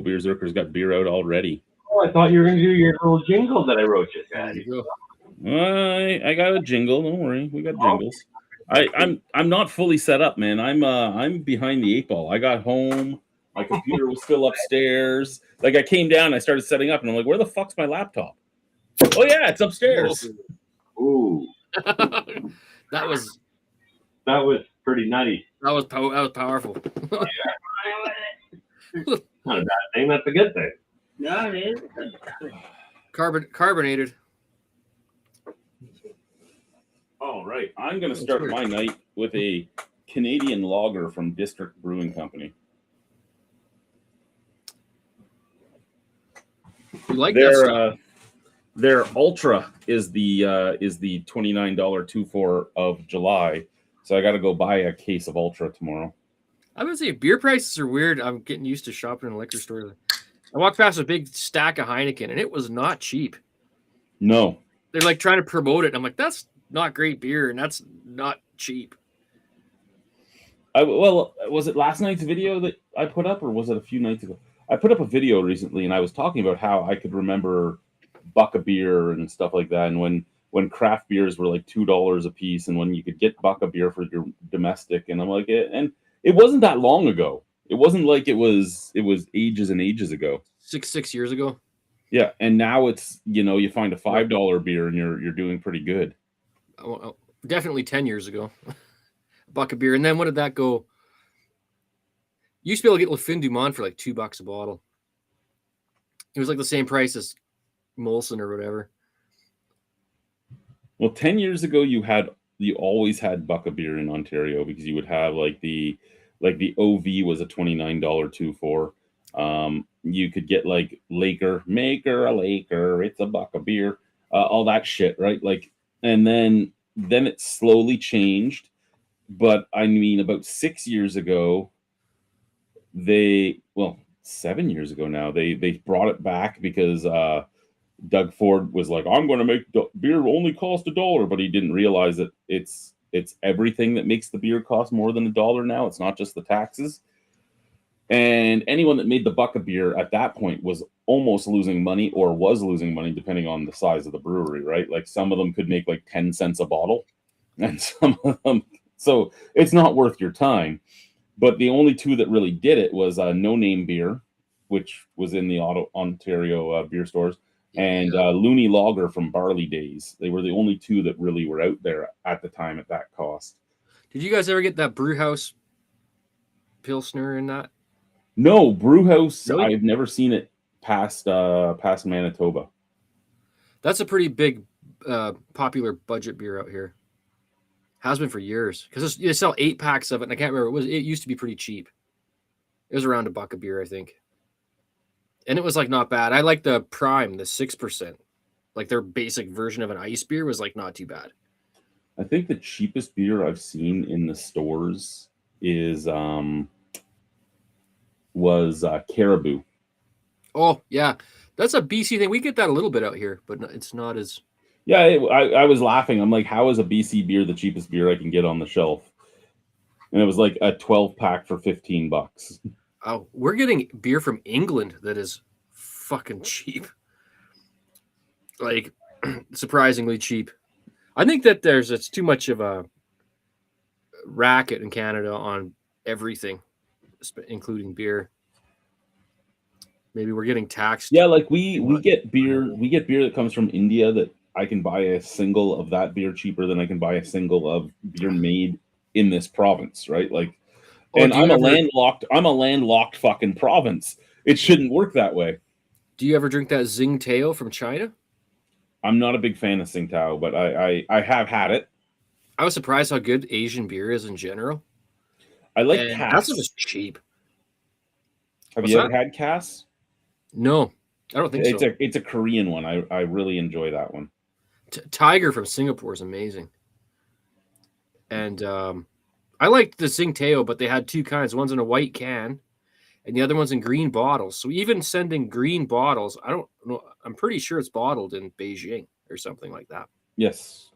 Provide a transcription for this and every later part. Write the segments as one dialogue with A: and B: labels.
A: Beer Zerker's got beer out already.
B: Oh, I thought you were going to do your little jingle that I wrote you.
C: There you go.
A: I got a jingle. Don't worry, we got jingles. I'm not fully set up, man. I'm behind the 8 ball. I got home. My computer was still upstairs. Like I came down, I started setting up, and I'm like, where the fuck's my laptop? Oh yeah, it's upstairs.
B: Ooh,
C: that was
B: pretty nutty.
C: That was powerful.
B: Not a bad thing. That's a good thing.
D: No, it is.
C: Carbonated.
A: All right, I'm gonna start my night with a Canadian lager from District Brewing Company.
C: You like that stuff?
A: Their Ultra is the $29 2-4 of July, so I got to go buy a case of Ultra tomorrow.
C: I would say beer prices are weird. I'm getting used to shopping in a liquor store. I walked past a big stack of Heineken, and it was not cheap.
A: No,
C: they're like trying to promote it. I'm like, that's not great beer, and that's not cheap.
A: Well, was it last night's video that I put up, or was it a few nights ago? I put up a video recently, and I was talking about how I could remember buck a beer and stuff like that, and when craft beers were like $2 a piece, and when you could get buck a beer for your domestic, and I'm like, and it wasn't that long ago. It wasn't like it was ages and ages ago.
C: 6 years ago.
A: Yeah, and now it's you find a $5 beer and you're doing pretty good.
C: Oh, definitely 10 years ago, a buck a beer, and then what did that go? You used to be able to get Le Fin du Monde for like $2 a bottle. It was like the same price as Molson or whatever.
A: Well, 10 years ago, you always had buck a beer in Ontario because you would have like the OV was a $29 2-4. You could get like Laker, make her a Laker, it's a buck a beer, all that shit, right? Like, and then it slowly changed. But I mean, about 6 years ago, 7 years ago now, they brought it back because Doug Ford was like, I'm going to make beer only cost $1, but he didn't realize that it's everything that makes the beer cost more than $1 now. It's not just the taxes. And anyone that made the buck a beer at that point was almost losing money or was losing money depending on the size of the brewery, right? Like some of them could make like 10 cents a bottle, and some of them, so it's not worth your time. But the only two that really did it was No Name Beer, which was in the Ontario beer stores, and Looney Lager from Barley Days. They were the only two that really were out there at the time at that cost.
C: Did you guys ever get that Brewhouse Pilsner in that?
A: No, Brewhouse.
C: Really?
A: I've never seen it past Manitoba.
C: That's a pretty big, popular budget beer out here. Has been for years because they sell 8 packs of it, and I can't remember. It used to be pretty cheap. It was around $1 a beer, I think, and it was like not bad. I like the Prime, the 6%, like their basic version of an ice beer was like not too bad.
A: I think the cheapest beer I've seen in the stores is Caribou.
C: Oh yeah, that's a BC thing. We get that a little bit out here, but it's not as.
A: Yeah, I was laughing. I'm like, how is a BC beer the cheapest beer I can get on the shelf? And it was like a 12-pack for $15.
C: Oh, we're getting beer from England that is fucking cheap. Like, surprisingly cheap. I think that it's too much of a racket in Canada on everything, including beer. Maybe we're getting taxed.
A: Yeah, like we get beer that comes from India that I can buy a single of that beer cheaper than I can buy a single of beer made in this province, right? Like, and I'm a landlocked fucking province. It shouldn't work that way.
C: Do you ever drink that Tsingtao from China?
A: I'm not a big fan of Tsingtao, but I have had it.
C: I was surprised how good Asian beer is in general.
A: I like Cass.
C: That's just cheap.
A: Have you ever had Cass?
C: No, I don't think so.
A: It's a Korean one. I really enjoy that one.
C: Tiger from Singapore is amazing. And I liked the Tsingtao, but they had 2 kinds. One's in a white can, and the other one's in green bottles. So even sending green bottles, I don't know. I'm pretty sure it's bottled in Beijing or something like that.
A: Yes.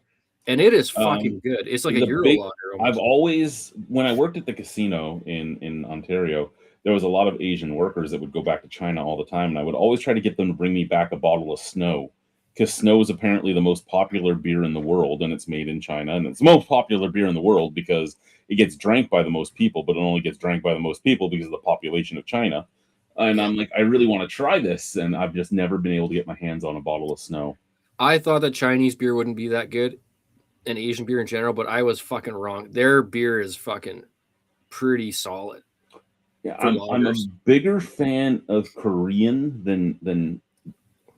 C: And it is fucking good. It's like a Euro lager.
A: I've always, when I worked at the casino in Ontario, there was a lot of Asian workers that would go back to China all the time, and I would always try to get them to bring me back a bottle of Snow, because Snow is apparently the most popular beer in the world, and it's made in China, and it's the most popular beer in the world because it gets drank by the most people, but it only gets drank by the most people because of the population of China. And I'm like, I really want to try this, and I've just never been able to get my hands on a bottle of Snow.
C: I thought that Chinese beer wouldn't be that good, and Asian beer in general, but I was fucking wrong. Their beer is fucking pretty solid.
A: Yeah,
C: For
A: I'm a
C: lagers.
A: bigger fan of Korean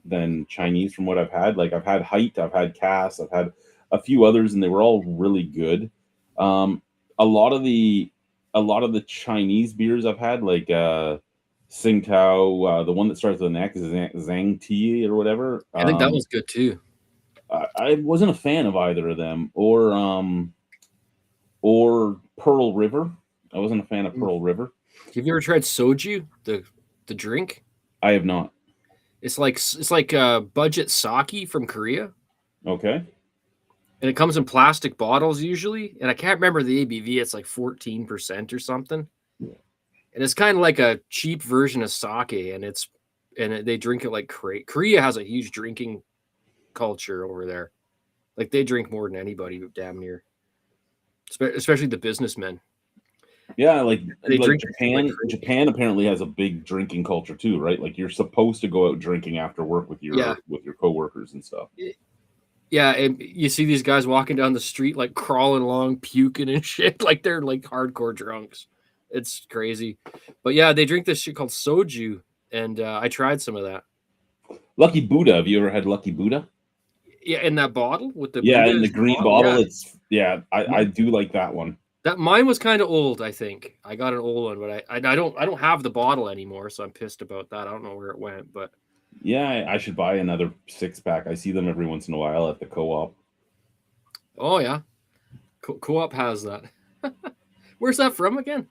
A: than Chinese from what I've had. Like I've had Height, I've had Cass, I've had a few others, and they were all really good. A lot of the Chinese beers I've had, like Tsingtao, the one that starts with an X is Zhang Ti or whatever.
C: I think that was good too.
A: I wasn't a fan of either of them, or Pearl River. I wasn't a fan of Pearl River.
C: Have you ever tried soju, the drink?
A: I have not.
C: It's like budget sake from Korea,
A: Okay.
C: and it comes in plastic bottles usually. And I can't remember the ABV. It's like 14% or something. And it's kind of like a cheap version of sake, and they drink it like Korea has a huge drinking culture over there. Like they drink more than anybody, damn near. Especially the businessmen.
A: Yeah, like
C: They drink
A: Japan.
C: like crazy.
A: Japan apparently has a big drinking culture too, right? Like you're supposed to go out drinking after work with your coworkers and stuff.
C: Yeah, and you see these guys walking down the street like crawling along, puking and shit, like they're like hardcore drunks. It's crazy. But yeah, they drink this shit called soju, and I tried some of that.
A: Lucky Buddha. Have you ever had Lucky Buddha?
C: Yeah, in that bottle with the
A: Yeah,
C: Buddha
A: in the
C: is
A: green bottle.
C: Yeah.
A: I do like that one.
C: That mine was kind of old. I think I got an old one, but I don't have the bottle anymore, so I'm pissed about that. I don't know where it went, but
A: Yeah, I should buy another 6-pack. I see them every once in a while at the co-op.
C: oh yeah, Co-op has that. Where's that from again?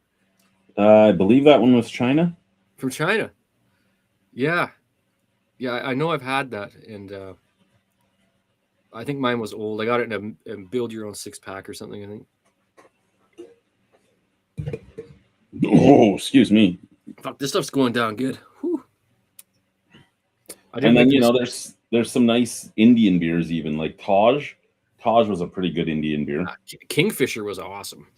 A: I believe that one was China.
C: From China. Yeah, I know I've had that, and I think mine was old. I got it in a build your own 6-pack or something. I think.
A: Oh, excuse me.
C: Fuck, this stuff's going down good. Whew.
A: And then there's some nice Indian beers even like Taj. Taj was a pretty good Indian beer.
C: Kingfisher was awesome.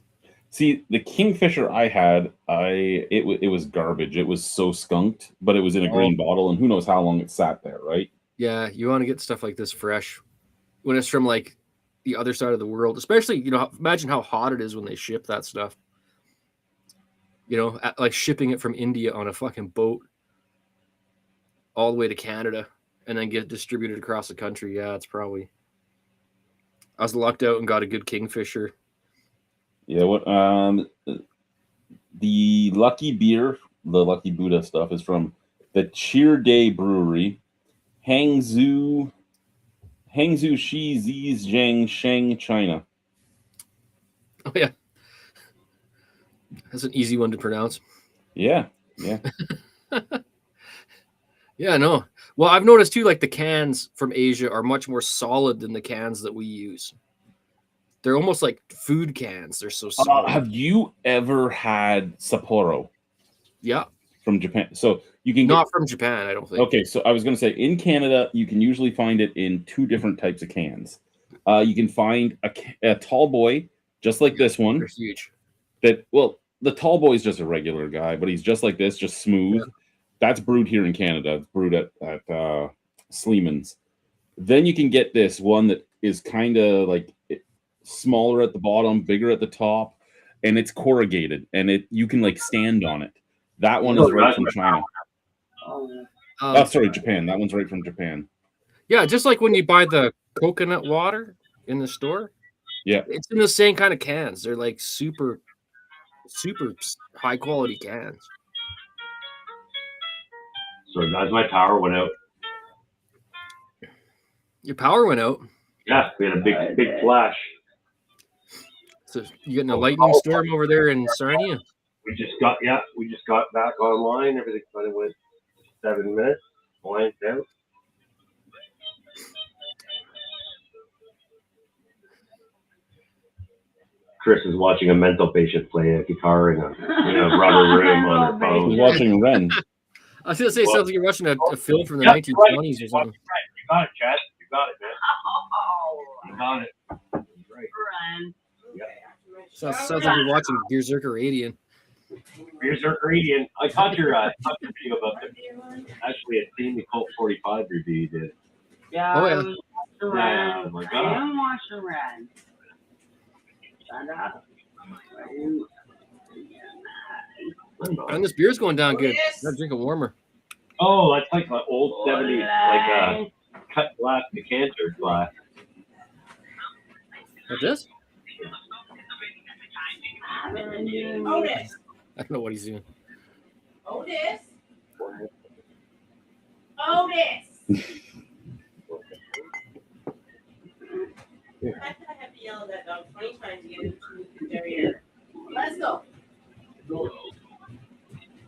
A: See, the Kingfisher I had, it was garbage. It was so skunked, but it was in a green bottle, and who knows how long it sat there, right?
C: Yeah, you want to get stuff like this fresh when it's from like the other side of the world, especially imagine how hot it is when they ship that stuff. Like shipping it from India on a fucking boat all the way to Canada and then get distributed across the country. Yeah, it's probably. I was lucked out and got a good Kingfisher.
A: Yeah, the Lucky beer, the Lucky Buddha stuff is from the Cheer Day Brewery, Hangzhou Shi Zhejiang Sheng, China.
C: Oh yeah. That's an easy one to pronounce.
A: Yeah.
C: Yeah, no. Well, I've noticed too, like the cans from Asia are much more solid than the cans that we use. They're almost like food cans. They're so solid.
A: Have you ever had Sapporo?
C: Yeah.
A: From Japan. So you can
C: not from Japan, I don't think.
A: Okay, so I was going to say in Canada, you can usually find it in 2 different types of cans. You can find a tall boy, just like this one.
C: They're huge.
A: The tall boy is just a regular guy, but he's just like this, just smooth. Yeah. That's brewed here in Canada. It's brewed at Sleeman's. Then you can get this one that is kind of like smaller at the bottom, bigger at the top, and it's corrugated, and you can like stand on it. That one is right from China. Sorry, Japan. That one's right from Japan.
C: Yeah, just like when you buy the coconut water in the store.
A: Yeah,
C: it's in the same kind of cans. They're like super high quality cans.
B: Sorry, guys, my power went out.
C: Your power went out?
B: Yeah, we had a big flash.
C: So you getting a lightning storm over there in Sarnia?
B: We just got back online. Everything kind of went 7 minutes. Blanked out. Chris is watching a mental patient play a guitar in a rubber room on her phone.
A: He's watching Ren.
C: I was gonna say, it sounds like you're watching a film from the
B: Yeah,
C: 1920s
B: right.
C: or
B: You
C: something.
B: got it, Chad. You got it, man.
D: Oh,
B: You got it. Right.
D: run.
C: Sounds like you're watching Berserker Radiant.
B: Here's our gradient. I caught your video about the actually a Team Colt 45 review you did.
D: Yeah,
C: Oh, yeah.
D: I was watching
B: Yeah,
D: Ren.
B: oh my
D: I
B: God.
D: am watching Ren. Shut up.
C: And this beer's going down good. Gotta drink it warmer.
B: Oh, that's like an old 70s, like cut glass decanter glass.
C: Like this?
D: Otis.
C: I don't know what he's doing.
D: Otis.
E: I have to yell at that dog 20 times to get him to move to their ear. Let's go.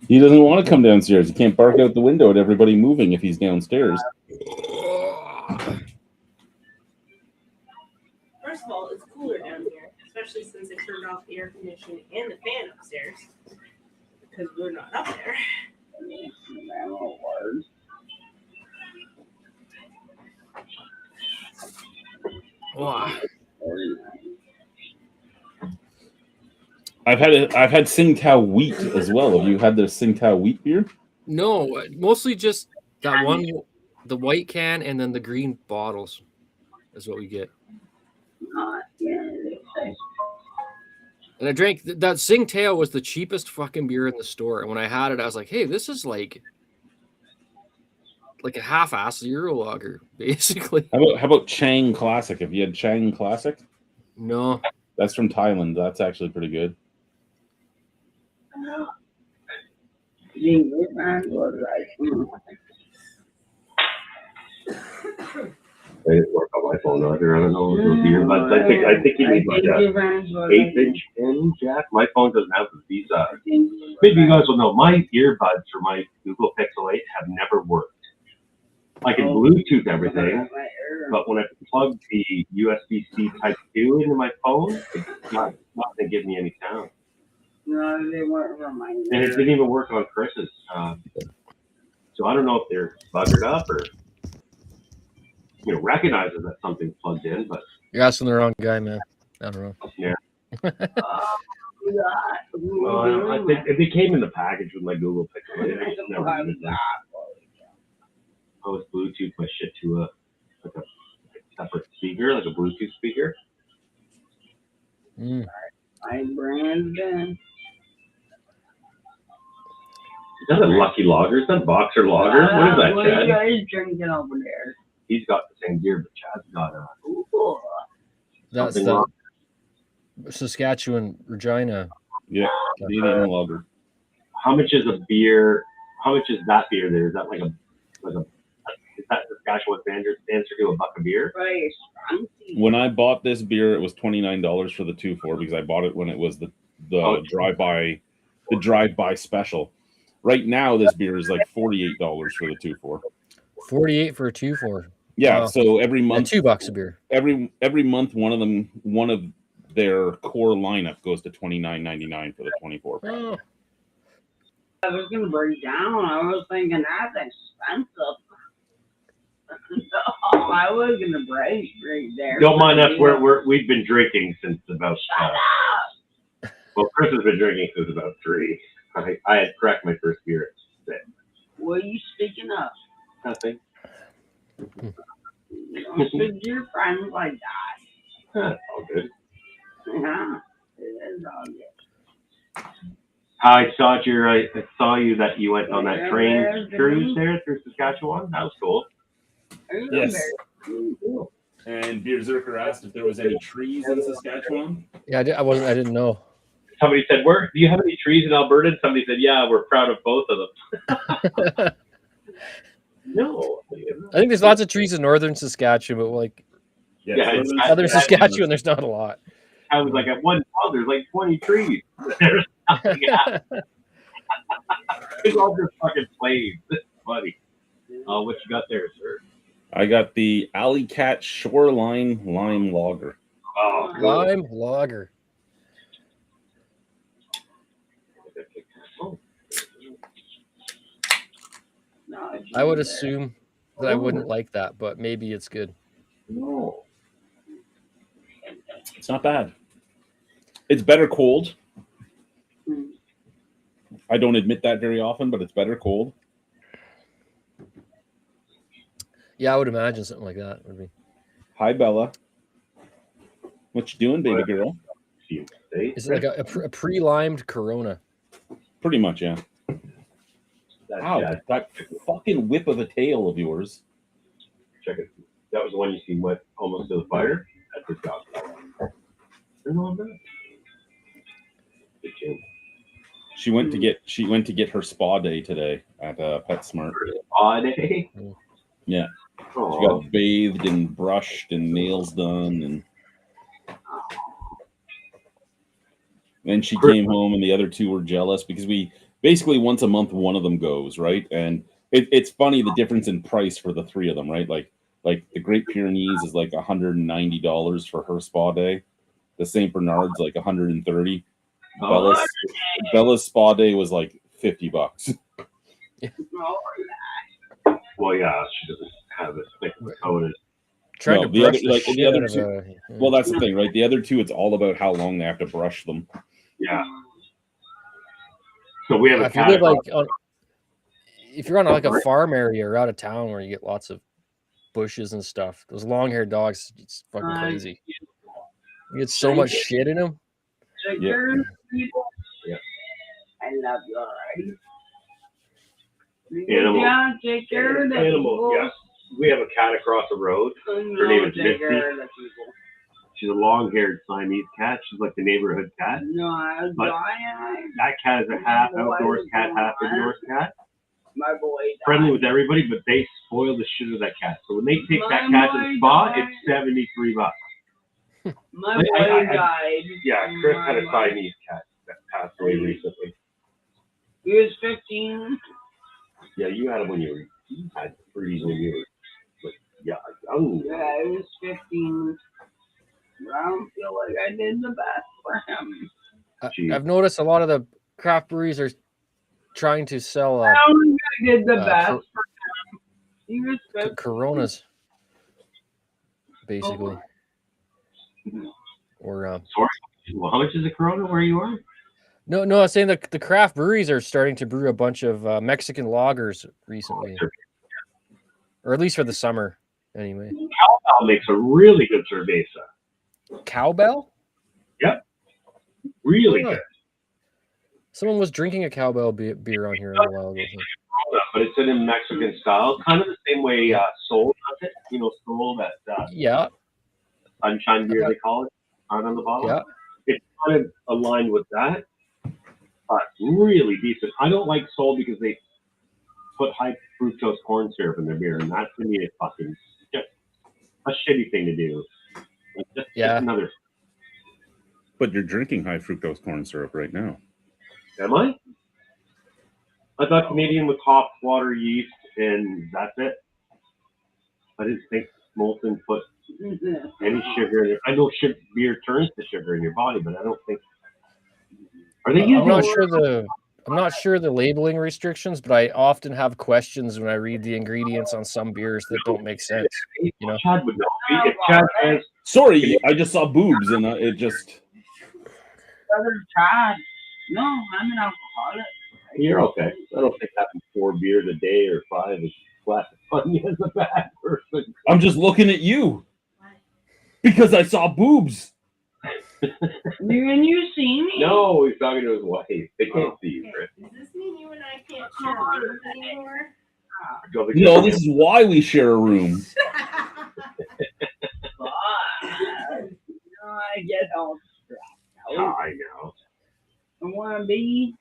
A: He doesn't want to come downstairs. He can't bark out the window at everybody moving if he's downstairs.
E: First of all, it's cooler down here, especially since they turned off the air conditioning and the fan upstairs. Because we're not up there.
C: Wow.
A: I've had Tsingtao wheat as well. Have you had the Tsingtao wheat beer?
C: No, mostly just that one, the white can, and then the green bottles is what we get. And I drank that Tsingtao was the cheapest fucking beer in the store. And when I had it, I was like, hey, this is like a half-ass zero lager, basically.
A: How about Chang Classic? Have you had Chang Classic?
C: No.
A: That's from Thailand. That's actually pretty good.
B: I didn't work on my phone either. I don't know what those earbuds. I think you need like a 8-inch pin jack. My phone doesn't have these. Maybe you guys will know. My earbuds for my Google Pixel 8 have never worked. I can Bluetooth everything, but when I plug the USB-C Type 2 into my phone, it's not going to give me any sound.
D: No, they weren't for mine.
B: And it didn't even work on Chris's. So I don't know if they're buggered up or recognizes that something's plugged in, but
C: You're asking the wrong guy, man. I don't know.
B: I think if it came in the package with my Google Pixel, I just never did that. I was Bluetooth my shit to a separate speaker, like a Bluetooth speaker.
C: Mm.
D: I Brandon.
B: Is that a Lucky Lager? Is that Boxer Lager? What is that,
D: What are you
B: Chad?
D: guys drinking over there?
B: He's got the same beer, but Chad's got
C: That's
B: something
C: the
B: wrong.
C: Saskatchewan Regina.
A: Yeah, Canadian lager.
B: How much is a beer? How much is that beer there? Is that like a is that Saskatchewan standard answer to $1 a beer?
D: Right.
A: When I bought this beer, it was $29 for the 2.4 because I bought it when it was the drive-by special. Right now, this beer is like $48 for the 2.4.
C: 48 for a 2.4.
A: Yeah,
C: Wow.
A: so every
C: And
A: month,
C: $2 a beer.
A: every month, one of their core lineup goes to $29.99 for the 24.
C: Oh,
D: I was gonna break down. I was thinking that's expensive. No, I was gonna break right there.
B: Don't mind us. We've been drinking since about.
D: Shut up.
B: Well, Chris has been drinking since about 3. I had cracked my first beer at 6.
D: What are you speaking of?
B: Nothing.
D: You don't speak to your friends like that.
B: All good.
D: Yeah, it is all good.
B: I saw you that you went on that train cruise there through Saskatchewan. That was cool.
A: Yes.
D: Very cool.
A: And Beer Zerker asked if there was any trees in Saskatchewan.
C: yeah, I didn't know.
B: Somebody said, "Do you have any trees in Alberta?" And somebody said, "Yeah, we're proud of both of them." No.
C: I think there's lots of trees in northern Saskatchewan, but like
B: Yeah, it's-
C: southern Saskatchewan, there's not a lot.
B: I was like, at one time, there's like 20 trees. There's nothing else. It's all just fucking plains. This is funny. What you got there, sir?
A: I got the Alley Cat Shoreline Lime Lager.
B: Oh, cool.
C: Lime lager. I would assume that I wouldn't like that, but maybe it's good.
B: No.
A: It's not bad. It's better cold. I don't admit that very often, but it's better cold.
C: Yeah, I would imagine something like that would be.
A: Hi, Bella. What you doing, baby girl?
C: Is it like a pre-limed Corona?
A: Pretty much, yeah. Wow, that fucking whip of a tail of yours.
B: Check it. That was the one you see went almost to the fire. That's his dog. They're not bad. Good tune.
A: She went to get her spa day today at PetSmart.
B: Spa day?
A: Yeah. She
B: Oh,
A: got bathed and brushed and nails done, and then she came home and the other two were jealous because we basically once a month one of them goes, right? And it's funny the difference in price for the three of them, right? Like the Great Pyrenees is like $190 for her spa day. The St. Bernard's like $130. Bella's spa day was like $50.
B: well, yeah, she doesn't have as thick of a coat as
C: Trying
A: No,
C: to
A: the
C: brush
A: other-
C: the
A: like,
C: shit
A: the other
C: out of
A: two- Well, that's the thing, right? The other two, it's all about how long they have to brush them.
B: yeah. So we have a
C: if you
B: cat.
C: live like on, if you're on like a farm area or out of town where you get lots of bushes and stuff, those long-haired dogs, it's fucking crazy. You get so much shit in them.
D: Take
A: Yeah.
D: care of people.
B: Yeah.
D: I love you already.
B: Animal.
D: Yeah, take care of the
B: Animal,
D: people.
B: yeah. We have a cat across the road.
D: Her
B: name is
D: take
B: Misty.
D: care of the people.
B: She's a long-haired Siamese cat. She's like the neighborhood cat.
D: No, I
B: But- That cat is a half outdoors cat, half indoors cat.
D: my boy died.
B: Friendly with everybody, but they spoil the shit of that cat. So when they take that cat to the spa, it's $73.
D: My
B: I-
D: boy
B: I-
D: died.
B: Yeah, Chris had a
D: My-
B: Siamese cat that passed away recently.
D: He was 15.
B: Yeah, you had him when you had three when you were like, young.
D: Yeah, he was 15. I don't feel like I did the best for him.
B: Jeez.
C: I've noticed a lot of the craft breweries are trying to sell
D: I don't think I did the best
C: Cor-
D: for him. He was 15.
C: Coronas, basically. Or
B: Well, how much is a Corona where you are?
C: no, I was saying the craft breweries are starting to brew a bunch of Mexican lagers recently, or at least for the summer, anyway.
B: Cowbell makes a really good cerveza.
C: Cowbell?
B: Really
C: Huh.
B: good.
C: Someone was drinking a cowbell beer on here a while ago.
B: Corona, but it's in a Mexican style, kind of the same way Sol does it. You know, Sol, that
C: Yeah,
B: sunshine beer they call it, out on the bottle.
C: yeah.
B: It's kind of aligned with that, but really decent. I don't like Sol because they put high fructose corn syrup in their beer, and that to me is fucking just a shitty thing to do. It's just another.
A: But you're drinking high fructose corn syrup right now.
B: Am I? I thought Canadian was hop, water, yeast, and that's it. I didn't think Molson put any sugar in it. I know beer turns to sugar in your body, but I don't think. Are they using?
C: I'm not sure the labeling restrictions, but I often have questions when I read the ingredients on some beers that don't make sense. You know?
B: Chad would know. If Chad says,
A: Sorry, I just saw boobs and it just.
D: Brother Todd. No, I'm an alcoholic.
B: "You're okay." I don't think having 4 beers a day or 5 is classifying as a bad person.
A: I'm just looking at you because I saw boobs.
D: When you see me?
B: No, he's talking to his wife. They can't see you, Chris.
E: Does this mean you and I can't share a room anymore?
A: No, this is why we share a room.
D: God. I get all stressed out.
B: I know.
D: I want to be.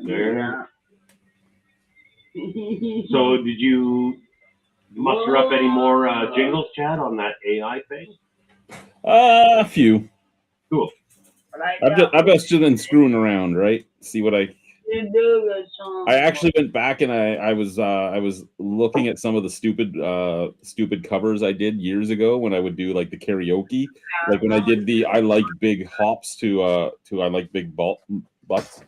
B: Yeah. So, did you muster up any more jingles, Chad, on that AI thing?
A: A few.
B: Cool.
A: I've just been screwing around, right? See what I actually went back and I was looking at some of the stupid covers I did years ago when I would do like the karaoke, like when I did the I like big hops to I like big butts,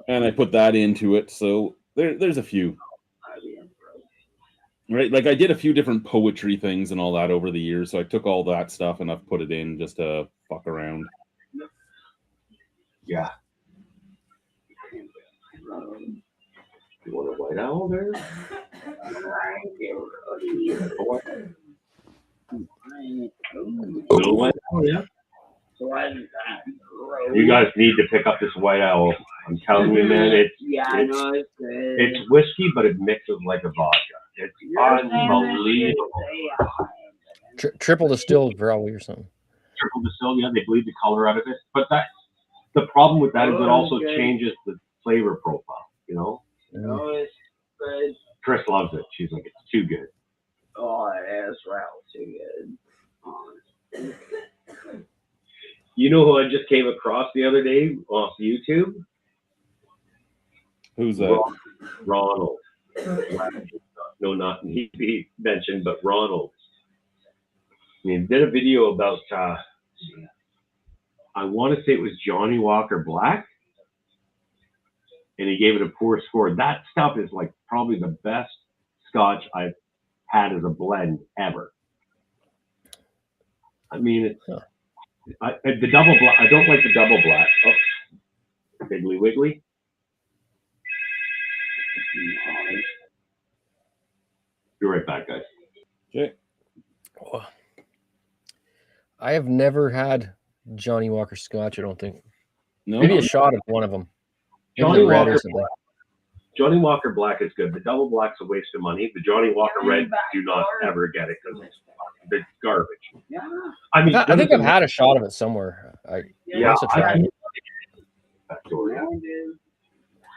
A: and I put that into it. So There's a few.
D: I'd be broke.
A: Right, like I did a few different poetry things and all that over the years, so I took all that stuff and I've put it in just to fuck around.
B: Yeah.
D: Um,
B: You want a white owl there? Little white owl, yeah. You guys need to pick up this white owl. I'm telling you, man, it's
D: Yeah, I know it's good.
B: it's whiskey, but it mixes like a vodka. It's
D: You're saying this
B: unbelievable.
D: shit is
C: Triple distilled probably or something.
B: Triple distilled, yeah, they bleed the color out of it. But that the problem with that is it also
D: Okay.
B: changes the flavor profile. You know,
D: No, it's good.
B: Chris loves it. She's like, it's too good.
D: Oh, that's right. Too good.
B: You know who I just came across the other day off YouTube?
A: Who's that?
B: Ronald. No, not he mentioned, but Ronald. He did a video about, I want to say it was Johnny Walker Black, and he gave it a poor score. That stuff is like probably the best scotch I've had as a blend ever. I mean, the double black, I don't like the double black. Oh, Piggly Wiggly. Be right back, guys.
A: Okay.
C: Oh. I have never had Johnny Walker Scotch. I don't think.
A: No.
C: Maybe a shot of one of them. Maybe
B: Johnny
C: the red
B: Walker
C: or something.
B: Johnny Walker Black is good. The double black's a waste of money. The Johnny Walker Red, do not ever get it because it's garbage.
D: Yeah.
B: I mean,
C: I think I've had a shot of it somewhere.
B: Yeah,
C: Must have tried it.
B: Victoria.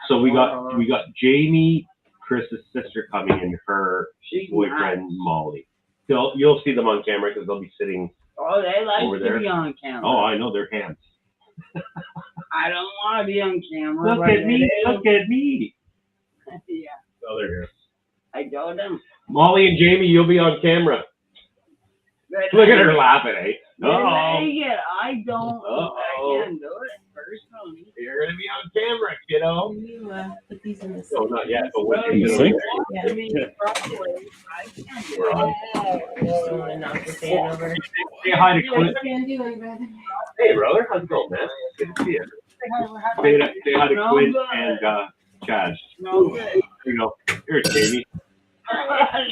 B: So we got Jamie, Chris's sister coming in, her
D: She's
B: boyfriend
D: nice.
B: Molly. You'll see them on camera because they'll be sitting.
D: Oh, they like
B: Over
D: to
B: there.
D: be on camera.
B: Oh, I know their hands.
D: I don't want to be on camera.
B: Look
D: but
B: at me!
D: they-
B: Look at me!
D: Yeah,
B: Oh, they're here.
D: I told them.
B: Molly and Jamie, you'll be on camera. Look at her laughing, eh?
D: They
B: Oh,
D: like it. I don't.
B: Uh-oh.
D: I can't do it personally.
B: you're gonna be on camera, kiddo.
E: Can you put these in the
B: No, not yet. But
D: Well,
B: when
A: you
B: you
A: think?
E: Yeah.
D: I mean, probably. I can't do
B: We're on.
D: it.
E: Just don't want to knock the fan over.
B: Say hi to Quinn.
E: What are you doing, brother?
B: Hey, brother, how's it going, man? Good to see you. Say hi to
D: No
B: Quinn
D: good.
B: and Chad.
D: No good.
B: Here you go. Here's Jamie.
D: How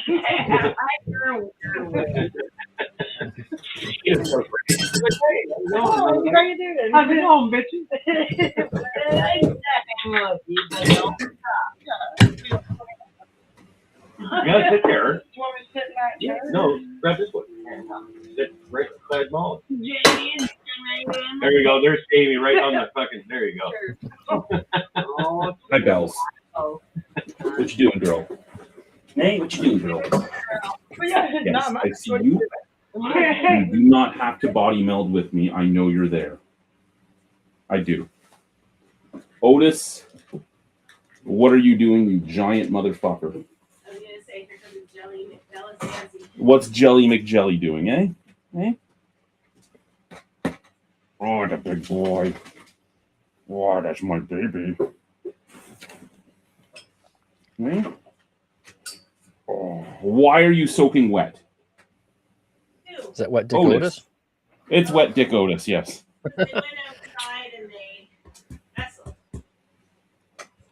D: you doing?
B: How's it going, bitches? You gotta sit there. No, grab this one. Sit right beside Molly. There you go. There's Jamie right on the fucking. There you go.
A: Hi, Bells.
D: Oh.
A: What you doing, girl? Hey, what you doing, girl? Yes, I see you. You do not have to body meld with me. I know you're there. I do. Otis, what are you doing, you giant motherfucker?
E: I was gonna say here comes Jelly McBellis Nancy.
A: What's Jelly McJelly doing, eh? Eh? Oh, the big boy. Oh, that's my baby. Eh? Oh, why are you soaking wet?
E: Two.
C: Is that what Dick
A: Otis.
C: Otis?
A: It's wet Dick Otis, yes.
E: They went outside and they wrestled.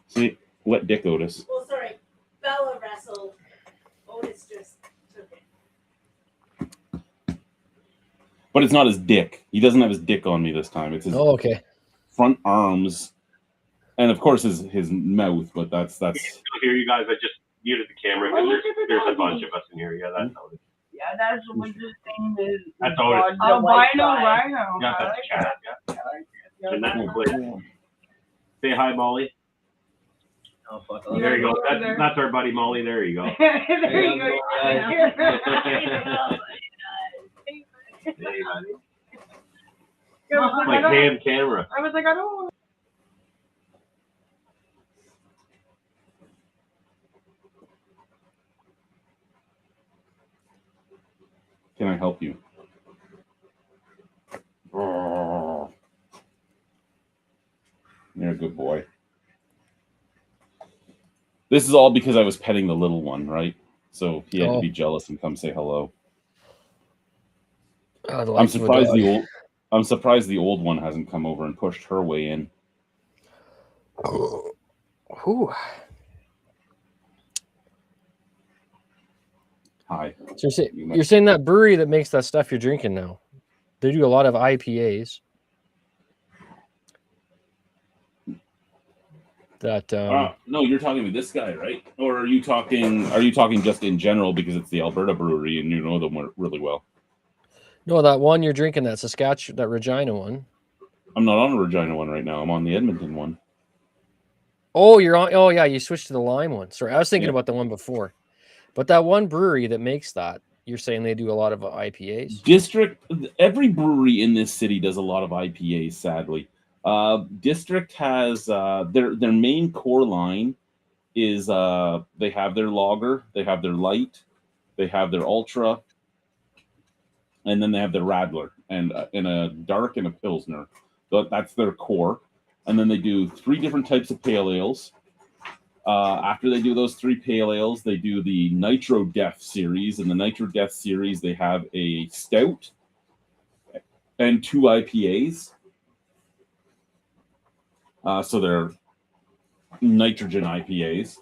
A: See, wet Dick Otis.
E: Well, sorry, Bella wrestled. Otis just took it.
A: But it's not his dick. He doesn't have his dick on me this time. It's his
C: Oh, okay.
A: front arms. And of course his mouth, but that's
B: Still here, you guys. I just muted the camera because there's a bunch of us in here. Yeah, that's Otis.
D: Yeah, that's what the thing is.
B: That's Otis.
D: Oh, rhino.
B: Yeah, that's Chad. Yeah. And that's Quinn. Say hi, Molly.
F: Oh, fuck
D: Yeah.
B: There you go.
D: There.
B: That's our buddy Molly. There you go.
D: There you go.
B: Hey, buddy.
D: I
B: Like ham camera.
D: was like, I don't want.
A: Can I help you? Oh. You're a good boy. This is all because I was petting the little one, right? So he had to
C: Oh.
A: be jealous and come say hello.
C: Oh, the
A: I'm
C: life of a
A: surprised
C: dog.
A: I'm surprised the old one hasn't come over and pushed her way in.
C: Whew.
A: Hi.
C: So you're saying that brewery that makes that stuff you're drinking now, they do a lot of IPAs. That
A: No, you're talking to this guy, right? Or are you talking just in general because it's the Alberta brewery and you know them really well?
C: no, that one you're drinking, that Saskatchewan, that Regina one.
A: I'm not on the Regina one right now. I'm on the Edmonton one.
C: Oh, you're on. Oh, yeah, you switched to the lime one. Sorry, I was thinking
A: Yeah.
C: about the one before. But that one brewery that makes that, you're saying they do a lot of IPAs.
A: Every brewery in this city does a lot of IPAs. Sadly, District has their main core line is they have their lager, they have their light, they have their ultra, and then they have their radler and a dark and a pilsner. So that's their core. And then they do 3 different types of pale ales. After they do those 3 pale ales, they do the Nitro Death series. In the Nitro Death series, they have a stout and 2 IPAs. So they're nitrogen IPAs.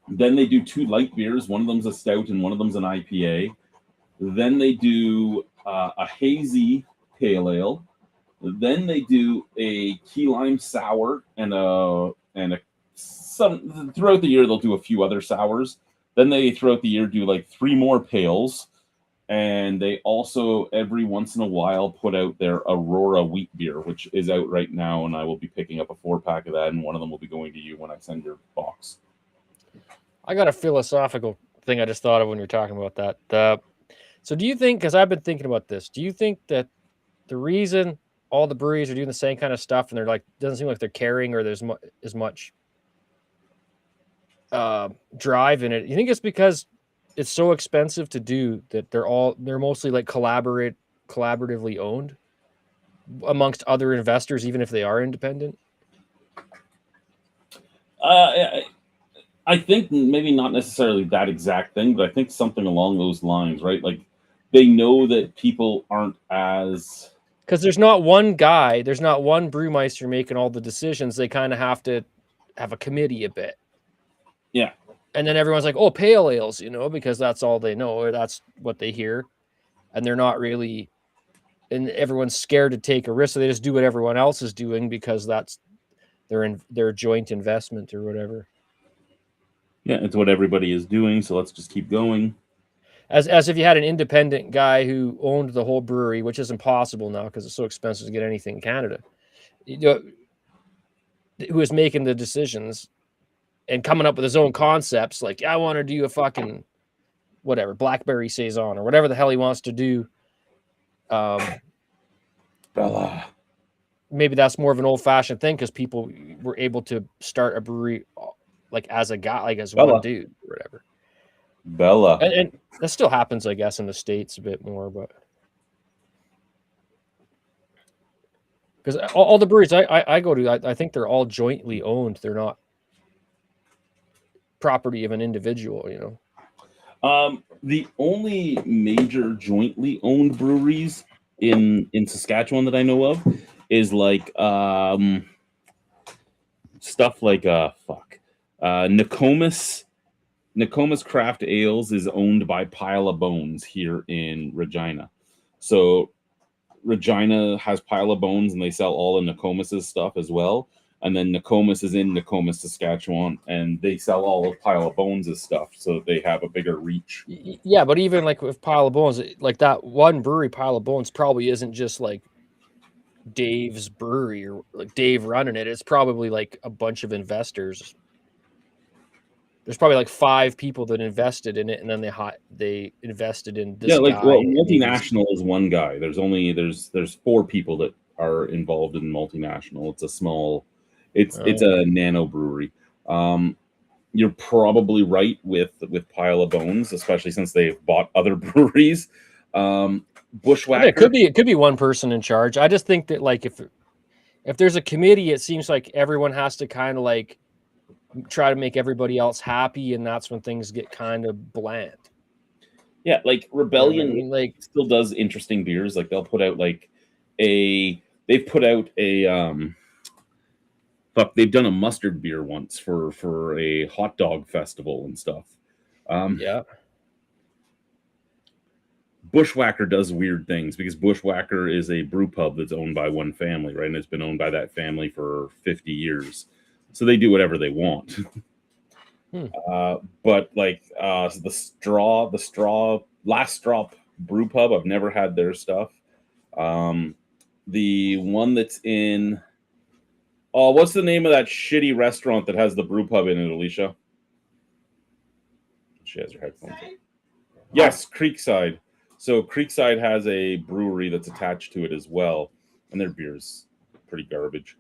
A: Then they do 2 light beers. One of them's a stout and one of them's an IPA. Then they do a hazy pale ale. Then they do a key lime sour and some throughout the year they'll do a few other sours. Then they throughout the year do like 3 more pales, and they also every once in a while put out their Aurora wheat beer, which is out right now, and I will be picking up a 4-pack of that, and one of them will be going to you when I send your box.
C: I got a philosophical thing I just thought of when you're talking about that. So do you think, because I've been thinking about this, do you think that the reason all the breweries are doing the same kind of stuff and they're like, doesn't seem like they're carrying or there's as much drive in it, you think it's because it's so expensive to do that they're mostly like collaboratively owned amongst other investors, even if they are independent?
A: I think maybe not necessarily that exact thing, but I think something along those lines, right? Like they know that people aren't as,
C: because there's not one guy, there's not one brewmeister making all the decisions. They kind of have to have a committee a bit.
A: Yeah.
C: And then everyone's like, oh, pale ales, because that's all they know or that's what they hear. And they're not really, and everyone's scared to take a risk. So they just do what everyone else is doing because that's their joint investment or whatever.
A: Yeah, it's what everybody is doing. So let's just keep going.
C: As if you had an independent guy who owned the whole brewery, which is impossible now because it's so expensive to get anything in Canada, who is making the decisions and coming up with his own concepts. Like, I want to do a fucking whatever, Blackberry Saison or whatever the hell he wants to do.
A: Bella.
C: Maybe that's more of an old fashioned thing because people were able to start a brewery like as a guy, like as
A: Bella.
C: one dude or whatever.
A: Bella.
C: And that still happens, I guess, in the States a bit more, but because all the breweries I go to, I think they're all jointly owned. They're not property of an individual,
A: The only major jointly owned breweries in Saskatchewan that I know of is like stuff like Nokomis Craft Ales is owned by Pile of Bones here in Regina. So Regina has Pile of Bones and they sell all of Nokomis's stuff as well. And then Nokomis is in Nokomis, Saskatchewan, and they sell all of Pile of Bones' stuff so that they have a bigger reach.
C: Yeah, but even like with Pile of Bones, like that one brewery, Pile of Bones, probably isn't just like Dave's brewery or like Dave running it. It's probably like a bunch of investors. There's probably like 5 people that invested in it, and then they invested in this.
A: Yeah, like
C: guy
A: multinational is one guy. There's 4 people that are involved in multinational. It's a small, it's a nano brewery. You're probably right with Pile of Bones, especially since they've bought other breweries. Bushwhacker.
C: It could be one person in charge. I just think that like if there's a committee, it seems like everyone has to kind of like try to make everybody else happy, and that's when things get kind of bland.
A: Yeah, like Rebellion
C: I mean, like,
A: still does interesting beers. Like they'll put out like they've put out a they've done a mustard beer once for a hot dog festival and stuff.
C: yeah,
A: Bushwhacker does weird things because Bushwhacker is a brew pub that's owned by one family, right? And it's been owned by that family for 50 years. So they do whatever they want. But like the Last Straw brew pub, I've never had their stuff. The one that's in what's the name of that shitty restaurant that has the brew pub in it, Alicia? She has her headphones on. Yes, Creekside. So Creekside has a brewery that's attached to it as well, and their beer's pretty garbage.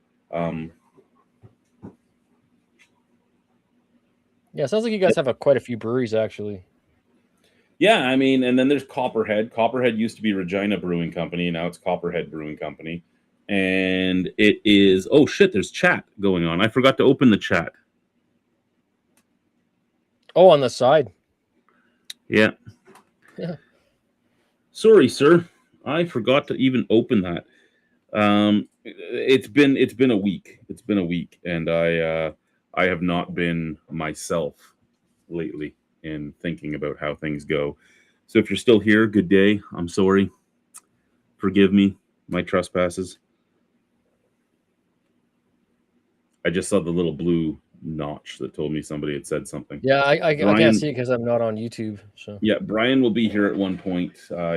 C: yeah. Sounds like you guys have quite a few breweries actually.
A: Yeah, I mean, and then there's Copperhead. Copperhead used to be Regina Brewing Company. Now it's Copperhead Brewing Company. And it is, oh shit, there's chat going on. I forgot to open the chat.
C: Oh, on the side.
A: Yeah.
C: Yeah.
A: Sorry, sir. I forgot to even open that. It's been a week. It's been a week, and I have not been myself lately in thinking about how things go. So if you're still here, good day. I'm sorry. Forgive me my trespasses. I just saw the little blue notch that told me somebody had said something.
C: Yeah, I
A: Brian-
C: can't see it because I'm not on YouTube. So
A: Yeah, Brian will be here at one point.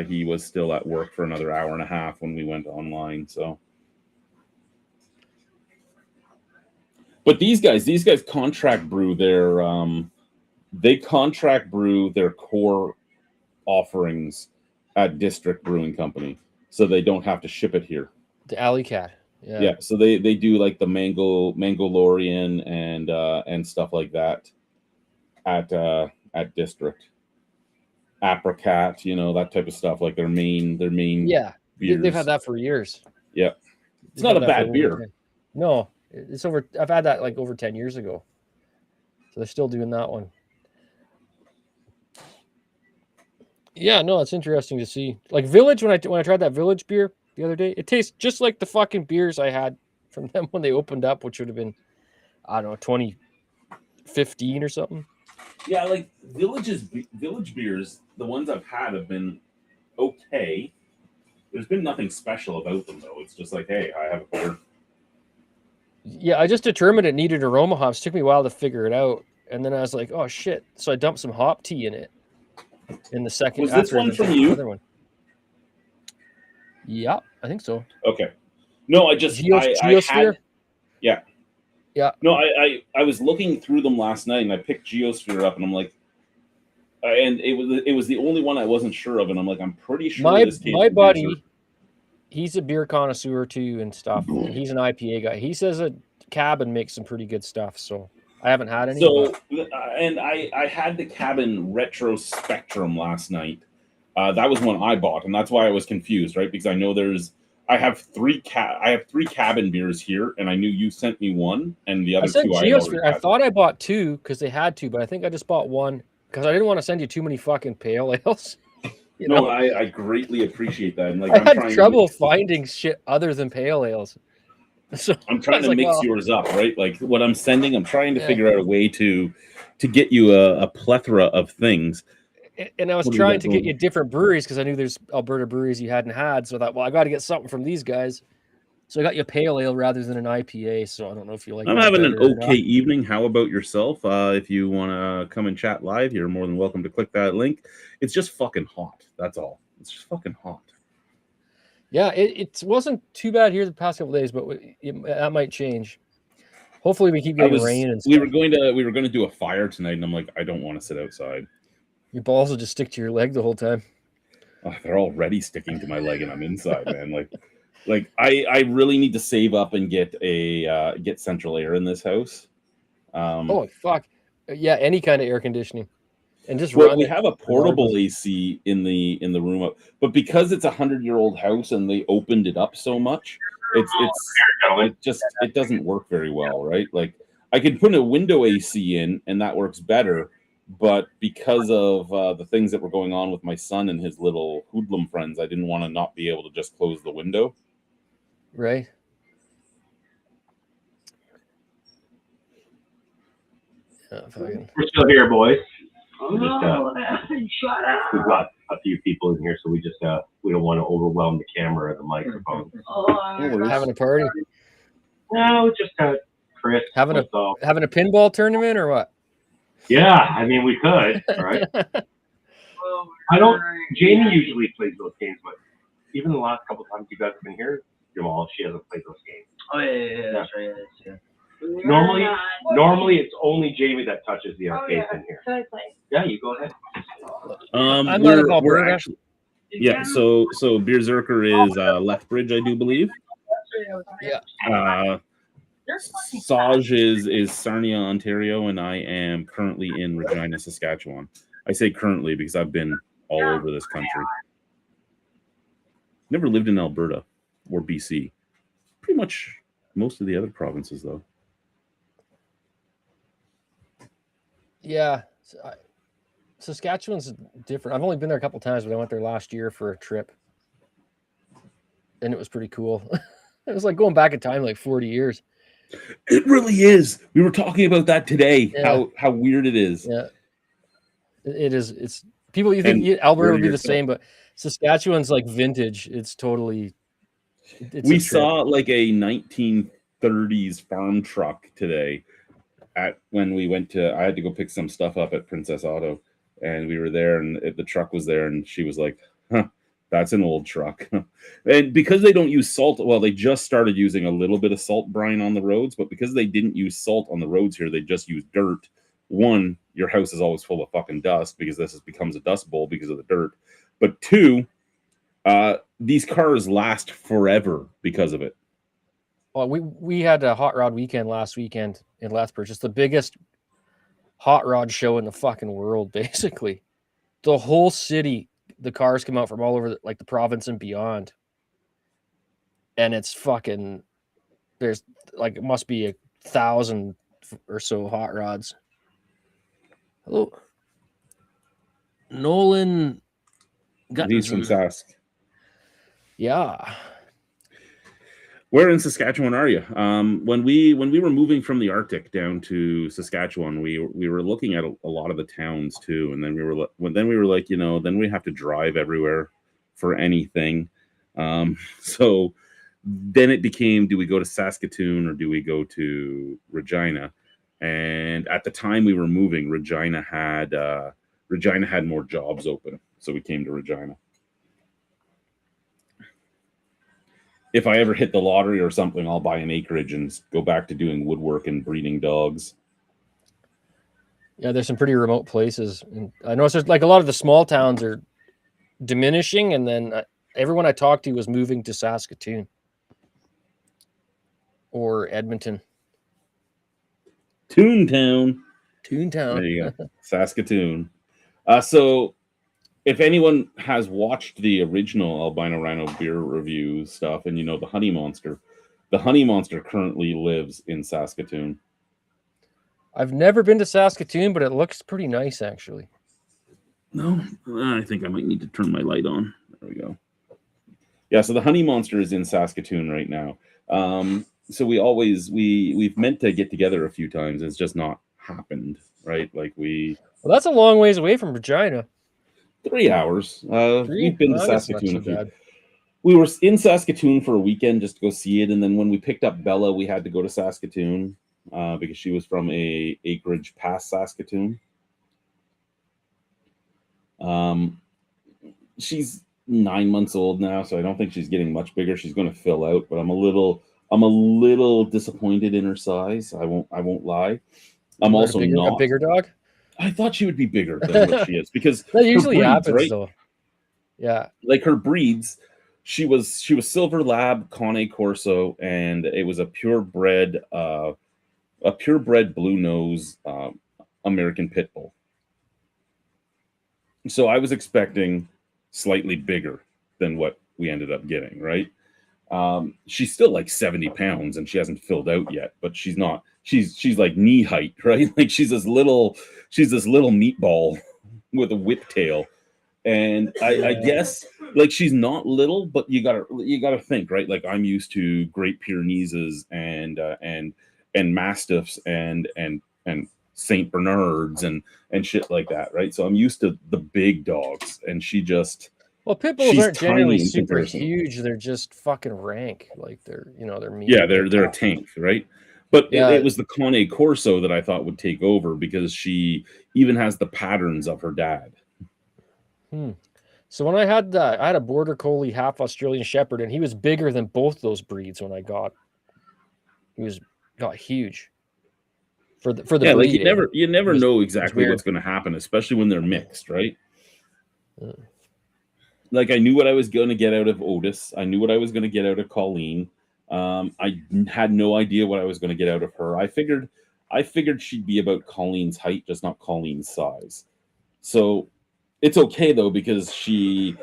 A: He was still at work for another hour and a half when we went online. So, but these guys contract brew their they contract brew their core offerings at District Brewing Company, so they don't have to ship it here.
C: the Alley Cat. Yeah.
A: Yeah, so they do like the Mangolorian and stuff like that at District. Apricot, that type of stuff, like their main
C: Yeah.
A: beers.
C: They've had that for years.
A: Yeah. It's
C: They've
A: not
C: had
A: a
C: that for
A: bad
C: over
A: beer.
C: 10 No, it's over. I've had that like over 10 years ago. So they're still doing that one. Yeah, no, it's interesting to see. Like Village, when I tried that Village beer the other day, it tastes just like the fucking beers I had from them when they opened up, which would have been, I don't know, 2015 or something.
A: Yeah, like Village beers, the ones I've had have been okay. There's been nothing special about them though. It's just like, hey, I have a beer.
C: Yeah, I just determined it needed aroma hops. Took me a while to figure it out, and then I was like, "Oh shit!" So I dumped some hop tea in it. In the second,
A: Was this one from you?
C: Other one. Yeah, I think so.
A: Okay. No, I just I
C: Geosphere?
A: had, yeah.
C: Yeah.
A: No, I was looking through them last night and I picked Geosphere up and I'm like, and it was the only one I wasn't sure of, and I'm like, I'm pretty sure this came
C: My
A: from
C: buddy,
A: Geosphere.
C: he's a beer connoisseur too and stuff. And he's an IPA guy. He says a Cabin makes some pretty good stuff. So I haven't had any.
A: So,
C: but
A: and I had the Cabin Retro Spectrum last night. That was one I bought, and that's why I was confused, right? Because I know I have three Cabin beers here, and I knew you sent me one, and the
C: I
A: other
C: sent
A: two
C: Geosphere. I
A: had.
C: thought I bought two because they had to, but I think I just bought one because I didn't want to send you too many fucking pale ales. You
A: No,
C: know?
A: I greatly appreciate that. And like,
C: I
A: I'm
C: had
A: trying
C: trouble
A: to,
C: finding shit other than pale ales. So
A: I'm trying
C: I was
A: to
C: like,
A: mix
C: well,
A: yours up, right? Like what I'm sending, I'm trying to
C: Yeah.
A: figure out a way to get you a plethora of things.
C: and I was
A: What do you
C: trying
A: got
C: to get
A: going?
C: you different breweries because I knew there's Alberta breweries you hadn't had. So I thought, well, I got to get something from these guys. So I got you a pale ale rather than an IPA. So I don't know if you like.
A: I'm
C: that
A: having an
C: better or not.
A: okay evening. How about yourself? If you want to come and chat live, you're more than welcome to click that link. It's just fucking hot. That's all. It's just fucking hot.
C: Yeah, it wasn't too bad here the past couple of days, but that might change. Hopefully, we keep getting rain and stuff.
A: We were going to do a fire tonight, and I'm like, I don't want to sit outside.
C: Your balls will just stick to your leg the whole time.
A: Oh, they're already sticking to my leg, and I'm inside, man. Like I really need to save up and get central air in this house.
C: Oh fuck! Yeah, any kind of air conditioning, and just
A: Well,
C: run.
A: we
C: it
A: have a portable
C: regardless.
A: AC in the room up, but because it's a 100-year-old house and they opened it up so much, it doesn't work very well, right? Like I could put a window AC in, and that works better. But because of the things that were going on with my son and his little hoodlum friends, I didn't want to not be able to just close the window.
C: Right. Yeah, fucking.
B: We're still here, boys.
D: Oh, no, shut up.
B: We've got a few people in here, so we just we don't want to overwhelm the camera or the microphone.
D: Oh,
C: Having a party,
B: No, it's just Chris.
C: Having a-
B: myself.
C: having a pinball tournament or what?
B: Yeah, I mean we could, right? I don't. Jamie usually plays those games, but even the last couple times you guys have been here, Jamal, she hasn't played those games.
F: Oh yeah, that's right. Yeah.
B: Normally it's only Jamie that touches the arcades in here.
D: Can I play?
B: Yeah, you go ahead.
C: I'm out of
A: We're
C: Alberta.
A: actually, yeah. So Beerzerker is Lethbridge, I do believe.
C: Yeah.
A: Saj is Sarnia, Ontario, and I am currently in Regina, Saskatchewan. I say currently because I've been all over this country. Never lived in Alberta or BC. Pretty much most of the other provinces, though.
C: Yeah. Saskatchewan's different. I've only been there a couple times, but I went there last year for a trip. And it was pretty cool. It was like going back in time like 40 years.
A: It really is. We were talking about that today.
C: Yeah.
A: How weird it is.
C: Yeah. It is. It's people you think Alberta would be the same, but Saskatchewan's like vintage. It's totally
A: We saw like a 1930s farm truck today when we went to, I had to go pick some stuff up at Princess Auto, and we were there, and the truck was there, and she was like, huh, that's an old truck. And because they don't use salt, well, they just started using a little bit of salt brine on the roads, but because they didn't use salt on the roads here, they just use dirt. One, your house is always full of fucking dust because becomes a dust bowl because of the dirt. But two, these cars last forever because of it.
C: Well, we had a hot rod weekend last weekend in Lethbridge. It's the biggest hot rod show in the fucking world, basically. The whole city, the cars come out from all over the province and beyond. And it's fucking, there's like, it must be 1,000 or so hot rods. Hello. Nolan
A: He's from Sask.
C: Yeah.
A: Where in Saskatchewan are you? When we were moving from the Arctic down to Saskatchewan, we were looking at a lot of the towns too, and then we were like, then we have to drive everywhere for anything. So then it became, do we go to Saskatoon or do we go to Regina? And at the time we were moving, Regina had more jobs open, so we came to Regina. If I ever hit the lottery or something, I'll buy an acreage and go back to doing woodwork and breeding dogs.
C: Yeah, there's some pretty remote places. And I noticed there's like a lot of the small towns are diminishing, and then everyone I talked to was moving to Saskatoon or Edmonton.
A: Toontown.
C: Toontown.
A: There you go. Saskatoon. So if anyone has watched the original Albino Rhino beer review stuff, and the Honey Monster currently lives in Saskatoon.
C: I've never been to Saskatoon, but it looks pretty nice, actually.
A: No, I think I might need to turn my light on. There we go. Yeah, so the Honey Monster is in Saskatoon right now. So we've meant to get together a few times. It's just not happened, right? Well,
C: that's a long ways away from Regina.
A: 3 hours. We've been to Saskatoon. We were in Saskatoon for a weekend just to go see it, and then when we picked up Bella, we had to go to Saskatoon because she was from a acreage past Saskatoon. She's 9 months old now, so I don't think she's getting much bigger. She's going to fill out, but I'm a little disappointed in her size. I won't lie. I'm also not
C: a bigger dog.
A: I thought she would be bigger than what she is because
C: that usually happens,
A: right?
C: though. Yeah,
A: like her breeds, she was Silver Lab, Cane Corso, and it was a purebred blue nose American Pit Bull. So I was expecting slightly bigger than what we ended up getting, right? She's still like 70 pounds and she hasn't filled out yet, but she's not. She's like knee height, right? Like she's this little meatball with a whip tail. And I guess like she's not little, but you gotta think, right? Like I'm used to Great Pyrenees and Mastiffs and Saint Bernards and shit like that, right? So I'm used to the big dogs, and she just
G: Well, pit bulls
A: she's
G: aren't generally
A: tiny in
G: super
A: comparison.
G: huge. They're just fucking rank. Like they're mean.
A: Yeah, they're a tank, right? But
G: Yeah.
A: it was the Cane Corso that I thought would take over because she even has the patterns of her dad.
G: So when I had a border collie, half Australian Shepherd, and he was bigger than both those breeds when I got. He got huge. For the
A: Yeah, like
G: breed,
A: you never
G: It was-
A: know
G: it
A: exactly
G: was
A: what's going to happen, especially when they're mixed, right?
G: Yeah.
A: Like I knew what I was going to get out of Otis. I knew what I was going to get out of Colleen. I had no idea what I was going to get out of her. I figured she'd be about Colleen's height, just not Colleen's size. So it's okay though, because the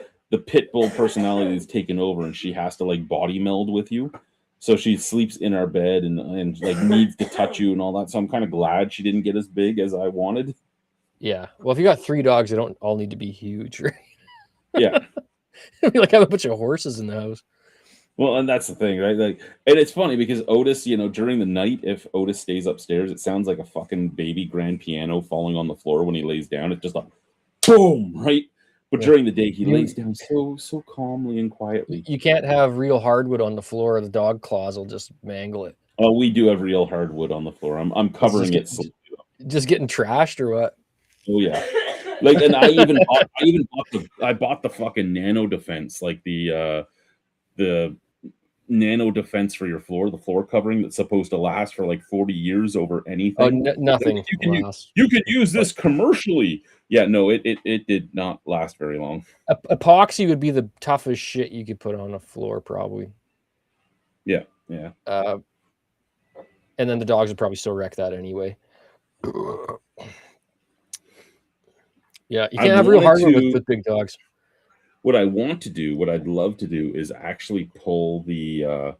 A: pit bull personality is taken over and she has to like body meld with you. So she sleeps in our bed and like needs to touch you and all that. So I'm kind of glad she didn't get as big as I wanted.
G: Yeah. Well, if you got 3 dogs, they don't all need to be huge, right?
A: Yeah.
G: It'd be like having a bunch of horses in the house.
A: Well, and that's the thing, right? Like, and it's funny because Otis, during the night, if Otis stays upstairs, it sounds like a fucking baby grand piano falling on the floor when he lays down. It's just like boom, right? But during the day, he lays down so calmly and quietly.
G: You can't have real hardwood on the floor, or the dog claws will just mangle it.
A: Oh, we do have real hardwood on the floor. I'm covering it.
G: Just getting trashed or what?
A: Oh yeah, like, and I bought the fucking Nano Defense, like the Nano Defense for your floor, the floor covering that's supposed to last for like 40 years over anything.
G: Oh, nothing.
A: You can use this commercially. Yeah, no, it did not last very long.
G: Epoxy would be the toughest shit you could put on a floor, probably.
A: Yeah.
G: And then the dogs would probably still wreck that anyway. Yeah, you can't have real hardwood with big dogs.
A: What I want to do, what I'd love to do, is actually pull the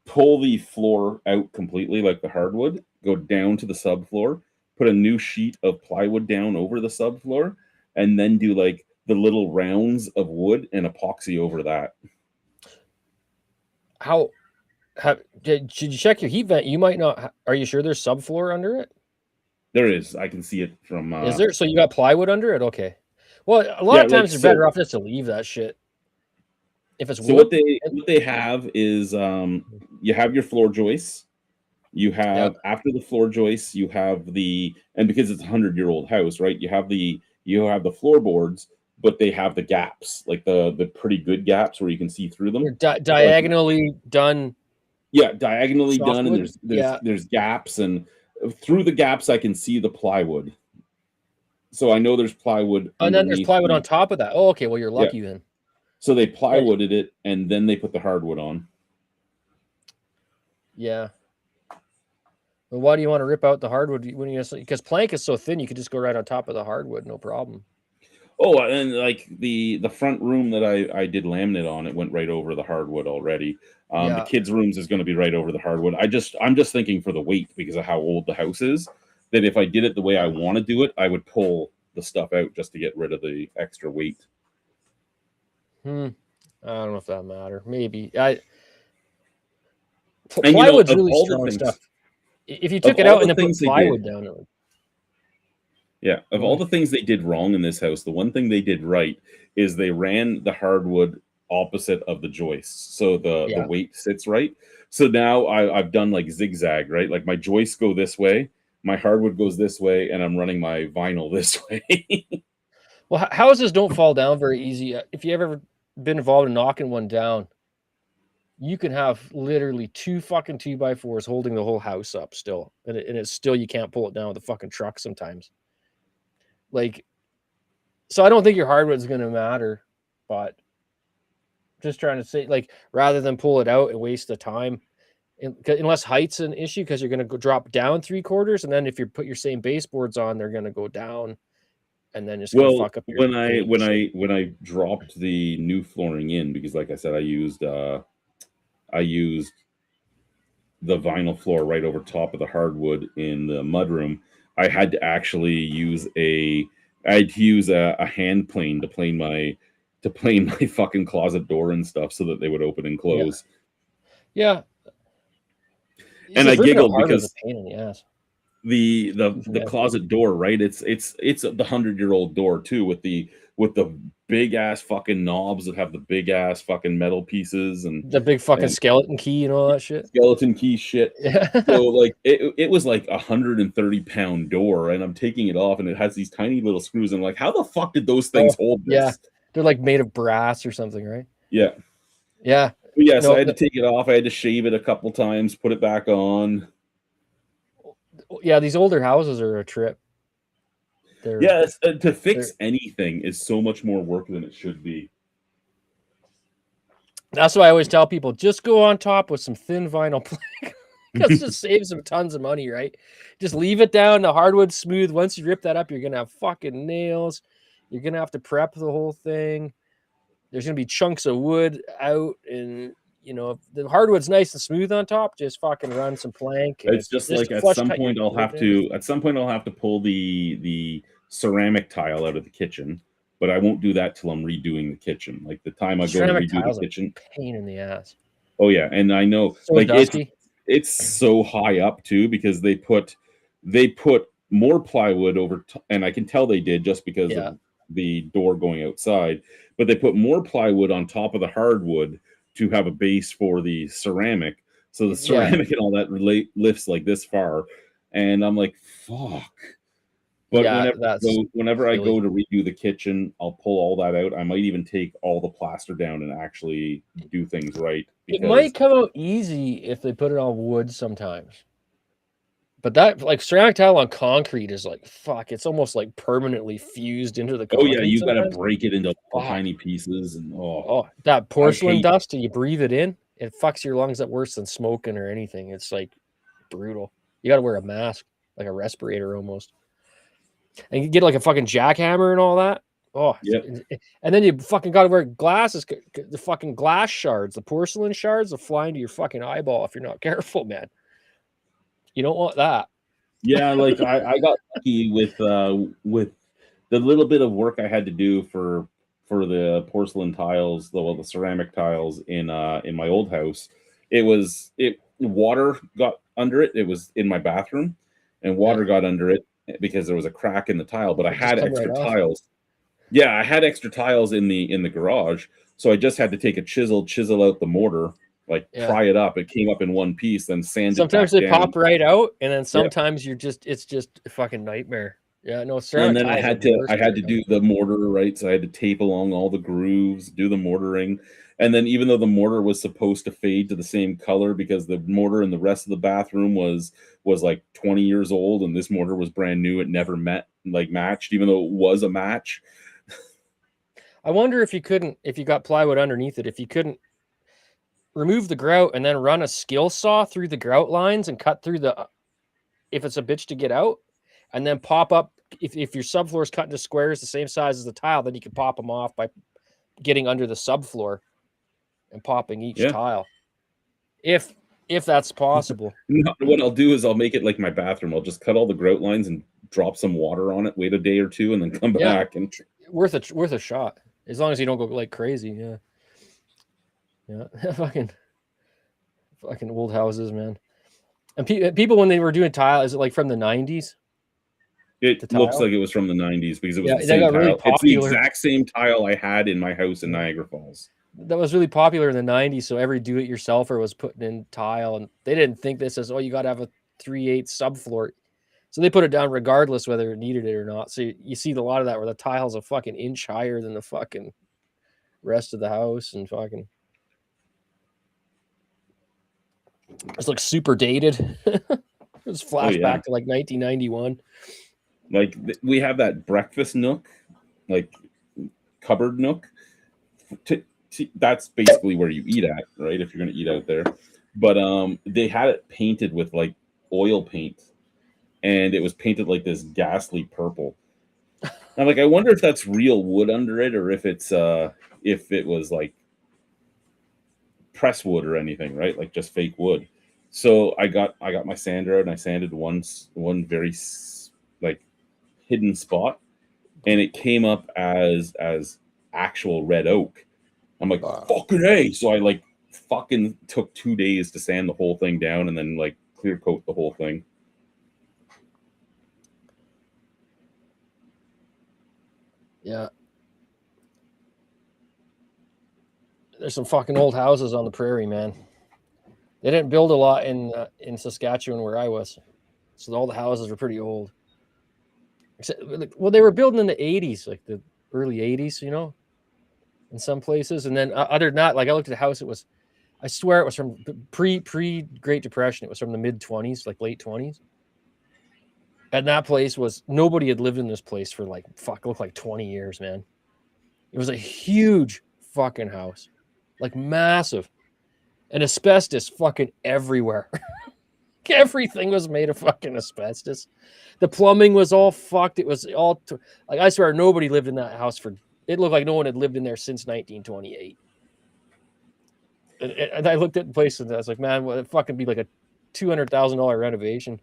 A: floor out completely, like the hardwood, go down to the subfloor, put a new sheet of plywood down over the subfloor, and then do like the little rounds of wood and epoxy over that.
G: Did you check your heat vent? You might not. Are you sure there's subfloor under it?
A: There is. I can see it from.
G: Is there? So you got plywood under it? Okay. Well, a lot of times you're better off just to leave that shit. If it's
A: so,
G: wood,
A: what they have is you have your floor joists. You have after the floor joists, you have and because it's a 100-year-old house, right? You have the floorboards, but they have the gaps, like the pretty good gaps where you can see through them.
G: Diagonally done.
A: Yeah, diagonally done,
G: Softwood?
A: and there's gaps, and through the gaps I can see the plywood. So I know there's plywood.
G: And then there's plywood on top of that. Oh, okay. Well, you're lucky then.
A: So they plywooded it, and then they put the hardwood on.
G: Yeah. Well, why do you want to rip out the hardwood because plank is so thin, you could just go right on top of the hardwood, no problem.
A: Oh, and like the front room that I did laminate on, it went right over the hardwood already. The kids' rooms is going to be right over the hardwood. I'm just thinking for the weight, because of how old the house is, that if I did it the way I want to do it, I would pull the stuff out just to get rid of the extra weight.
G: I don't know if that matter. Maybe
A: And
G: plywood's really strong stuff. If you took it out and then put plywood down, it would.
A: Yeah, of all the things they did wrong in this house, the one thing they did right is they ran the hardwood opposite of the joists, so the weight sits right. So now I've done like zigzag, right? Like my joists go this way, my hardwood goes this way, and I'm running my vinyl this way.
G: Well, houses don't fall down very easy. If you ever been involved in knocking one down, you can have literally 2 fucking 2x4s holding the whole house up still, and it's still you can't pull it down with a fucking truck sometimes. Like, so I don't think your hardwood is going to matter, but just trying to say, like, rather than pull it out and waste the time, unless height's an issue, because you're going to go drop down 3/4, and then if you put your same baseboards on, they're going to go down, and then just fuck up your
A: when I dropped the new flooring in, because like I said, I used I used the vinyl floor right over top of the hardwood in the mudroom, I had to actually use a hand plane to plane my fucking closet door and stuff so that they would open and close.
G: Yeah.
A: And I giggled because
G: a pain in the ass.
A: the closet door, right? It's the 100-year-old door too, with the big ass fucking knobs that have the big ass fucking metal pieces and
G: the big fucking skeleton key and all that shit.
A: Skeleton key shit.
G: Yeah.
A: So like it was like 130-pound door, and I'm taking it off, and it has these tiny little screws. And I'm like, how the fuck did those things hold this?
G: Yeah, they're like made of brass or something, right?
A: Yeah.
G: Yeah.
A: But yeah, so I had to take it off. I had to shave it a couple times, put it back on.
G: Yeah, these older houses are a trip.
A: To fix anything is so much more work than it should be.
G: That's why I always tell people, just go on top with some thin vinyl plank. Because it just saves them tons of money, right? Just leave it down. The hardwood's smooth. Once you rip that up, you're going to have fucking nails. You're going to have to prep the whole thing. There's going to be chunks of wood out. And, you know, if the hardwood's nice and smooth on top, just fucking run some plank.
A: It's just like at some point I'll have to pull the ceramic tile out of the kitchen. But I won't do that till I'm redoing the kitchen. Like the time I go to redo the kitchen,
G: pain in the ass.
A: Oh yeah, and I know
G: so
A: like
G: dusty.
A: It's so high up too because they put more plywood over, and I can tell they did just because of the door going outside. But they put more plywood on top of the hardwood to have a base for the ceramic. So the ceramic and all that lifts like this far, and I'm like, fuck. But whenever I go to redo the kitchen, I'll pull all that out. I might even take all the plaster down and actually do things right.
G: It might come out easy if they put it on wood sometimes. But that, like, ceramic tile on concrete is like, fuck, it's almost like permanently fused into the concrete.
A: Oh, yeah, you got to break it into tiny pieces. And
G: that porcelain dust, and you breathe it in, it fucks your lungs up worse than smoking or anything. It's like brutal. You got to wear a mask, like a respirator almost. And you get like a fucking jackhammer and all that. Oh, yeah. And then you fucking got to wear glasses. The fucking glass shards, the porcelain shards will fly into your fucking eyeball if you're not careful, man. You don't want that.
A: Yeah, like I got lucky with the little bit of work I had to do for the porcelain tiles, the ceramic tiles in my old house. Water got under it. It was in my bathroom, and water got under it because there was a crack in the tile, but I had extra tiles. Yeah, I had extra tiles in the garage, so I just had to take a chisel out the mortar, pry it up. It came up in one piece, then sand it.
G: Sometimes they pop right out, and then sometimes it's just a fucking nightmare. Yeah, no.
A: And then I had to do the mortar, right? So I had to tape along all the grooves, do the mortaring. And then even though the mortar was supposed to fade to the same color because the mortar in the rest of the bathroom was like 20 years old, and this mortar was brand new, it never matched, even though it was a match.
G: I wonder if you got plywood underneath it, if you couldn't remove the grout and then run a skill saw through the grout lines and cut through if it's a bitch to get out, and then pop up. If your subfloor is cut into squares the same size as the tile, then you can pop them off by getting under the subfloor and popping each tile. If that's possible.
A: What I'll do is I'll make it like my bathroom. I'll just cut all the grout lines and drop some water on it, wait a day or two, and then come back. And
G: worth a shot. As long as you don't go like crazy. Yeah. fucking old houses, man. And people, when they were doing tile, is it like from the 90s?
A: It looks like it was from the 90s because it was the same tile. Really it's the exact same tile I had in my house in Niagara Falls.
G: That was really popular in the 90s, so every do-it-yourselfer was putting in tile, and they didn't think this as, you got to have a 3/8 subfloor. So they put it down regardless whether it needed it or not. So you see a lot of that where the tile's a fucking inch higher than the fucking rest of the house, and fucking it looks super dated. It was flashback to like 1991.
A: Like we have that breakfast nook, like cupboard nook. That's basically where you eat at, right? If you're going to eat out there. But they had it painted with like oil paint, and it was painted like this ghastly purple. I'm like, I wonder if that's real wood under it, or if it's if it was like press wood or anything, right? Like just fake wood. So I got my sander out and I sanded one very like hidden spot, and it came up as actual red oak. I'm like, fucking A. So I like fucking took 2 days to sand the whole thing down and then like clear coat the whole thing.
G: Yeah. There's some fucking old houses on the prairie, man. They didn't build a lot in Saskatchewan where I was, so all the houses were pretty old. Except, well, they were building in the 80s, like the early 80s, you know, in some places. And then other than that, like I looked at the house, I swear it was from pre Great Depression. It was from the mid 20s, like late 20s. And that place nobody had lived in this place for like, it looked like 20 years, man. It was a huge fucking house, like massive, and asbestos fucking everywhere. Everything was made of fucking asbestos. The plumbing was all fucked. It was all like, I swear nobody lived in that house it looked like no one had lived in there since 1928. And I looked at the place and I was like, man, well, it'd fucking be like a $200,000 renovation.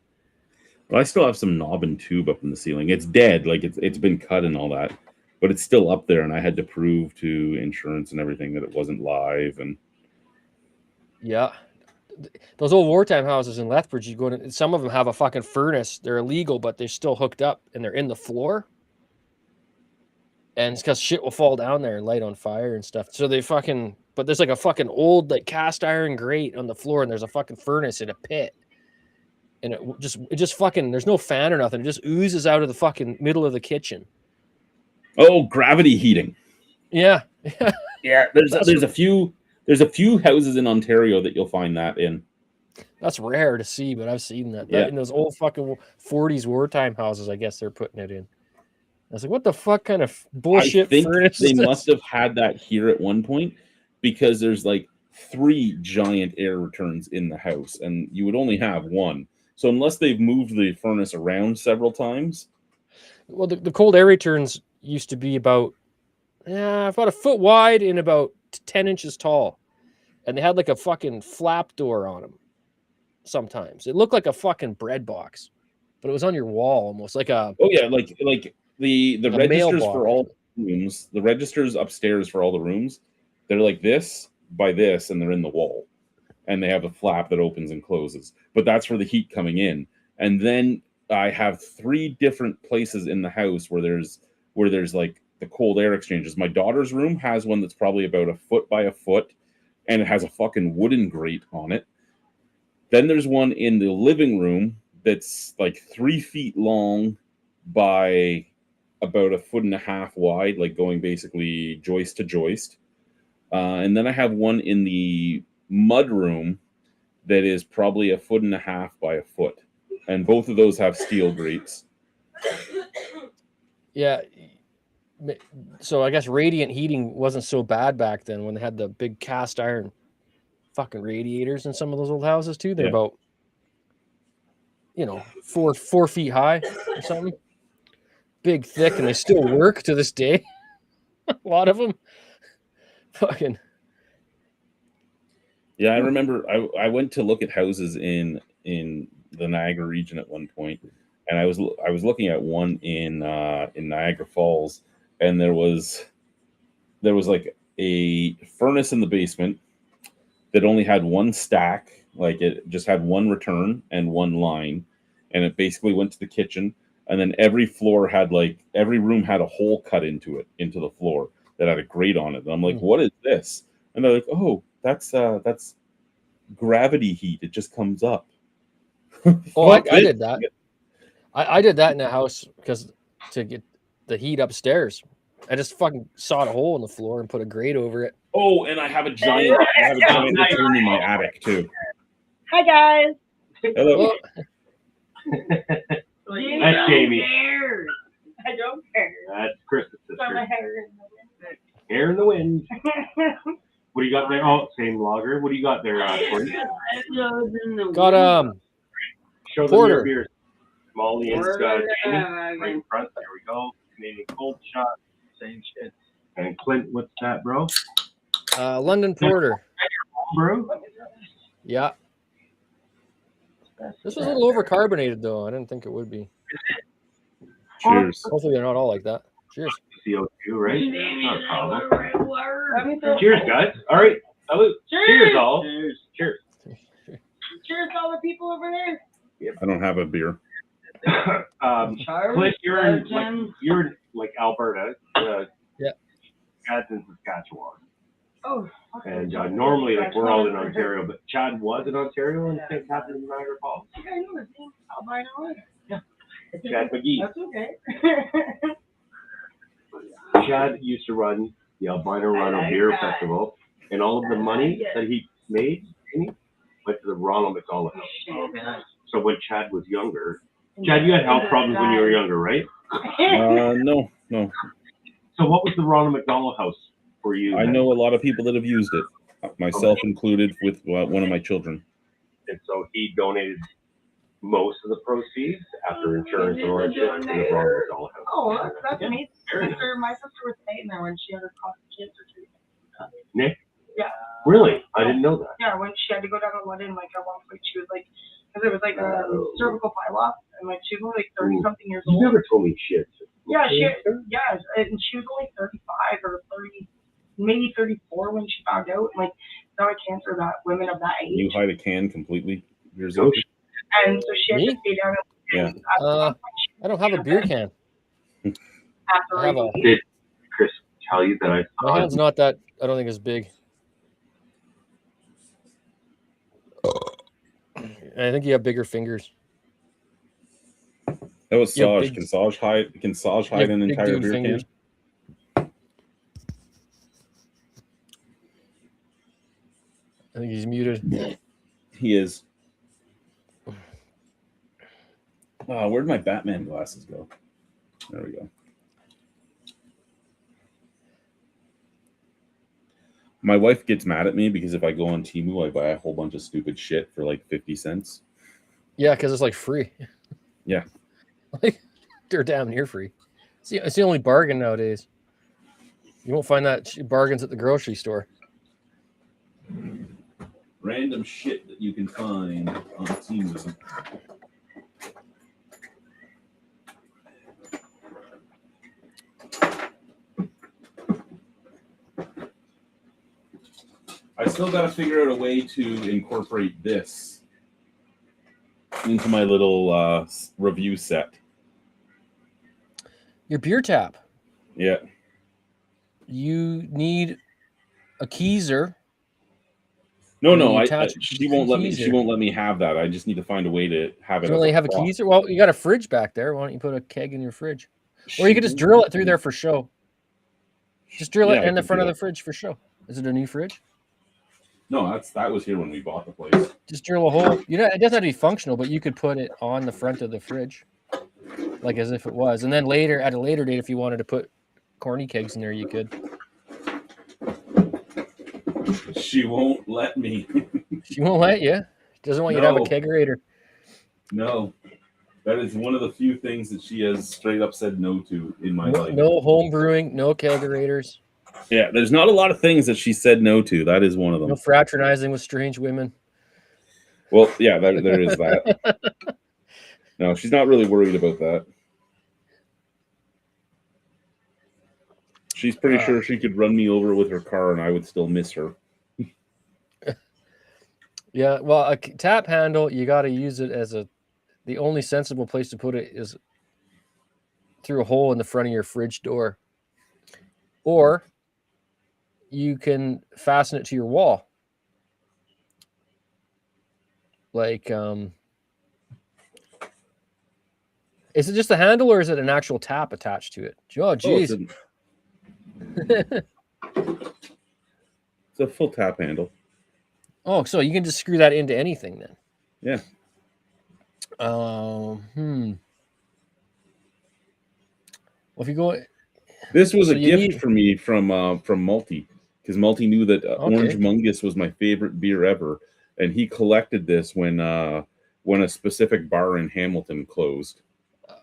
A: Well, I still have some knob and tube up in the ceiling. It's dead, like it's been cut and all that, but it's still up there, and I had to prove to insurance and everything that it wasn't live. And
G: yeah, those old wartime houses in Lethbridge, you go to, some of them have a fucking furnace. They're illegal, but they're still hooked up and they're in the floor. And it's because shit will fall down there and light on fire and stuff. So but there's like a fucking old like cast iron grate on the floor, and there's a fucking furnace in a pit. And it just fucking, there's no fan or nothing. It just oozes out of the fucking middle of the kitchen.
A: oh, gravity heating.
G: Yeah.
A: Yeah, there's a few houses in Ontario that you'll find that in.
G: That's rare to see, but I've seen that.
A: Yeah.
G: In those old fucking 40s wartime houses, I guess they're putting it in. I was like, what the fuck kind of bullshit
A: I think
G: furnace
A: they
G: is this?
A: must have had that here at one point, because there's like 3 giant air returns in the house, and you would only have one. So unless they've moved the furnace around several times.
G: Well, the cold air returns used to be about a foot wide and about 10 inches tall. And they had like a fucking flap door on them sometimes. It looked like a fucking bread box, but it was on your wall almost like a...
A: Oh, yeah, like the registers
G: mailbox.
A: for all rooms, the registers upstairs for all the rooms, they're like this by this, and they're in the wall. And they have a flap that opens and closes. But that's for the heat coming in. And then I have 3 different places in the house where there's like the cold air exchanges. My daughter's room has one that's probably about a foot by a foot, and it has a fucking wooden grate on it. Then there's one in the living room that's like 3 feet long by about a foot and a half wide, like going basically joist to joist. And then I have one in the mud room that is probably a foot and a half by a foot, and both of those have steel grates.
G: Yeah. So I guess radiant heating wasn't so bad back then when they had the big cast iron fucking radiators in some of those old houses too. They're about, 4 feet high or something. Big, thick, and they still work to this day. A lot of them. Fucking.
A: Yeah, I remember I went to look at houses in the Niagara region at one point, and I was looking at one in Niagara Falls, and there was like a furnace in the basement that only had one stack, like it just had one return and one line, and it basically went to the kitchen, and then every room had a hole cut into the floor that had a grate on it. And I'm like, what is this? And they're like, oh, that's gravity heat. It just comes up.
G: Oh, I did that. I did that in the house because to get the heat upstairs, I just fucking sawed a hole in the floor and put a grate over it.
A: Oh, and I have a giant return in my attic too.
D: Hi guys.
A: Hello.
B: That's Jamie.
D: I don't care.
B: That's Chris's
D: Got my
B: sister.
D: hair in the wind.
B: Hair in the wind. What do you got there? Oh, same logger. What do you got there, Corey?
G: Got
B: Show them
G: Porter.
B: your beers. Molly and Jamie. Right
D: Porter.
B: in front. There we go. Canadian cold shot.
F: Same shit.
B: And Clint, what's that, bro?
G: London Porter.
B: brew?
G: Yeah. This was a little overcarbonated, though. I didn't think it would be.
A: Cheers.
G: Hopefully, they're not all like that. Cheers.
B: CO2, right? Not a problem. Cheers, guys. All right. Cheers, all. Cheers.
D: Cheers to all the people over there.
A: I don't have a beer.
B: Clint, you're in like Alberta.
G: Yeah.
B: Chad's in Saskatchewan.
D: Oh, okay.
B: And normally, like, we're all in Ontario, but Chad was in Ontario and St. Catharines and Niagara Falls.
D: I think I know his name. Albino.
B: Yeah. Chad McGee.
D: That's okay.
B: Chad used to run the Albino Rhino Beer Festival, and all of the money that he made went to the Ronald McDonald House. So when Chad was younger, Chad, you had health problems when you were younger, right?
A: No.
B: So what was the Ronald McDonald House for you?
A: I know a lot of people that have used it, myself included, with one of my children.
B: And so he donated most of the proceeds after insurance and all that shit to the Ronald McDonald House.
D: Oh, that's amazing. My sister was staying there when she had her cancer treatment.
B: Nick?
D: Yeah.
B: Really? I didn't know that.
D: Yeah, when she had to go down to London, like at one point, she was like, because it was like a cervical pileup, and like she was only like 30-something years
B: You
D: old.
B: never told me shit.
D: Yeah, and she was only 35 or 30, maybe 34 when she found out. And like, not a cancer that women of that age.
A: You hide a can completely. Here's
B: Oh,
A: it.
D: And so she had to
G: Me?
D: stay down.
A: Yeah.
G: I don't have a beer can.
D: After
G: I have a.
B: Did Chris tell you that I
G: My
B: saw
G: hand's not that. I don't think it's big. I think you have bigger fingers.
A: That was
G: You have
A: Saj.
G: big-
A: Can Saj hide an
G: big
A: entire
G: dude
A: beer
G: fingers.
A: can?
G: I think he's muted.
A: He is. Where'd my Batman glasses go? There we go. My wife gets mad at me because if I go on Temu, I buy a whole bunch of stupid shit for like 50 cents.
G: Yeah, because it's like free.
A: Yeah.
G: Like they're damn near free. It's the only bargain nowadays. You won't find that bargains at the grocery store.
A: Random shit that you can find on Temu. I still got to figure out a way to incorporate this into my little review set.
G: Your beer tap.
A: Yeah.
G: You need a keezer.
A: No,
G: You
A: no,
G: attach
A: she won't let me.
G: keezer.
A: She won't let me have that. I just need to find a way to have it.
G: You only have a keezer? Well, you got a fridge back there. Why don't you put a keg in your fridge? Or you could just drill it through there for show. Just drill
A: Yeah,
G: it
A: I
G: in the
A: could
G: front
A: do
G: of the
A: that.
G: fridge for show. Is it a new fridge?
A: No, that was here when we bought the place.
G: Just drill a hole. You know, it doesn't have to be functional, but you could put it on the front of the fridge, like as if it was. And then later, at a later date, if you wanted to put corny kegs in there, you could.
A: She won't let me.
G: She won't let you. Doesn't want you to have a
A: No.
G: kegerator.
A: No, that is one of the few things that she has straight up said no to in my life.
G: No home brewing, no kegerators,
A: Yeah, there's not a lot of things that she said no to. That is one of them.
G: no fraternizing with strange women.
A: Well, yeah, there is that. No, she's not really worried about that. She's pretty sure she could run me over with her car and I would still miss her.
G: Yeah, well, a tap handle, you got to use it as the only sensible place to put it is through a hole in the front of your fridge door. Or you can fasten it to your wall. Like, is it just a handle or is it an actual tap attached to it? Oh, geez.
A: It's a full tap handle.
G: Oh, so you can just screw that into anything then?
A: Yeah.
G: Well, if you go,
A: This was
G: So
A: a
G: you
A: gift
G: need-
A: for me from Multi, because Multi knew that Orange
G: Okay.
A: Mungus was my favorite beer ever, and he collected this when a specific bar in Hamilton closed.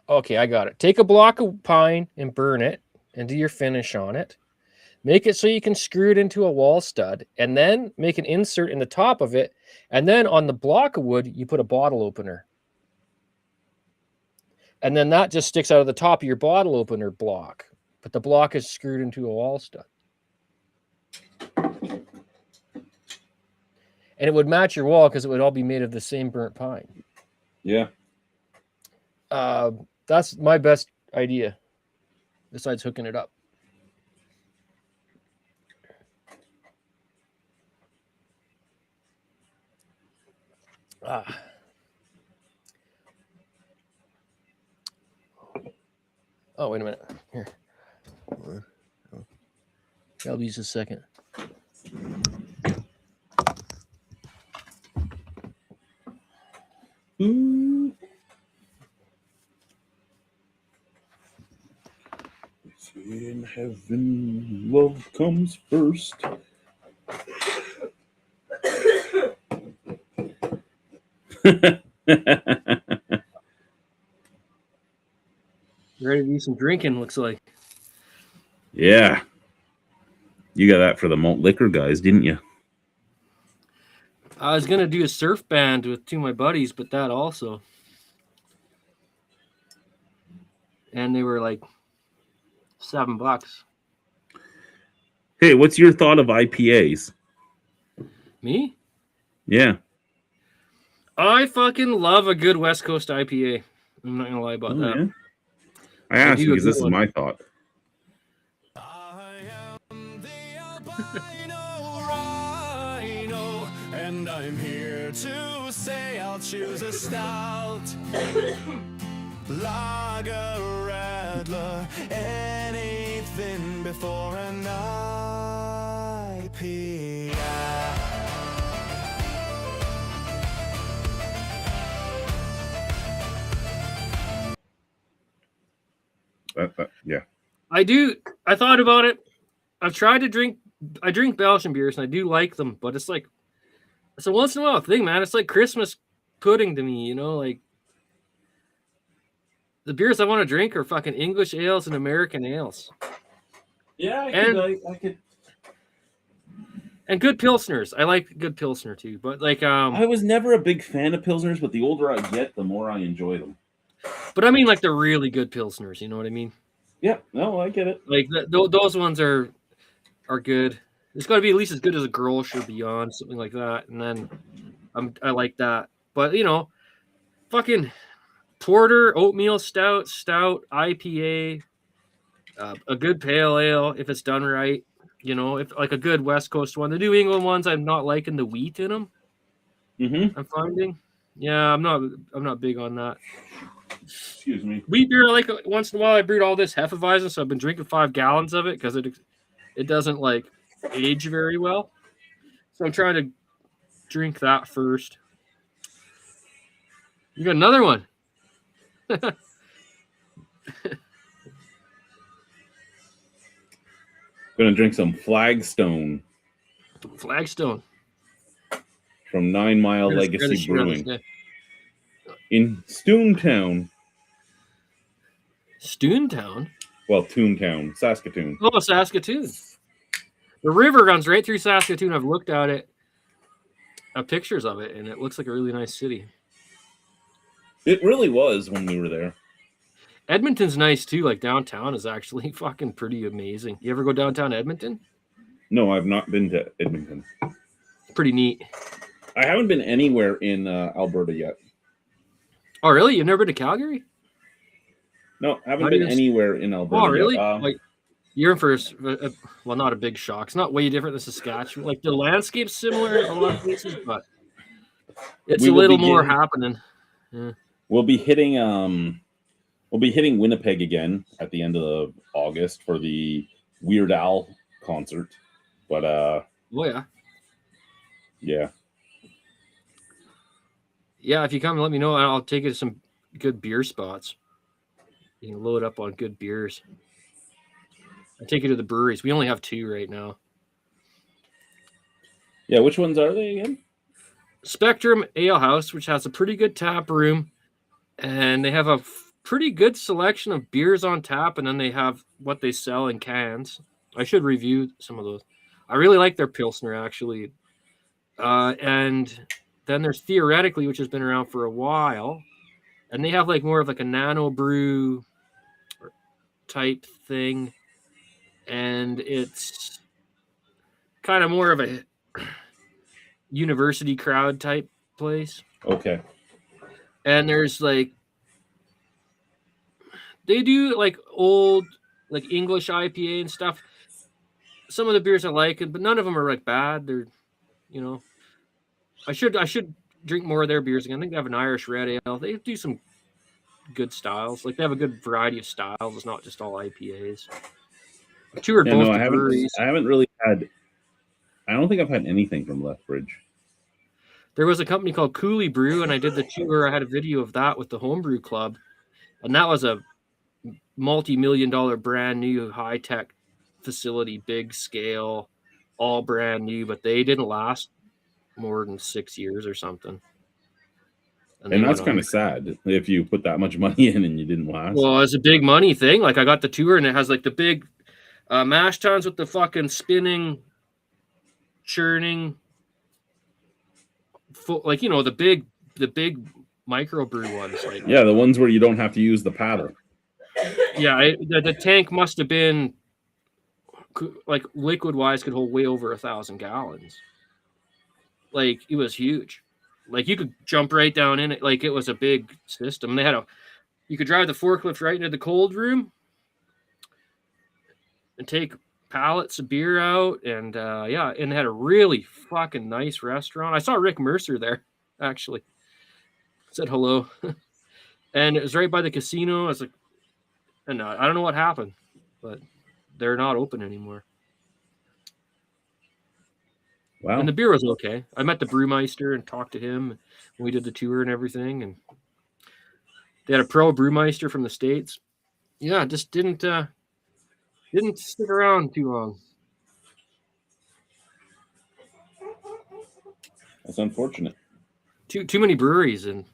G: okay, I got it. Take a block of pine and burn it and do your finish on it. Make it so you can screw it into a wall stud, and then make an insert in the top of it. And then on the block of wood, you put a bottle opener. And then that just sticks out of the top of your bottle opener block. But the block is screwed into a wall stud. And it would match your wall because it would all be made of the same burnt pine.
A: Yeah.
G: That's my best idea, besides hooking it up. Oh, wait a minute. Here. I'll use a second.
A: In heaven, love comes first.
G: Ready to do some drinking, looks like.
A: Yeah. You got that for the malt liquor guys, didn't you?
G: I was gonna do a surf band with two of my buddies, but that also. And they were like $7.
A: Hey, what's your thought of IPAs?
G: Me?
A: Yeah.
G: I fucking love a good West Coast IPA. I'm not gonna lie about that.
A: Yeah. I asked
G: do
A: you because
G: a
A: this
G: good
A: is
G: one.
A: my thought.
H: I am the albino rhino, and I'm here to say I'll choose a stout. Lager, Radler, anything before an IPA.
A: Yeah.
G: I thought about it. I've tried to drink. I drink Belgian beers and I do like them, but it's like it's a once in a while thing, man. It's like Christmas pudding to me, you know. Like the beers I want to drink are fucking English ales and American ales.
A: Yeah,
G: I
A: could.
G: And good pilsners. I like good pilsner too, but like
A: I was never a big fan of pilsners, but the older I get, the more I enjoy them.
G: but I mean like the really good pilsners. You know what I mean?
A: Yeah, no, I get it.
G: Like those ones are good. It's got to be at least as good as a Grolsch or Beyond, something like that. And then I like that. But you know, fucking porter, oatmeal stout, IPA, a good pale ale if it's done right. You know, if like a good West Coast one. The New England ones, I'm not liking the wheat in them.
A: Mm-hmm.
G: I'm finding. Yeah, I'm not big on that.
A: Excuse me.
G: Wheat beer, I like once in a while. I brewed all this Hefeweizen, so I've been drinking 5 gallons of it because it doesn't like age very well. So I'm trying to drink that first. You got another one.
A: Gonna drink some Flagstone
G: Flagstone.
A: from 9 Mile
G: Scare the
A: Legacy
G: shit out of this
A: Brewing
G: guy.
A: in Stoontown.
G: Stoontown?
A: Well, Toontown, Saskatoon.
G: Oh, Saskatoon. The river runs right through Saskatoon. I've looked at it, pictures of it, and it looks like a really nice city.
A: It really was when we were there.
G: Edmonton's nice too. Like downtown is actually fucking pretty amazing. You ever go downtown Edmonton?
A: No, I've not been to Edmonton.
G: It's pretty neat.
A: I haven't been anywhere in Alberta yet.
G: Oh, really? You've never been to Calgary?
A: No, I haven't
G: Not
A: been
G: even-
A: anywhere in Alberta.
G: Oh, really?
A: Yet.
G: Like you're in for well, not a big shock. It's not way different than Saskatchewan. Like the landscape's similar in a lot of places, but it's
A: We
G: a
A: will
G: little
A: begin-
G: more happening.
A: We'll be hitting Winnipeg again at the end of August for the Weird Al concert. But
G: Oh yeah,
A: yeah.
G: yeah. If you come, let me know. I'll take you to some good beer spots. You can load up on good beers. I take you to the breweries. We only have 2 right now.
A: Yeah, which ones are they again?
G: Spectrum Ale House, which has a pretty good tap room, and they have a pretty good selection of beers on tap, and then they have what they sell in cans.
C: I should review some of those. I really like their Pilsner actually. And then there's Theoretically, which has been around for a while, and they have like more of like a nano brew type thing, and it's kind of more of a university crowd type place.
A: Okay.
C: And there's like they do like old like English IPA and stuff. Some of the beers I like, but none of them are like bad. They're, you know, I should drink more of their beers again. I think they have an Irish red ale. They do some good styles. Like they have a good variety of styles. It's not just all IPAs. I toured both the breweries.
A: I haven't really had. I don't think I've had anything from Lethbridge.
C: There was a company called Cooley Brew, and I did the tour. I had a video of that with the Homebrew Club, and that was a multi-million-dollar brand new high-tech facility, big scale, all brand new, but they didn't last more than 6 years or something.
A: And that's kind of sad if you put that much money in and you didn't last.
C: Well, it's a big money thing. Like I got the tour, and it has like the big mash tuns with the fucking spinning, churning, like, you know, the big microbrew ones. Like,
A: yeah, the ones where you don't have to use the paddle.
C: Yeah, the tank must have been like liquid wise could hold way over 1,000 gallons. Like it was huge. Like you could jump right down in it. Like it was a big system. They had you could drive the forklift right into the cold room and take pallets of beer out. And yeah, and they had a really fucking nice restaurant. I saw Rick Mercer there, actually. Said hello. And it was right by the casino. I was like, and I don't know what happened, but they're not open anymore.
A: Wow.
C: And the beer was okay. I met the brewmeister and talked to him when we did the tour and everything. And they had a pro brewmeister from the States. Yeah, just didn't stick around too long.
A: That's unfortunate.
C: Too many breweries. And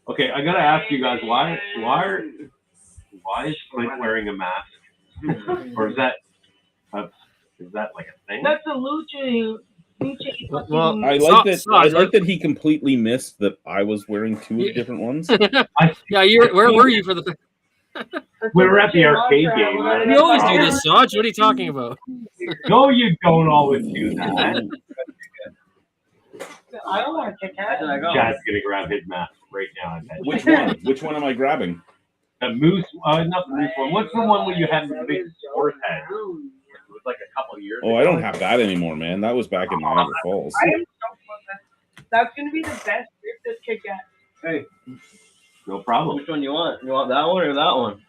B: Okay, I gotta ask you guys, why is Clint wearing a mask? Or is that like a thing?
D: That's a lucha.
C: Well,
A: I like that he completely missed that I was wearing two different ones.
C: Yeah, where were you for the?
B: We were at the arcade game. Right?
C: You always do this, Saj. What are you talking about?
B: No, you don't always do that.
D: I don't want to kick out.
B: Chad's gonna grab his mask right now. I bet.
A: Which one? Which one am I grabbing?
B: The moose, not the moose one. What's the one where you had the big horse head? It was like a couple years ago.
A: Oh, I don't have that anymore, man. That was back in Niagara Falls.
D: I am so close. That's gonna be the best beer this kid gets.
F: Hey,
B: No problem.
F: which one you want? You want that one or that one?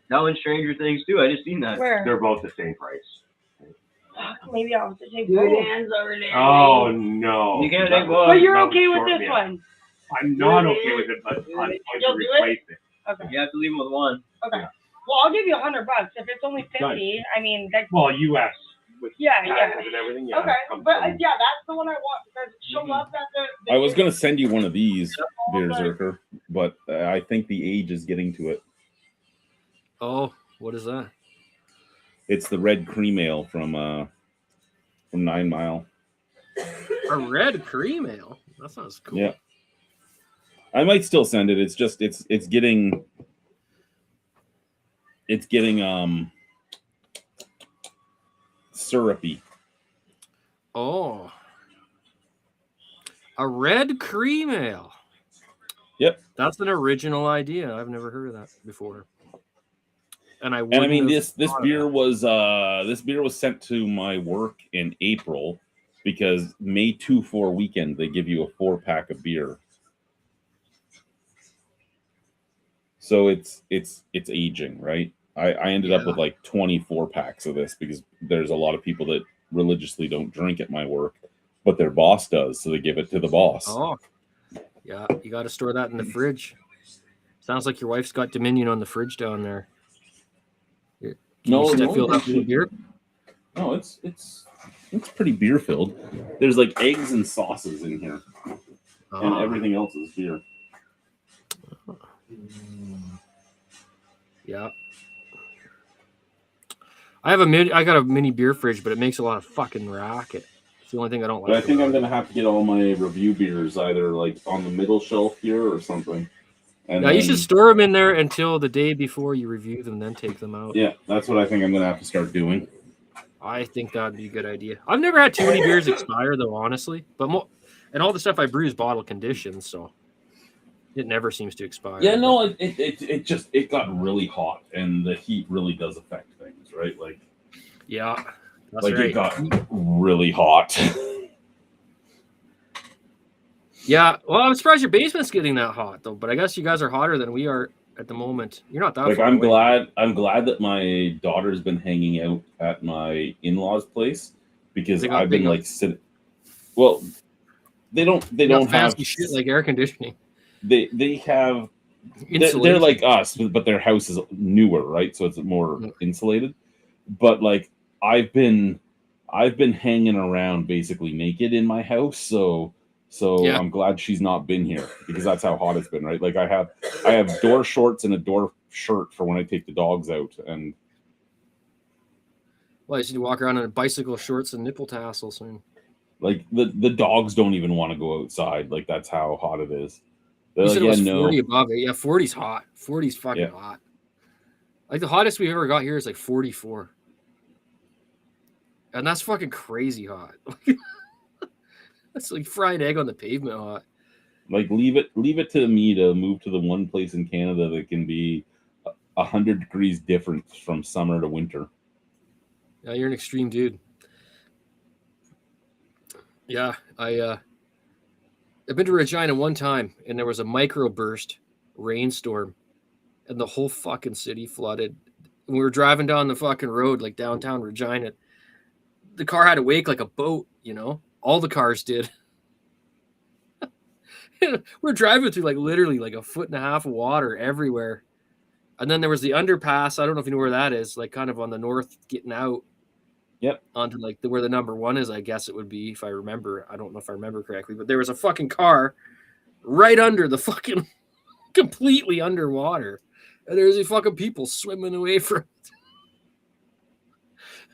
F: That one's Stranger Things too. I just seen that.
D: Where?
B: They're both the same price.
D: Maybe I'll have to take
E: Good
D: both.
E: hands over there.
B: Oh no!
F: You can't take both.
D: But you're
B: That
D: okay
B: was
D: with
B: short
D: this
B: meal.
D: one.
B: I'm not okay with it, but I'm going to
D: You'll do it?
B: replace it.
D: Okay.
F: You have to leave them with one.
D: Okay. Well, I'll give you $100 if it's only 50. I mean, that's
B: Well, U.S. with
D: yeah.
B: taxes and everything. Yeah,
D: Okay,
B: it comes
D: but
B: from-
D: yeah, that's the one I want because she'll love that.
A: I was gonna send you one of these, Beer Zerker, but I think the age is getting to it.
C: Oh, what is that?
A: It's the red cream ale from 9 Mile.
C: A red cream ale. That sounds cool.
A: Yeah. I might still send it. It's just it's getting syrupy.
C: Oh, a red cream ale.
A: Yep.
C: That's an original idea. I've never heard of that before. And I
A: mean
C: wouldn't have
A: this
C: thought of
A: beer
C: that.
A: was sent to my work in April because May 2-4 weekend they give you a 4-pack of beer. So it's aging, right? I ended up with like 24 packs of this because there's a lot of people that religiously don't drink at my work, but their boss does, so they give it to the boss.
C: Oh, yeah, you got to store that in the fridge. Sounds like your wife's got Dominion on the fridge down there. Can
A: No,
C: you
A: no,
C: fill that with beer?
A: No, it's pretty beer filled. There's like eggs and sauces in here, and everything else is beer.
C: Yeah. I got a mini beer fridge, but it makes a lot of fucking racket. It's the only thing I don't like.
A: But I think
C: about
A: I'm
C: it.
A: gonna have to get all my review beers either like on the middle shelf here or something. And
C: Yeah, you
A: then,
C: should store them in there until the day before you review them, then take them out.
A: yeah, that's what I think I'm gonna have to start doing.
C: I think that'd be a good idea. I've never had too many beers expire though, honestly. But and all the stuff I brew is bottle conditioned, so it never seems to expire.
A: Yeah, no, it got really hot, and the heat really does affect things, right? Like
C: Yeah, that's
A: like
C: right.
A: it got really hot.
C: Yeah, well, I'm surprised your basement's getting that hot though. But I guess you guys are hotter than we are at the moment. You're not that
A: Like
C: far
A: I'm
C: away.
A: glad that my daughter's been hanging out at my in-laws' place because
C: They got-
A: I've
C: they
A: been
C: got-
A: like sitting. Well, they don't
C: Not
A: have
C: fancy shit like air conditioning.
A: they have they're
C: Insulation.
A: like us, but their house is newer, right? So it's more
C: Yeah.
A: insulated. But like I've been hanging around basically naked in my house, so
C: Yeah.
A: I'm glad she's not been here because that's how hot it's been, right? Like I have door shorts and a door shirt for when I take the dogs out, and
C: Well, you should walk around in bicycle shorts and nipple tassels. And
A: like the dogs don't even want to go outside. Like that's how hot it is. They're
C: you
A: like,
C: said it was
A: yeah,
C: 40
A: no,
C: above it. Yeah, 40's hot. 40's fucking
A: Yeah.
C: hot. Like the hottest we've ever got here is like 44. And that's fucking crazy hot. That's like fried egg on the pavement hot.
A: like leave it to me to move to the one place in Canada that can be 100 degrees difference from summer to winter.
C: Yeah, you're an extreme dude. Yeah, I've been to Regina one time and there was a microburst rainstorm and the whole fucking city flooded. And we were driving down the fucking road like downtown Regina. The car had to wake like a boat, you know? All the cars did. We're driving through like literally like a foot and a half of water everywhere. And then there was the underpass. I don't know if you know where that is, like kind of on the north getting out.
A: Yep.
C: Onto like where the number one is, I guess it would be if I remember. I don't know if I remember correctly, but there was a fucking car right under the fucking completely underwater. And there's these fucking people swimming away from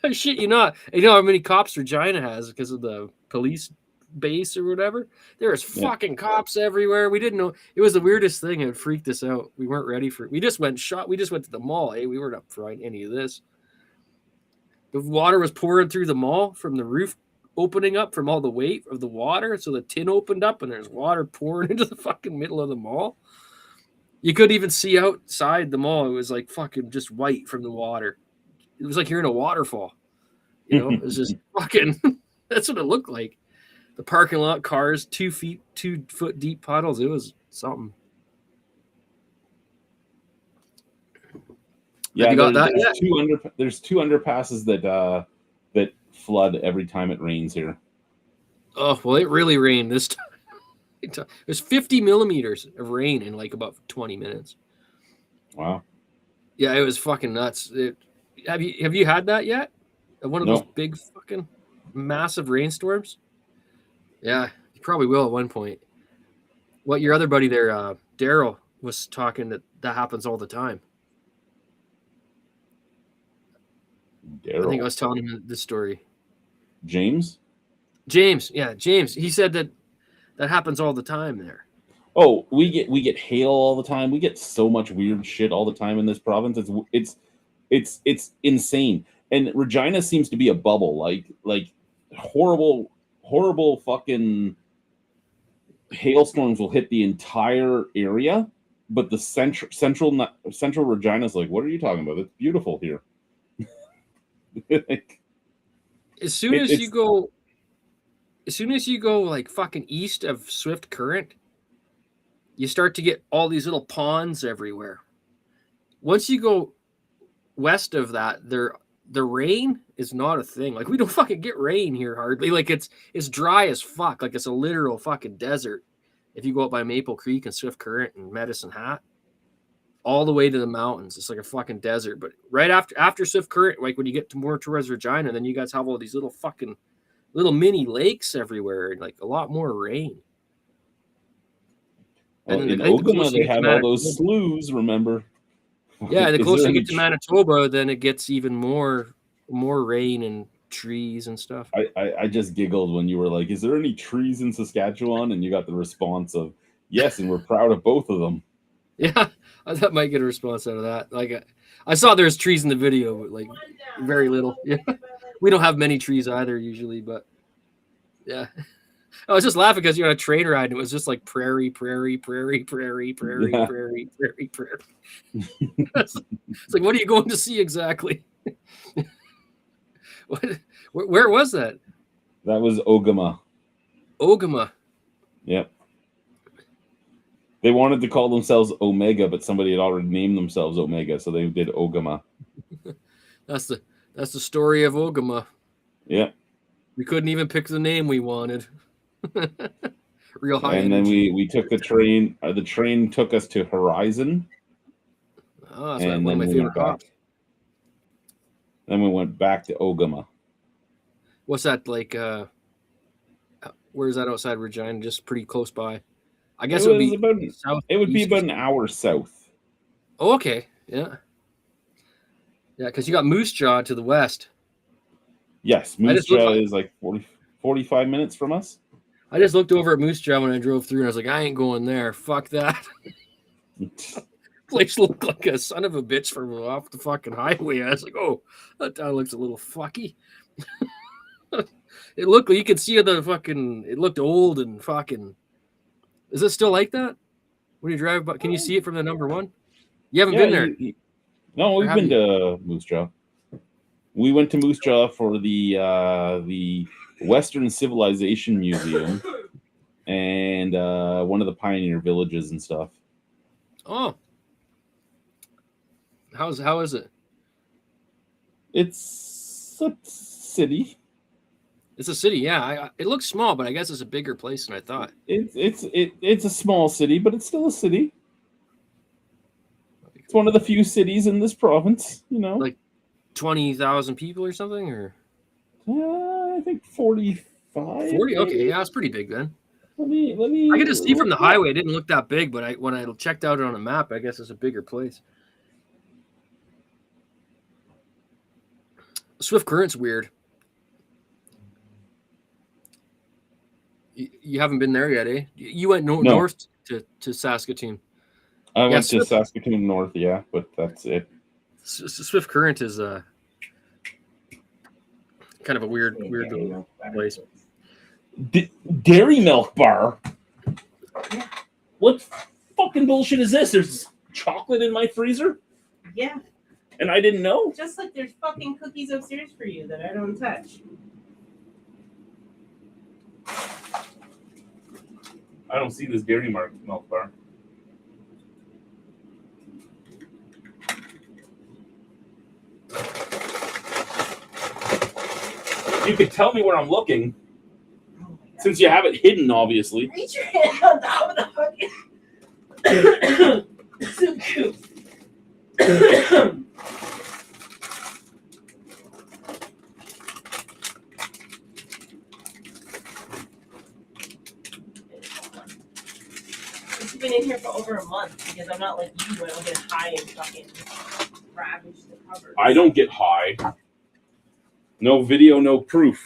C: it. Shit, you not. You know how many cops Regina has because of the police base or whatever? There's
A: Yeah.
C: fucking cops everywhere. We didn't know. It was the weirdest thing. It freaked us out. We weren't ready for it. We just went to the mall. Hey, we weren't up for any of this. The water was pouring through the mall from the roof opening up from all the weight of the water. So the tin opened up and there's water pouring into the fucking middle of the mall. You couldn't even see outside the mall. It was like fucking just white from the water. It was like you're in a waterfall. You know, it was just fucking, that's what it looked like. The parking lot, cars, 2 foot deep puddles. It was something.
A: Yeah,
C: you got that
A: there's two underpasses that flood every time it rains here.
C: Oh, well, it really rained this time. It was 50 millimeters of rain in like about 20 minutes.
A: Wow.
C: Yeah, it was fucking nuts. Have you had that yet? One of
A: No.
C: those big fucking massive rainstorms? Yeah, you probably will at one point. What your other buddy there, Daryl, was talking that happens all the time. I think I was telling him this story.
A: James?
C: James. He said that happens all the time there.
A: Oh, we get hail all the time. We get so much weird shit all the time in this province. It's insane. And Regina seems to be a bubble. Like horrible fucking hailstorms will hit the entire area, but the central Regina's like, what are you talking about? It's beautiful here. Like,
C: As soon as you go like fucking east of Swift Current, you start to get all these little ponds everywhere. Once you go west of that, the rain is not a thing. Like we don't fucking get rain here hardly. Like it's dry as fuck. Like it's a literal fucking desert. If you go up by Maple Creek and Swift Current and Medicine Hat, all the way to the mountains, it's like a fucking desert. But right after Swift Current, like when you get to more towards Regina, then you guys have all these little fucking little mini lakes everywhere and like a lot more rain.
A: well,
C: And then
A: in
C: I think the
A: Okuma
C: closer
A: they
C: you get
A: have
C: to
A: all those sloughs. Remember?
C: Yeah, and the
A: Is
C: closer
A: there
C: you
A: any
C: get to Manitoba, then it gets even more more rain and trees and stuff.
A: I just giggled when you were like, "Is there any trees in Saskatchewan?" And you got the response of, "Yes, and we're proud of both of them."
C: Yeah, I thought I might get a response out of that. Like, I saw there's trees in the video, but like very little. Yeah, we don't have many trees either usually, but yeah. I was just laughing because you're on a train ride and it was just like prairie, prairie, prairie, prairie, prairie,
A: Yeah.
C: prairie, prairie, prairie. It's like, what are you going to see exactly? Where was that?
A: That was Ogama.
C: Ogama.
A: Yep. They wanted to call themselves Omega, but somebody had already named themselves Omega, so they did Ogama.
C: That's the story of Ogama.
A: Yeah.
C: We couldn't even pick the name we wanted. Real high
A: And
C: energy.
A: then we took the train. The train took us to Horizon.
C: Oh, that's
A: And
C: one of my
A: then we
C: favorite
A: went
C: hops.
A: back. Then we went back to Ogama.
C: What's that like? Where's that outside Regina? Just pretty close by. I guess it would be south.
A: It would be
C: east.
A: about an hour south.
C: Oh, okay. Yeah. Yeah, because you got Moose Jaw to the west.
A: Yes, Moose
C: just looked
A: Jaw
C: like-
A: is like 45 minutes from us.
C: I just looked over at Moose Jaw when I drove through, and I was like, I ain't going there. Fuck that. Place looked like a son of a bitch from off the fucking highway. I was like, oh, that town looks a little fucky. It looked like you could see the fucking. It looked old and fucking. Is it still like that? When you drive by, can you see it from the number one? You haven't been there.
A: No, we've
C: Or
A: been
C: have
A: to Moose Jaw. We went to Moose Jaw for the Western Civilization Museum and one of the pioneer villages and stuff.
C: Oh, how is it?
A: It's a city.
C: It's a city, yeah. It looks small, but I guess it's a bigger place than I thought.
A: It's a small city, but it's still a city. It's one of the few cities in this province, you know.
C: Like 20,000 people or something, or
A: I think 45.
C: 40. Okay, yeah, it's pretty big then.
A: Let me.
C: I could just see from the highway. It didn't look that big, but when I checked out it on a map, I guess it's a bigger place. Swift Current's weird. You haven't been there yet, eh? You went
A: No.
C: north to Saskatoon.
A: I went to
C: Swift-
A: Saskatoon North, yeah, but that's it.
C: Swift Current is kind of a weird little place.
A: Dairy Milk Bar. What fucking bullshit is this? There's chocolate in my freezer,
E: Yeah,
A: and I didn't know.
E: just like there's fucking cookies upstairs for you that I don't touch.
A: I don't see this Dairy Milk Bar. You could tell me where I'm looking, since you have it hidden, obviously.
E: Reach your hand on top of the fucking soup coop. It's been in here for over a month because I'm not like you. I don't get high and fucking ravage the cupboard.
A: I don't get high. No video, no proof.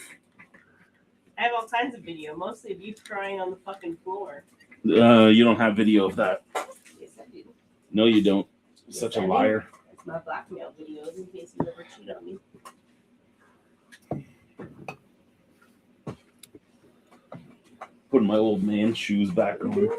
E: I have all kinds of video, mostly of you crying on the fucking floor.
A: You don't have video of that.
E: Yes, I do.
A: No, you don't.
E: Yes,
A: Such
E: I
A: a
E: do.
A: liar.
E: It's my blackmail videos in case you ever cheat on me.
A: Putting my old man shoes back on.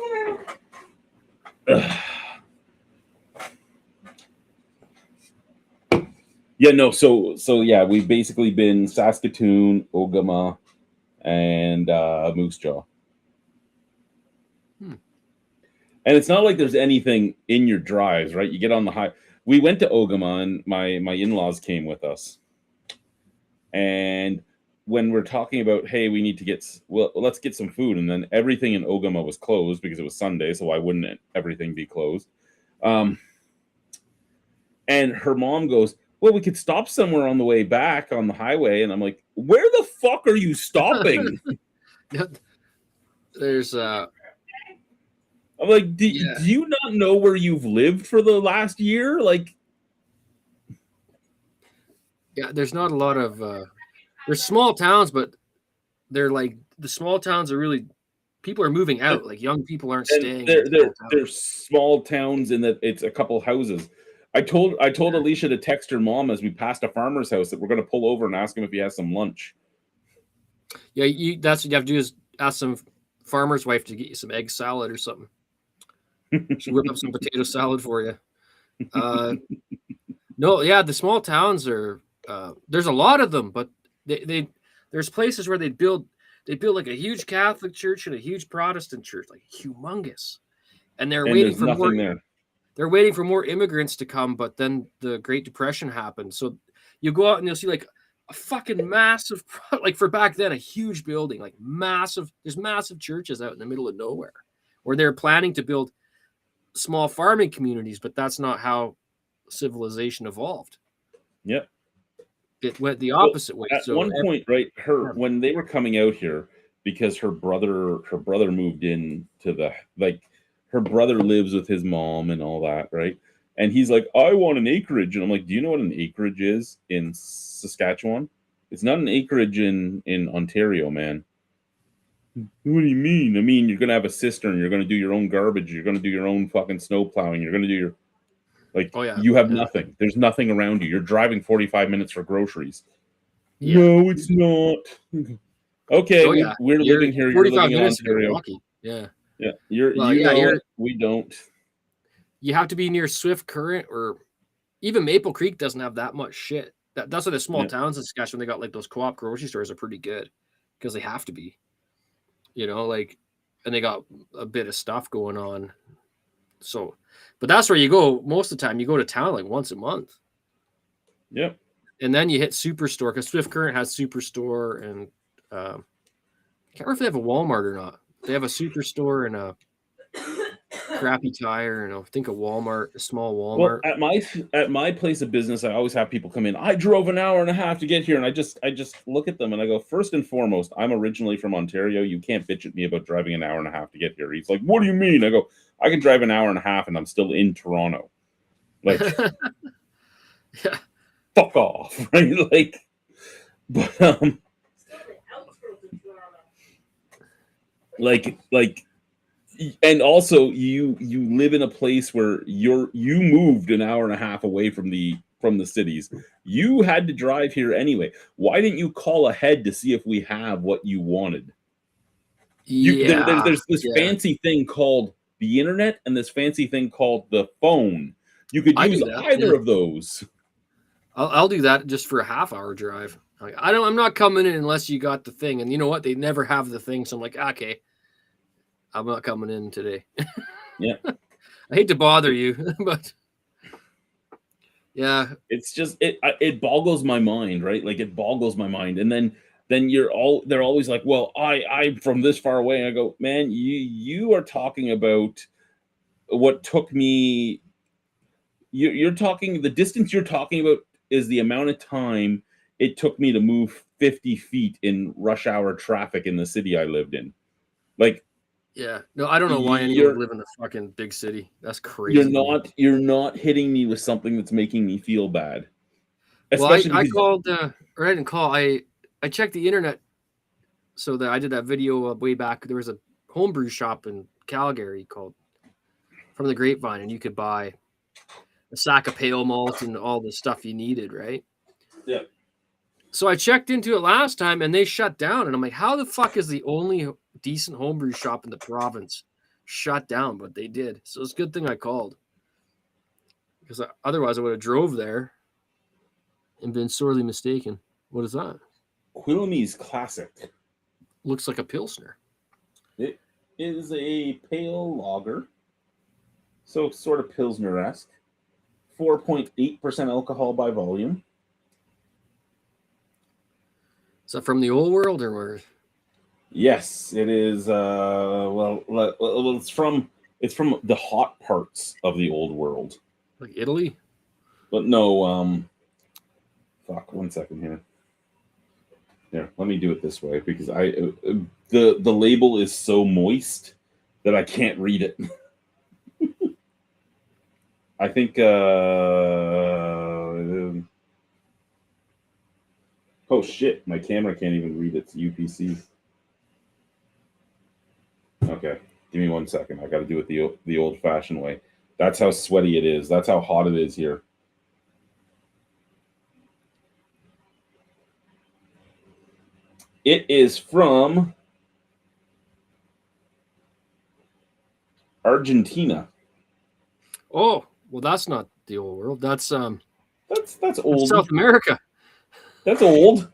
A: Yeah, no, so yeah, we've basically been Saskatoon, Ogama, and Moose Jaw. And it's not like there's anything in your drives, right? You get on the high. We went to Ogama, and my in-laws came with us. And when we're talking about, hey, we need to let's get some food, and then everything in Ogama was closed because it was Sunday, so why wouldn't everything be closed? And her mom goes, well, we could stop somewhere on the way back on the highway, and I'm like, where the fuck are you stopping?
C: There's
A: I'm like, do you not know where you've lived for the last year? Like,
C: Yeah, there's not a lot of there's small towns, but they're like the small towns are really people are moving out. Like young people aren't
A: And
C: staying in small towns.
A: they're small towns in that it's a couple houses. I told Alicia to text her mom as we passed a farmer's house that we're going to pull over and ask him if he has some lunch.
C: Yeah, that's what you have to do is ask some farmer's wife to get you some egg salad or something. She'll whip up some potato salad for you. No, yeah, the small towns are there's a lot of them, but they there's places where they build like a huge Catholic church and a huge Protestant church, like humongous, and they're
A: And
C: waiting
A: there's
C: for
A: nothing
C: more.
A: there.
C: They're waiting for more immigrants to come, but then the Great Depression happened, so you go out and you'll see like a fucking massive, like for back then, a huge building, like massive. There's massive churches out in the middle of nowhere, where they're planning to build small farming communities, but that's not how civilization evolved.
A: Yep.
C: It went the
A: Well,
C: opposite way.
A: at
C: So
A: one point, right, when they were coming out here, because her brother moved in to the her brother lives with his mom and all that, right? And he's like, I want an acreage. And I'm like, do you know what an acreage is in Saskatchewan? It's not an acreage in Ontario, man. What do you mean? I mean, you're gonna have a cistern, you're gonna do your own garbage, you're gonna do your own fucking snow plowing, you're gonna do your
C: Oh, yeah.
A: you have
C: Yeah.
A: nothing. There's nothing around you. You're driving 45 minutes for groceries.
C: Yeah.
A: No, it's not. Okay,
C: Oh, yeah.
A: we're
C: You're
A: living here. You're
C: 45
A: living in
C: minutes to
A: Ontario.
C: Milwaukee. Yeah.
A: Yeah,
C: Well,
A: you
C: yeah,
A: know it. We don't.
C: You have to be near Swift Current, or even Maple Creek doesn't have that much shit. That's why the small
A: Yeah.
C: towns in Saskatchewan, they got like those co-op grocery stores are pretty good because they have to be, like, and they got a bit of stuff going on. So, but that's where you go most of the time. You go to town like once a month.
A: Yep.
C: And then you hit Superstore because Swift Current has Superstore, and I can't remember if they have a Walmart or not. They have a Superstore and a Crappy Tire, and I think a Walmart, a small
A: Well,
C: Walmart.
A: at my place of business, I always have people come in. I drove an hour and a half to get here, and I just look at them and I go, first and foremost, I'm originally from Ontario. You can't bitch at me about driving an hour and a half to get here. He's like, what do you mean? I go, I can drive an hour and a half, and I'm still in Toronto. Like,
C: Yeah.
A: fuck off, right? Like, but
E: Still the outskirts of Toronto.
A: like and also you live in a place where you moved an hour and a half away from the cities. You had to drive here anyway. Why didn't you call ahead to see if we have what you wanted? There's this fancy thing called the internet and this fancy thing called the phone. You could use either of those.
C: I'll do that just for a half-hour drive. Like, I'm not coming in unless you got the thing. And you know what? They never have the thing, so I'm like, okay, I'm not coming in today.
A: Yeah.
C: I hate to bother you, but yeah,
A: it's just it boggles my mind, right? Like it boggles my mind. And then they're always like, well, I'm from this far away. I go, man, you are talking about what took me. You're talking, the distance you're talking about is the amount of time it took me to move 50 feet in rush hour traffic in the city I lived in. Like,
C: yeah, no, I don't know why anyone would live in a fucking big city. That's crazy.
A: You're not hitting me with something that's making me feel bad.
C: Well, I called, or I didn't call. I checked the internet, so that I did that video way back. There was a homebrew shop in Calgary called From the Grapevine, and you could buy a sack of pale malt and all the stuff you needed, right?
A: Yeah.
C: So I checked into it last time, and they shut down. And I'm like, how the fuck is the only decent homebrew shop in the province shut down? But they did. So it's a good thing I called, because otherwise I would have drove there and been sorely mistaken. What is that?
A: Quillamy's Classic.
C: Looks like a Pilsner.
A: It is a pale lager, so sort of Pilsner-esque. 4.8% alcohol by volume.
C: Is that from the old world or where?
A: Yes, it is. Well, it's from the hot parts of the old world.
C: Like Italy?
A: But no. Fuck. 1 second here. Here, let me do it this way because the label is so moist that I can't read it. I think Oh shit, my camera can't even read its UPC. Okay, give me 1 second. I got to do it the old-fashioned way. That's how sweaty it is. That's how hot it is here. It is from Argentina.
C: Oh, well, that's not the old world. That's
A: That's old.
C: South America.
A: That's old.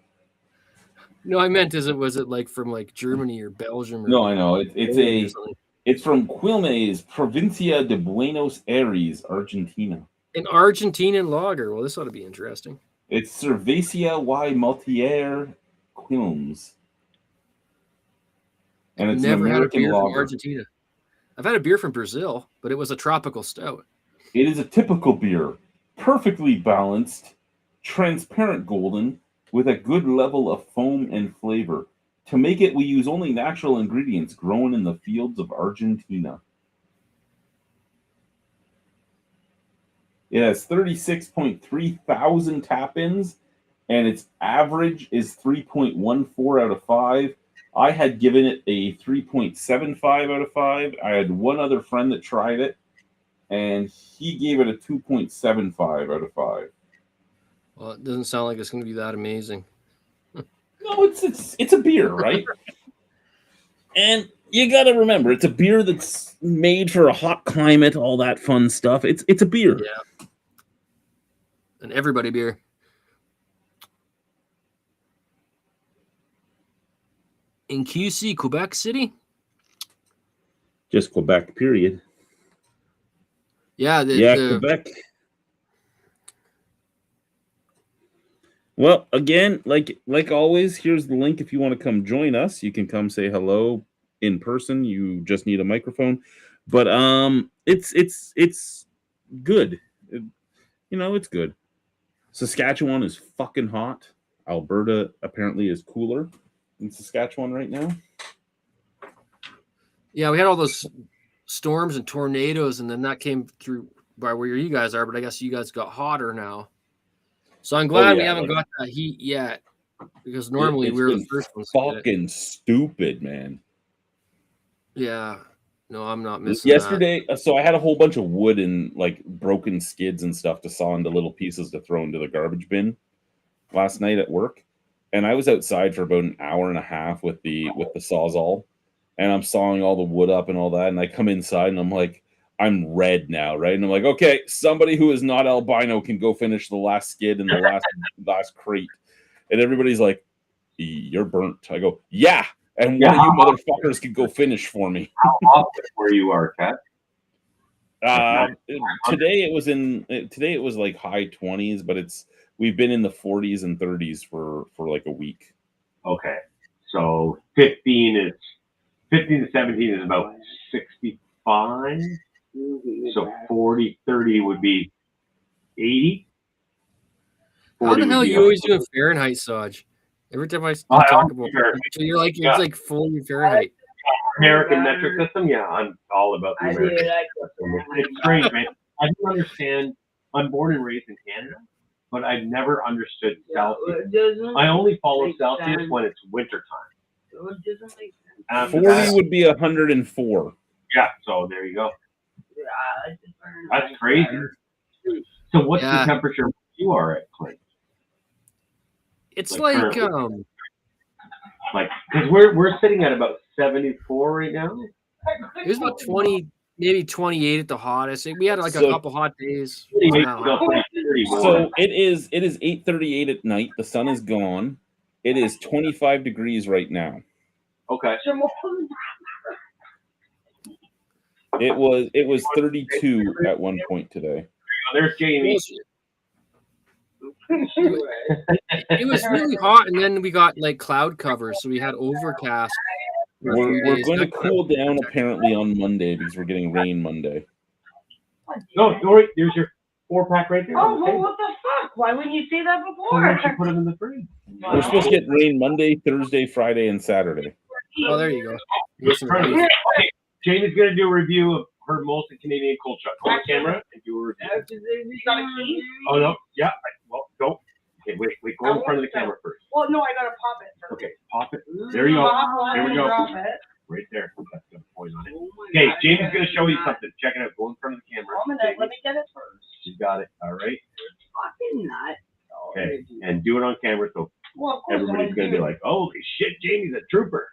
C: No, I meant was it like from like Germany or Belgium? Or
A: No, I know.
C: Poland or something?
A: It's from Quilmes, Provincia de Buenos Aires, Argentina.
C: An Argentinian lager. Well, this ought to be interesting.
A: It's Cerveza y Maltier Quilmes. And it's
C: Never
A: an
C: had a
A: American
C: beer from
A: lager.
C: Argentina. I've had a beer from Brazil, but it was a tropical stout.
A: It is a typical beer, perfectly balanced, transparent golden, with a good level of foam and flavor. To make it, we use only natural ingredients grown in the fields of Argentina. It has 36.3 thousand tap-ins, and its average is 3.14 out of 5. I had given it a 3.75 out of 5. I had one other friend that tried it, and he gave it a 2.75 out of 5.
C: Well, it doesn't sound like it's going to be that amazing.
A: No, it's a beer, right? And you got to remember, it's a beer that's made for a hot climate, all that fun stuff. It's a beer.
C: Yeah. An everybody beer. In QC, Quebec City?
A: Just Quebec, period.
C: Yeah,
A: Quebec. Well, again, like always, here's the link if you want to come join us. You can come say hello in person. You just need a microphone. But it's good. It's good. Saskatchewan is fucking hot. Alberta apparently is cooler in Saskatchewan right now.
C: Yeah, we had all those storms and tornadoes, and then that came through by where you guys are, but I guess you guys got hotter now. So I'm glad we haven't got that heat yet, because normally we're the first ones to get it.
A: Fucking stupid, man.
C: Yeah. No, I'm not missing
A: Yesterday, so I had a whole bunch of wood and like broken skids and stuff to saw into little pieces to throw into the garbage bin last night at work. And I was outside for about an hour and a half with the Sawzall, and I'm sawing all the wood up and all that. And I come inside and I'm like, I'm red now, right? And I'm like, okay, somebody who is not albino can go finish the last skid and the last crate. And everybody's like, you're burnt. I go, yeah. And one of you motherfuckers can go finish for me.
B: How often were you are, Kat?
A: Today it was like high 20s, but we've been in the 40s and 30s for like a week.
B: Okay. So 15 to 17 is about 65. So 40, 30 would be 80.
C: How the hell are you always doing Fahrenheit, Saj? Every time I talk about it, so you're like, it's like fully Fahrenheit.
B: American metric system, yeah, I'm all about the American system. It's strange, man. I don't understand. I'm born and raised in Canada, but I've never understood Celsius. I only follow Celsius when it's winter time.
A: 40 would be 104.
B: Yeah, so there you go. That's crazy. So what's the temperature you are at, Clint?
C: It's
B: like because we're sitting at about 74 right now.
C: It was about 20, maybe 28 at the hottest. We had like a couple hot days.
A: So it is 8:38 at night. The sun is gone. It is 25 degrees right now.
B: Okay.
A: It was 32 at one point today.
B: There's Jamie.
C: It was really hot, and then we got like cloud cover, so we had overcast.
A: We're going to cool down apparently on Monday because we're getting rain Monday.
B: No, wait, there's your 4-pack right there.
D: Oh, well, what the fuck? Why wouldn't you say that before?
B: Why don't you put them in the fridge?
A: We're supposed to get rain Monday, Thursday, Friday, and Saturday.
C: Oh, there you go.
B: Okay, Jamie's going to do a review of her Molson Canadian Cold Shot. Hold the camera and do a review. Oh, no. Yeah. Well, go. Okay, wait. Go in front of the camera first.
D: Well, no, I gotta pop it first.
B: Okay, pop it. There you go.
D: Pop
B: There we
D: and
B: go.
D: drop it.
B: Right there. That's got a point on it.
E: Oh my
B: Okay,
E: God,
B: Jamie's gonna
E: that's
B: show you
E: not
B: something. Check it out. Go in front of the camera.
D: Let me get it first.
B: You got it. All right.
E: Fucking nut.
B: Okay. And do it on camera so
D: Well, of course.
B: everybody's gonna be like, holy shit, Jamie's a trooper.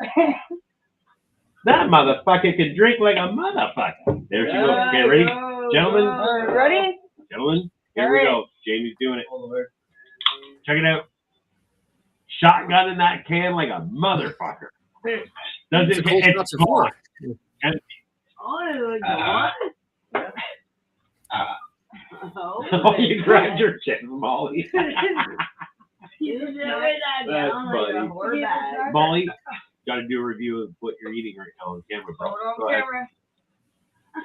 B: That motherfucker can drink like a motherfucker. There she goes. Okay, ready? Gentlemen?
D: Ready?
B: Gentlemen, here we go. Jamie's doing it. Check it out. Shotgun in that can like a motherfucker. Does
C: It's
B: it?
C: a cold
B: It's
C: shots of four.
E: Oh my God.
B: Oh, you grabbed your chin, Molly.
E: You just that
B: That's
E: down like a
B: funny.
E: whore bag.
B: Molly, got to do a review of what you're eating right now on camera, bro. Go ahead.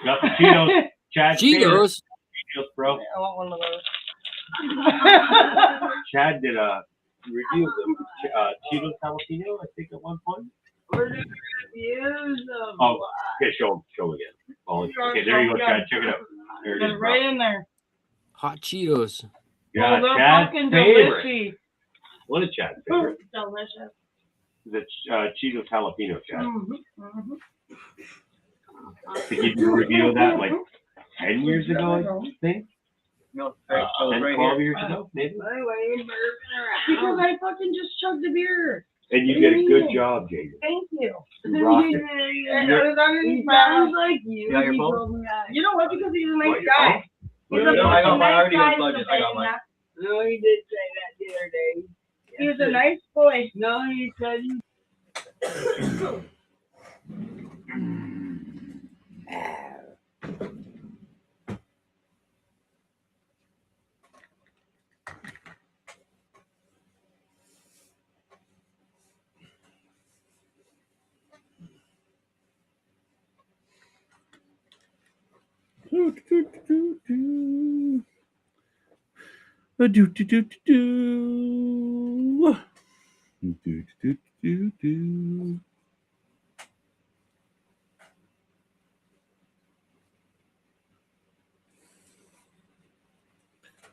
B: Got the Cheetos. Chad's favorite
C: Cheetos.
B: Cheetos, bro.
D: I want one of those.
B: Chad did a review of the Cheetos jalapeno, I think, at one point.
E: We're doing reviews of
B: Oh, okay, show again. Molly. Okay, there you go, Chad. Check it out. There it is,
D: It's right
B: bro.
D: in there.
C: Hot Cheetos.
B: Yeah,
D: they're
B: Chad's
D: fucking
B: favorite.
D: delicious.
B: What is Chad's favorite?
D: Delicious.
B: The Cheetos jalapeno, Chad.
D: Mm-hmm. Mm-hmm.
B: Did you do a review of that like 10 years ago, I think?
F: No,
B: 10, 12 years ago, maybe?
E: Why are you burping
D: Because
E: around?
D: I fucking just chugged the beer.
B: And you did a good job, Jamie.
D: Thank you.
B: You rocked it.
D: And it was underneath
E: He
D: my
E: sounds like you.
F: You got your
E: He
F: phone?
E: told me that.
D: You know what? Because he's a nice
B: What, your
D: guy.
B: phone?
D: He's
F: No,
D: a
F: I got
D: fucking
F: mine. I
D: nice
F: already
D: guy.
F: got plugged in. I got mine.
E: No, he did say that the other day.
D: He was a nice boy.
E: No, he said he.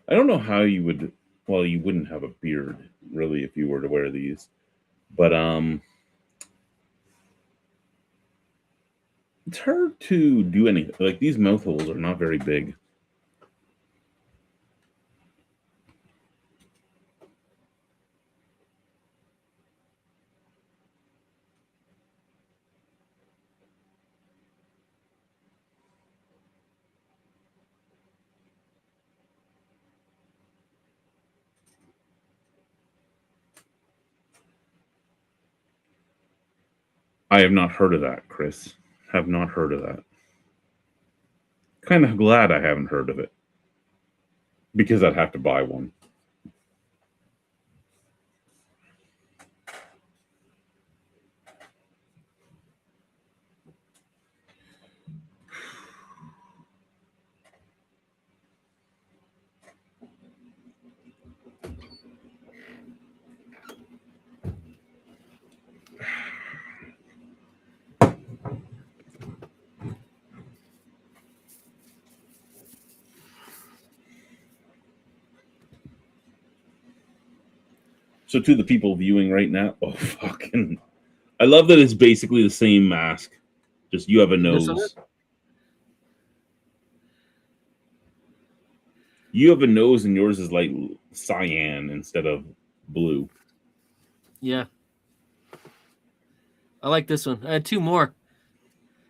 A: I don't know how you would. Well, you wouldn't have a beard really if you were to wear these, but it's hard to do anything. Like these mouth holes are not very big. I have not heard of that, Chris. Have not heard of that. Kind of glad I haven't heard of it. Because I'd have to buy one. So to the people viewing right now, oh fucking, I love that it's basically the same mask. Just you have a
C: This
A: nose.
C: one?
A: You have a nose and yours is like cyan instead of blue.
C: Yeah. I like this one. I had two more.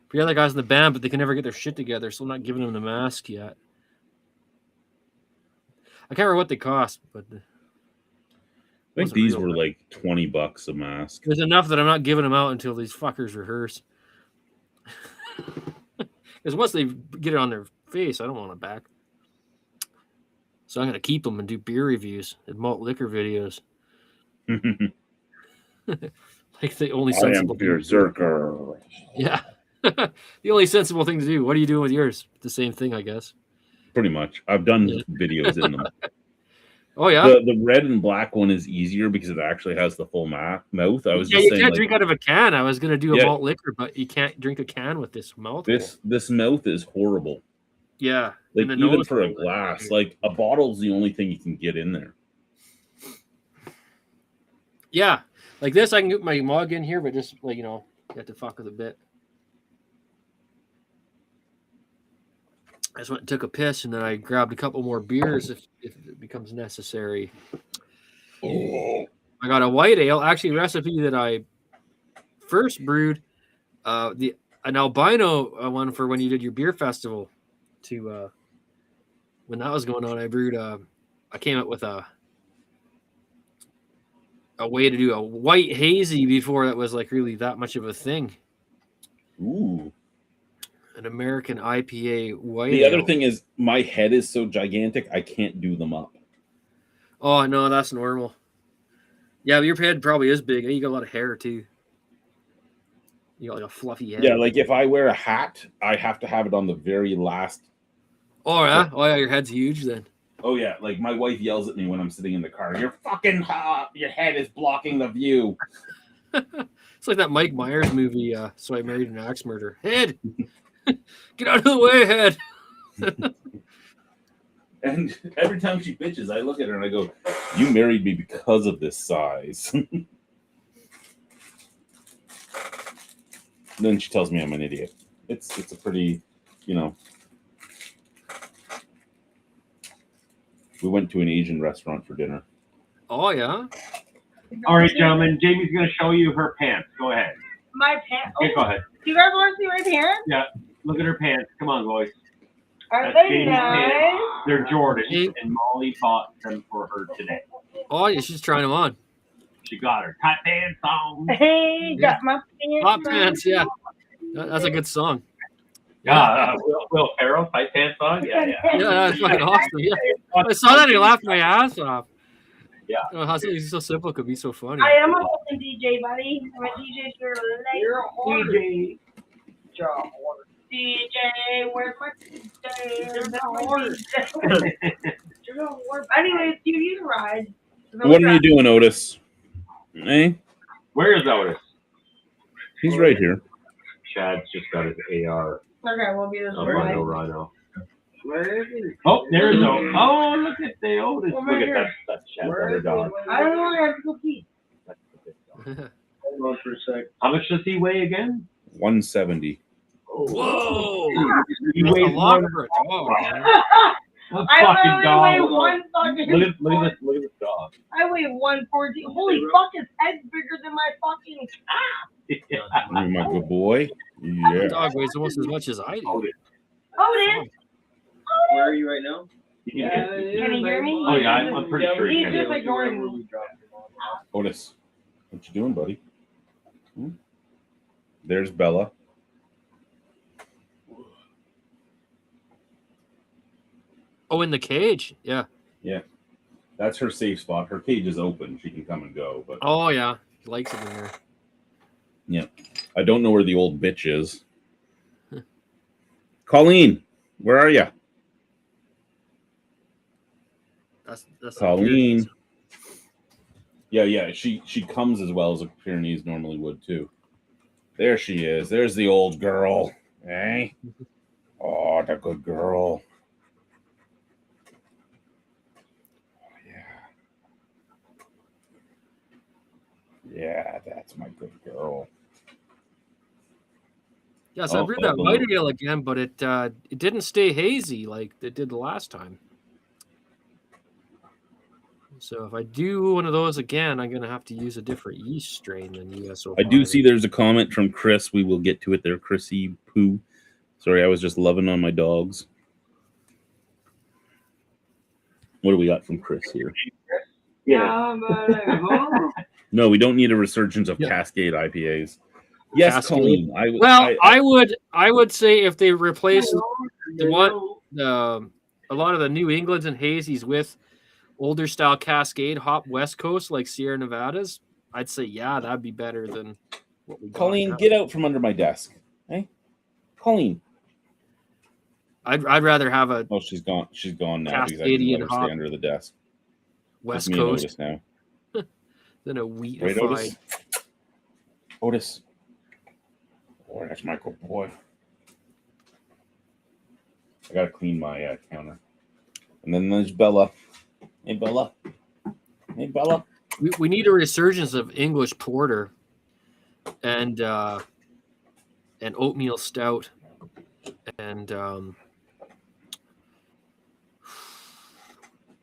C: For the other guys in the band, but they can never get their shit together, so I'm not giving them the mask yet. I can't remember what they cost, but
A: I think
C: wasn't
A: these
C: real
A: were
C: bad.
A: like $20 a mask.
C: There's enough that I'm not giving them out until these fuckers rehearse. Because once they get it on their face, I don't want it back. So I'm going to keep them and do beer reviews and malt liquor videos. Like the only
A: I am
C: sensible thing.
A: berserker.
C: Yeah. The only sensible thing to do. What are you doing with yours? The same thing, I guess.
A: Pretty much. I've done
C: Yeah.
A: videos in them.
C: Oh, yeah.
A: The red and black one is easier because it actually has the full mouth. I was
C: Yeah,
A: just
C: you
A: saying,
C: can't
A: like,
C: drink out of a can. I was going to do a
A: Yeah.
C: malt liquor, but you can't drink a can with this mouth.
A: this mouth is horrible.
C: Yeah.
A: Like
C: and the
A: even
C: nose
A: for a
C: hole.
A: glass, like a bottle's the only thing you can get in there.
G: Yeah, like this, I can get my mug in here, but just like you have to fuck with a bit. I just went and took a piss, and then I grabbed a couple more beers if it becomes necessary. I got a white ale, actually a recipe that I first brewed, an albino one for when you did your beer festival. When that was going on, I brewed I came up with a way to do a white hazy before that was like really that much of a thing.
A: Ooh.
G: An American IPA white
A: The other
G: ale.
A: thing is my head is so gigantic I can't do them up.
G: Oh no, that's normal. Yeah, but your head probably is big. You got a lot of hair too. You got like a fluffy head.
A: Yeah, like if I wear a hat, I have to have it on the very last.
G: Oh yeah, your head's huge then.
A: Oh yeah, like my wife yells at me when I'm sitting in the car. You're fucking hot. Your head is blocking the view.
G: It's like that Mike Myers movie. So I Married an Axe Murderer. Head, get out of the way, head.
A: And every time she bitches, I look at her and I go, "You married me because of this size." Then she tells me I'm an idiot. It's a pretty, We went to an Asian restaurant for dinner.
G: Oh yeah.
B: All right, gentlemen. Jamie's going to show you her pants. Go ahead.
D: My pants.
B: Okay, go ahead.
D: Do you guys want to see my pants?
B: Yeah. Look at her pants. Come on, boys.
D: Are
B: That's
D: they
B: Jamie's
D: nice?
B: pants. They're Jordan,
G: Hey.
B: and Molly bought them for her today.
G: Oh yeah, she's trying them on.
B: She got her tight pants on.
D: Hey,
G: Yeah.
D: got my pants.
G: Hot
D: on.
G: pants, yeah. That's a good song.
B: Will Ferrell, tight pants on? Yeah.
G: Yeah, that's fucking awesome. Yeah. I saw that and I laughed my ass off.
B: Yeah.
G: Oh, how something so simple could be so funny.
D: I am a fucking DJ, buddy. I'm a DJ for life. You're a DJ. DJ, where's my DJ? There's no horse. Anyways, you use a ride.
A: What are you doing, Otis? Eh?
B: Where is Otis?
A: He's right here.
B: Chad's just got his AR.
D: Okay, we'll be this
B: Rhino,
D: ride.
B: Rhino. Oh, there's Otis. Oh, look at the Otis.
D: Over
B: Look at
D: here.
B: that's Chad's other dog.
D: I don't know, I have to go pee.
F: Hold on for a sec.
B: How much does he weigh again?
A: 170.
G: Whoa!
B: He
G: That's a
B: weighs
G: lot
B: one
G: for a dog, man.
B: fucking
D: I literally
B: dog.
D: weigh one fucking.
B: Look at this dog.
D: I weigh 114. Holy fuck, his head's bigger than my fucking ass.
A: Oh, my good boy.
G: The
A: Yeah.
G: dog weighs almost as much as I do.
D: Oh, it is.
F: Where are you right now?
B: You can get-
D: Can he hear me?
B: Oh yeah, I'm pretty sure he
D: He's
B: can.
D: just ignoring me.
A: Otis, what you doing, buddy? There's Bella.
G: Oh, in the cage? Yeah.
A: That's her safe spot. Her cage is open. She can come and go. But
G: Oh, yeah. He likes it in there.
A: I don't know where the old bitch is. Colleen, where are you?
G: That's the
A: Colleen.
G: Pyrenees.
A: Yeah. She comes as well as a Pyrenees normally would too. There she is. There's the old girl. Eh? Oh, the good girl. Yeah, that's my good girl.
G: Yeah, so I
A: Oh,
G: brewed that
A: oh,
G: white
A: oh.
G: ale again, but it didn't stay hazy like it did the last time. So if I do one of those again, I'm gonna have to use a different yeast strain than USO.
A: I do see there's a comment from Chris. We will get to it there, Chrissy Poo. Sorry, I was just loving on my dogs. What do we got from Chris here?
B: Yeah.
A: No, we don't need a resurgence of
G: Yeah.
A: Cascade IPAs. Yes,
G: Cascade.
A: Colleen.
G: Well, I would say if they replace a lot of the New Englands and hazies with older style Cascade hop West Coast like Sierra Nevadas, I'd say yeah, that'd be better than what we got
A: Colleen,
G: now.
A: get out from under my desk. Hey, Colleen.
G: I'd rather have a
A: Oh, she's gone. She's gone now because I didn't
G: Cascadian
A: let her
G: hop
A: stay under the desk.
G: West
A: Just me and
G: Coast
A: Otis now.
G: than a wheat
A: Right,
G: fried.
A: Otis? Otis. Oh, that's my good boy. I gotta clean my counter. And then there's Bella. Hey, Bella. Hey, Bella.
C: We need a resurgence of English porter and oatmeal stout and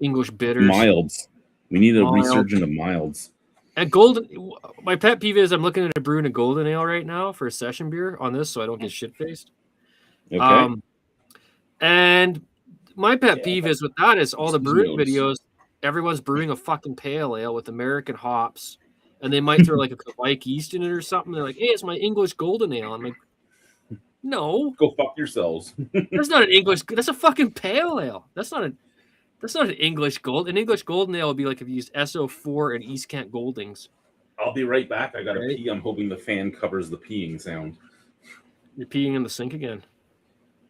C: English bitters.
A: Milds. We need a
C: Mild.
A: resurgence of milds.
C: And golden. My pet peeve is I'm looking at a brewing a golden ale right now for a session beer on this, so I don't get shit faced.
A: Okay.
C: And my pet peeve is with that is all the brewing
A: Notes.
C: videos. Everyone's brewing a fucking pale ale with American hops, and they might throw like a Kvike yeast in it or something. They're like, "Hey, it's my English golden ale." I'm like, "No,
A: Go fuck yourselves.
C: that's not an English. That's a fucking pale ale. That's not an English gold. An English golden ale would be like if you used SO4 and East Kent Goldings.
A: I'll be right back. I gotta
C: Right.
A: pee. I'm hoping the fan covers the peeing sound.
C: You're peeing in the sink again.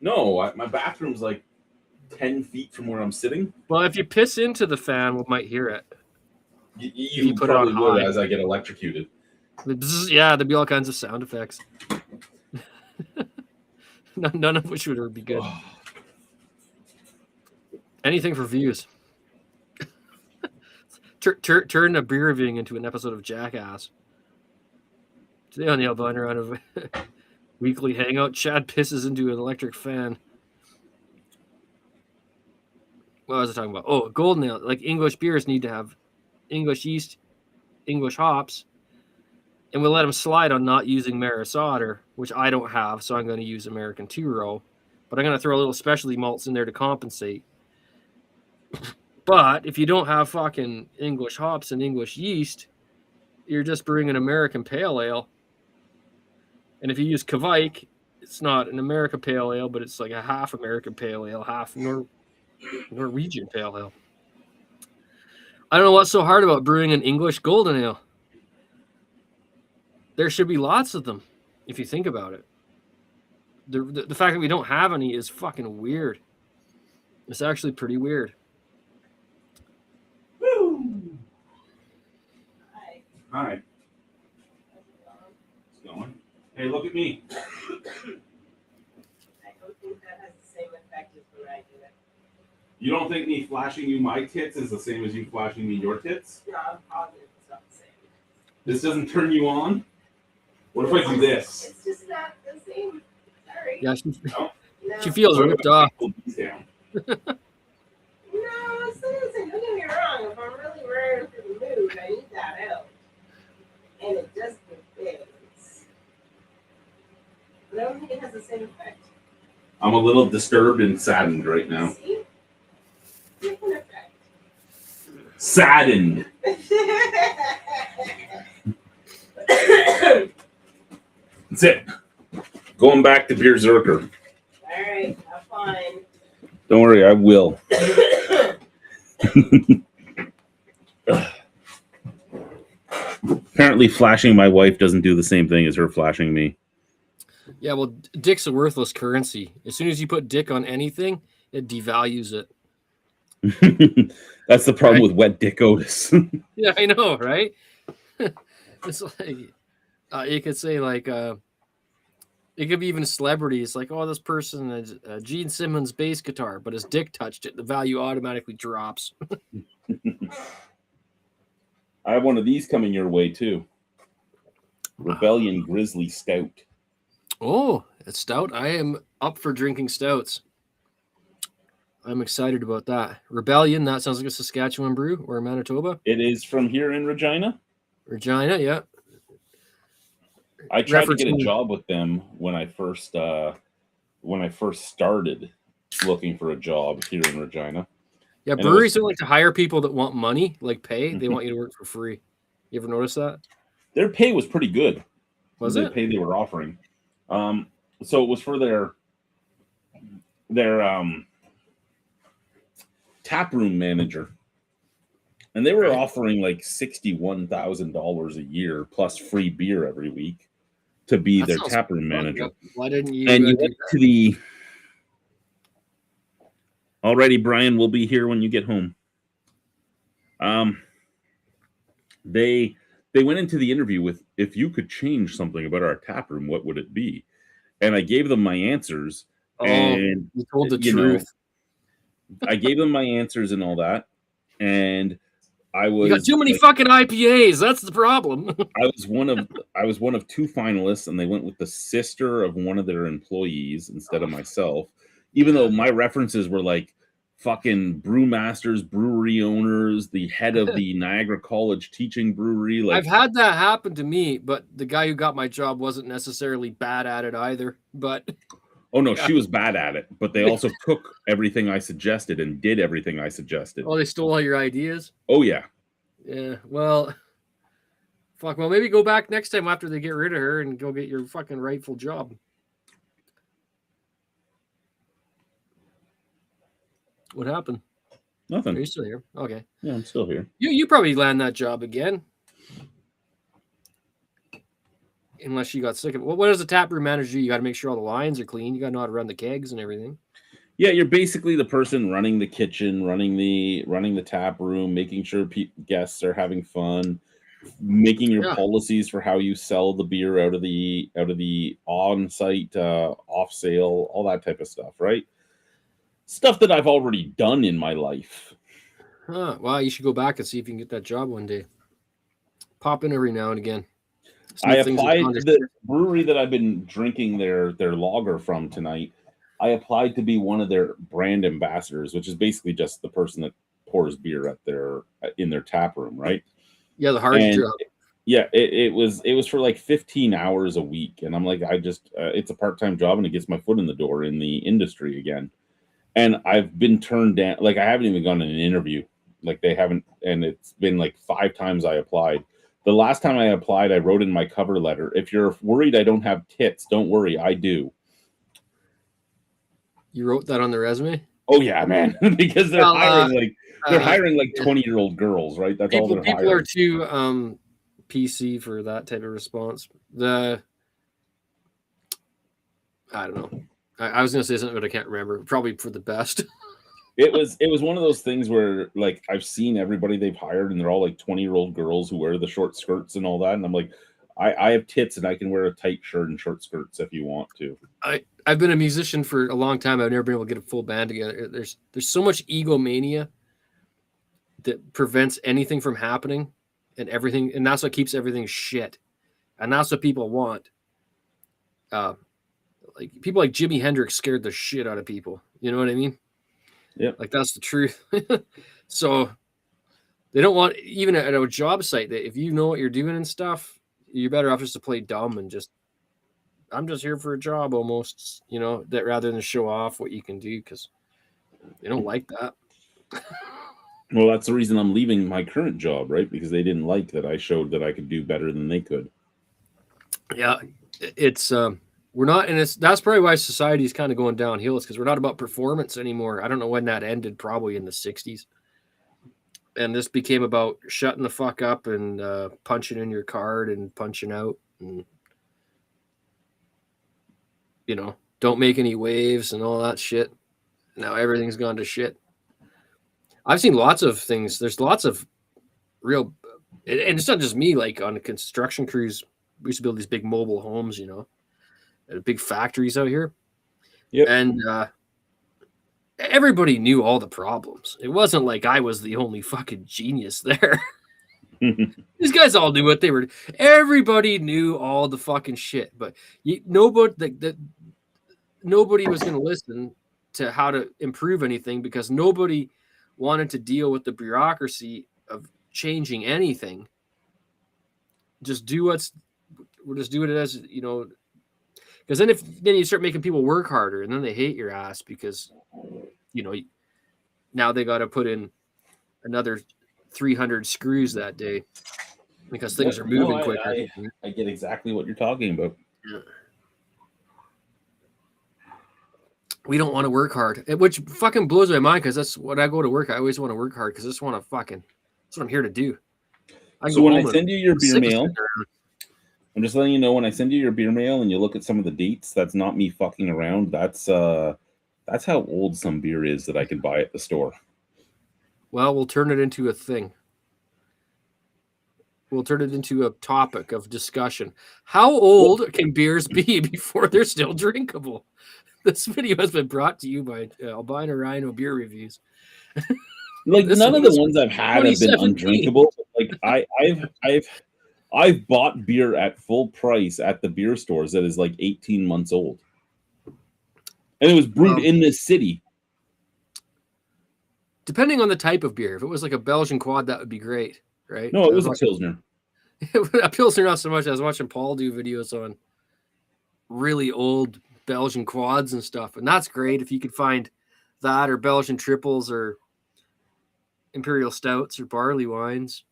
A: No, my bathroom's like 10 feet from where I'm sitting.
C: Well, if you piss into the fan, we might hear it.
A: You
C: put it on
A: probably would
C: high.
A: as I get electrocuted.
C: The bzzz, yeah, there'd be all kinds of sound effects. None of which would be good. Anything for views. Turn a beer reviewing into an episode of Jackass. Today on the Albino Round of Weekly Hangout, Chad pisses into an electric fan. What was I talking about? Oh, golden ale. Like English beers need to have English yeast, English hops, and we'll let them slide on not using Maris Otter, which I don't have, so I'm going to use American two-row. But I'm going to throw a little specialty malts in there to compensate. But if you don't have fucking English hops and English yeast, you're just brewing an American pale ale. And if you use Kvike, it's not an American pale ale, but it's like a half American pale ale, half Norwegian pale ale. I don't know what's so hard about brewing an English golden ale. There should be lots of them, if you think about it. The fact that we don't have any is fucking weird. It's actually pretty weird.
A: Hi. It's going. Hey, look at me.
E: I don't think that has the same effect as when I do it.
A: You don't think me flashing you my tits is the same as you flashing me your tits?
E: No, I'm positive it's not the same.
A: This doesn't turn you on? What if I do this?
E: It's just not the same. Sorry.
C: Yeah,
E: No.
C: she feels ripped off.
A: Pull these down.
E: No, it's listen, don't get me wrong. If I'm really raring for the mood, I need that out. And it does things. But I don't think it has the same effect.
A: I'm a little disturbed and saddened right now.
E: See? Different effect.
A: Saddened. That's it. Going back to Beer Zerker.
E: Alright, have fun.
A: Don't worry, I will. Apparently, flashing my wife doesn't do the same thing as her flashing me.
C: Yeah, well, dick's a worthless currency. As soon as you put dick on anything, it devalues it.
A: That's the problem
C: Right.
A: with wet dick Otis.
C: Yeah, I know, right? It's like you could say like it could be even celebrities like, oh, this person is Gene Simmons bass guitar, but his dick touched it, the value automatically drops.
A: I have one of these coming your way too. Rebellion Grizzly Stout.
C: Oh, it's stout. I am up for drinking stouts. I'm excited about that. Rebellion, that sounds like a Saskatchewan brew or a Manitoba.
A: It is from here in Regina.
C: Regina, yeah.
A: I tried to get a
C: Referencing-
A: job with them when I first started looking for a job here in Regina.
C: Yeah,
A: And it
C: breweries
A: was-
C: don't like to hire people that want money, like pay. They want you to work for free. You ever notice that?
A: Their pay was pretty good.
C: Was
A: the
C: it?
A: pay they were offering? So it was for their tap room manager, and they were
C: Right.
A: offering like $61,000 a year plus free beer every week to be
C: That
A: their
C: sounds
A: tap room
C: fun.
A: manager.
C: Why didn't you?
A: And you
C: do
A: went
C: that?
A: to the. Alrighty, Brian, we'll be here when you get home. They went into the interview with, if you could change something about our tap room, what would it be? And I gave them my answers,
C: Oh,
A: and
C: you told the
A: you know,
C: truth.
A: I gave them my answers and all that, and I was
C: You got too many
A: like,
C: fucking IPAs. That's the problem.
A: I was one of 2 finalists, and they went with the sister of one of their employees instead of myself. Even though my references were like fucking brewmasters, brewery owners, the head of the Niagara College teaching brewery. Like,
C: I've had that happen to me, but the guy who got my job wasn't necessarily bad at it either. But
A: oh no,
C: yeah.
A: she was bad at it, but they also took everything I suggested and did everything I suggested.
C: Oh, they stole all your ideas?
A: Oh yeah.
C: Yeah. Well, fuck. Well, maybe go back next time after they get rid of her and go get your fucking rightful job. What happened? Are
A: Nothing.
C: you still here? Okay.
A: Yeah, I'm still here.
C: You probably land that job again. Unless you got sick of it. What does a taproom manager do? You got to make sure all the lines are clean. You got to know how to run the kegs and everything.
A: Yeah, you're basically the person running the kitchen, running the tap room, making sure guests are having fun, making your
C: Yeah.
A: policies for how you sell the beer out of the on-site off sale, all that type of stuff, right? Stuff that I've already done in my life.
C: Huh. Well, you should go back and see if you can get that job one day. Pop in every now and again. See
A: I
C: if things have
A: applied
C: gone
A: to
C: to
A: the brewery that I've been drinking their lager from tonight. I applied to be one of their brand ambassadors, which is basically just the person that pours beer in their tap room, right?
C: Yeah, the hard
A: And
C: job.
A: yeah, it was for like 15 hours a week, and I'm like, I just it's a part-time job, and it gets my foot in the door in the industry again. And I've been turned down. Like, I haven't even gone in an interview. Like, they haven't, and it's been like 5 times I applied. The last time I applied, I wrote in my cover letter, if you're worried I don't have tits, don't worry, I do.
C: You wrote that on the resume?
A: Oh yeah, man. Because they're
C: Well,
A: hiring like 20-year-old girls, right? That's all they're
C: people are
A: hiring.
C: too PC for that type of response. I don't know. I was gonna say something, but I can't remember. Probably for the best.
A: It was one of those things where, like, I've seen everybody they've hired, and they're all like 20-year-old girls who wear the short skirts and all that. And I'm like, I have tits, and I can wear a tight shirt and short skirts if you want to.
C: I've been a musician for a long time. I've never been able to get a full band together. There's so much egomania that prevents anything from happening, and everything, and that's what keeps everything shit. And that's what people want. Like people like Jimi Hendrix scared the shit out of people. You know what I mean?
A: Yeah.
C: Like, that's the truth. So they don't want, even at a job site, that if you know what you're doing and stuff, you're better off just to play dumb and just, I'm just here for a job almost, you know, that rather than show off what you can do, because they don't like that.
A: Well, that's the reason I'm leaving my current job, right? Because they didn't like that I showed that I could do better than they could.
C: Yeah, it's we're not, and that's probably why society is kind of going downhill. It's because we're not about performance anymore. I don't know when that ended, probably in the 60s. And this became about shutting the fuck up and punching in your card and punching out, and, you know, don't make any waves and all that shit. Now everything's gone to shit. I've seen lots of things. There's lots of real, and it's not just me, like on the construction crews, we used to build these big mobile homes, you know, big factories out here.
A: Yep.
C: And everybody knew all the problems. It wasn't like I was the only fucking genius there. These guys all knew what they were. Everybody knew all the fucking shit, but nobody was going to listen to how to improve anything, because nobody wanted to deal with the bureaucracy of changing anything. Just do it as, you know, because then you start making people work harder, and then they hate your ass because, you know, now they got to put in another 300 screws that day because things are moving quicker.
A: I get exactly what you're talking about.
C: Yeah. We don't want to work hard, which fucking blows my mind, because that's what I go to work. I always want to work hard because I just want to that's what I'm here to do.
A: So when I send you your beer mail, I'm just letting you know, when I send you your beer mail and you look at some of the dates, that's not me fucking around. That's how old some beer is that I can buy at the store.
C: Well, we'll turn it into a thing. We'll turn it into a topic of discussion. How old can beers be before they're still drinkable? This video has been brought to you by Albino Rhino Beer Reviews.
A: Like
C: This
A: none of
C: was
A: the ones I've had have been
C: 2017.
A: undrinkable. Like I've bought beer at full price at the beer stores that is like 18 months old, and it was brewed in this city.
C: Depending on the type of beer. If it was like a Belgian quad, that would be great, right?
A: No, it was a Pilsner.
C: A Pilsner, not so much. I was watching Paul do videos on really old Belgian quads and stuff, and that's great if you could find that or Belgian triples or imperial stouts or barley wines.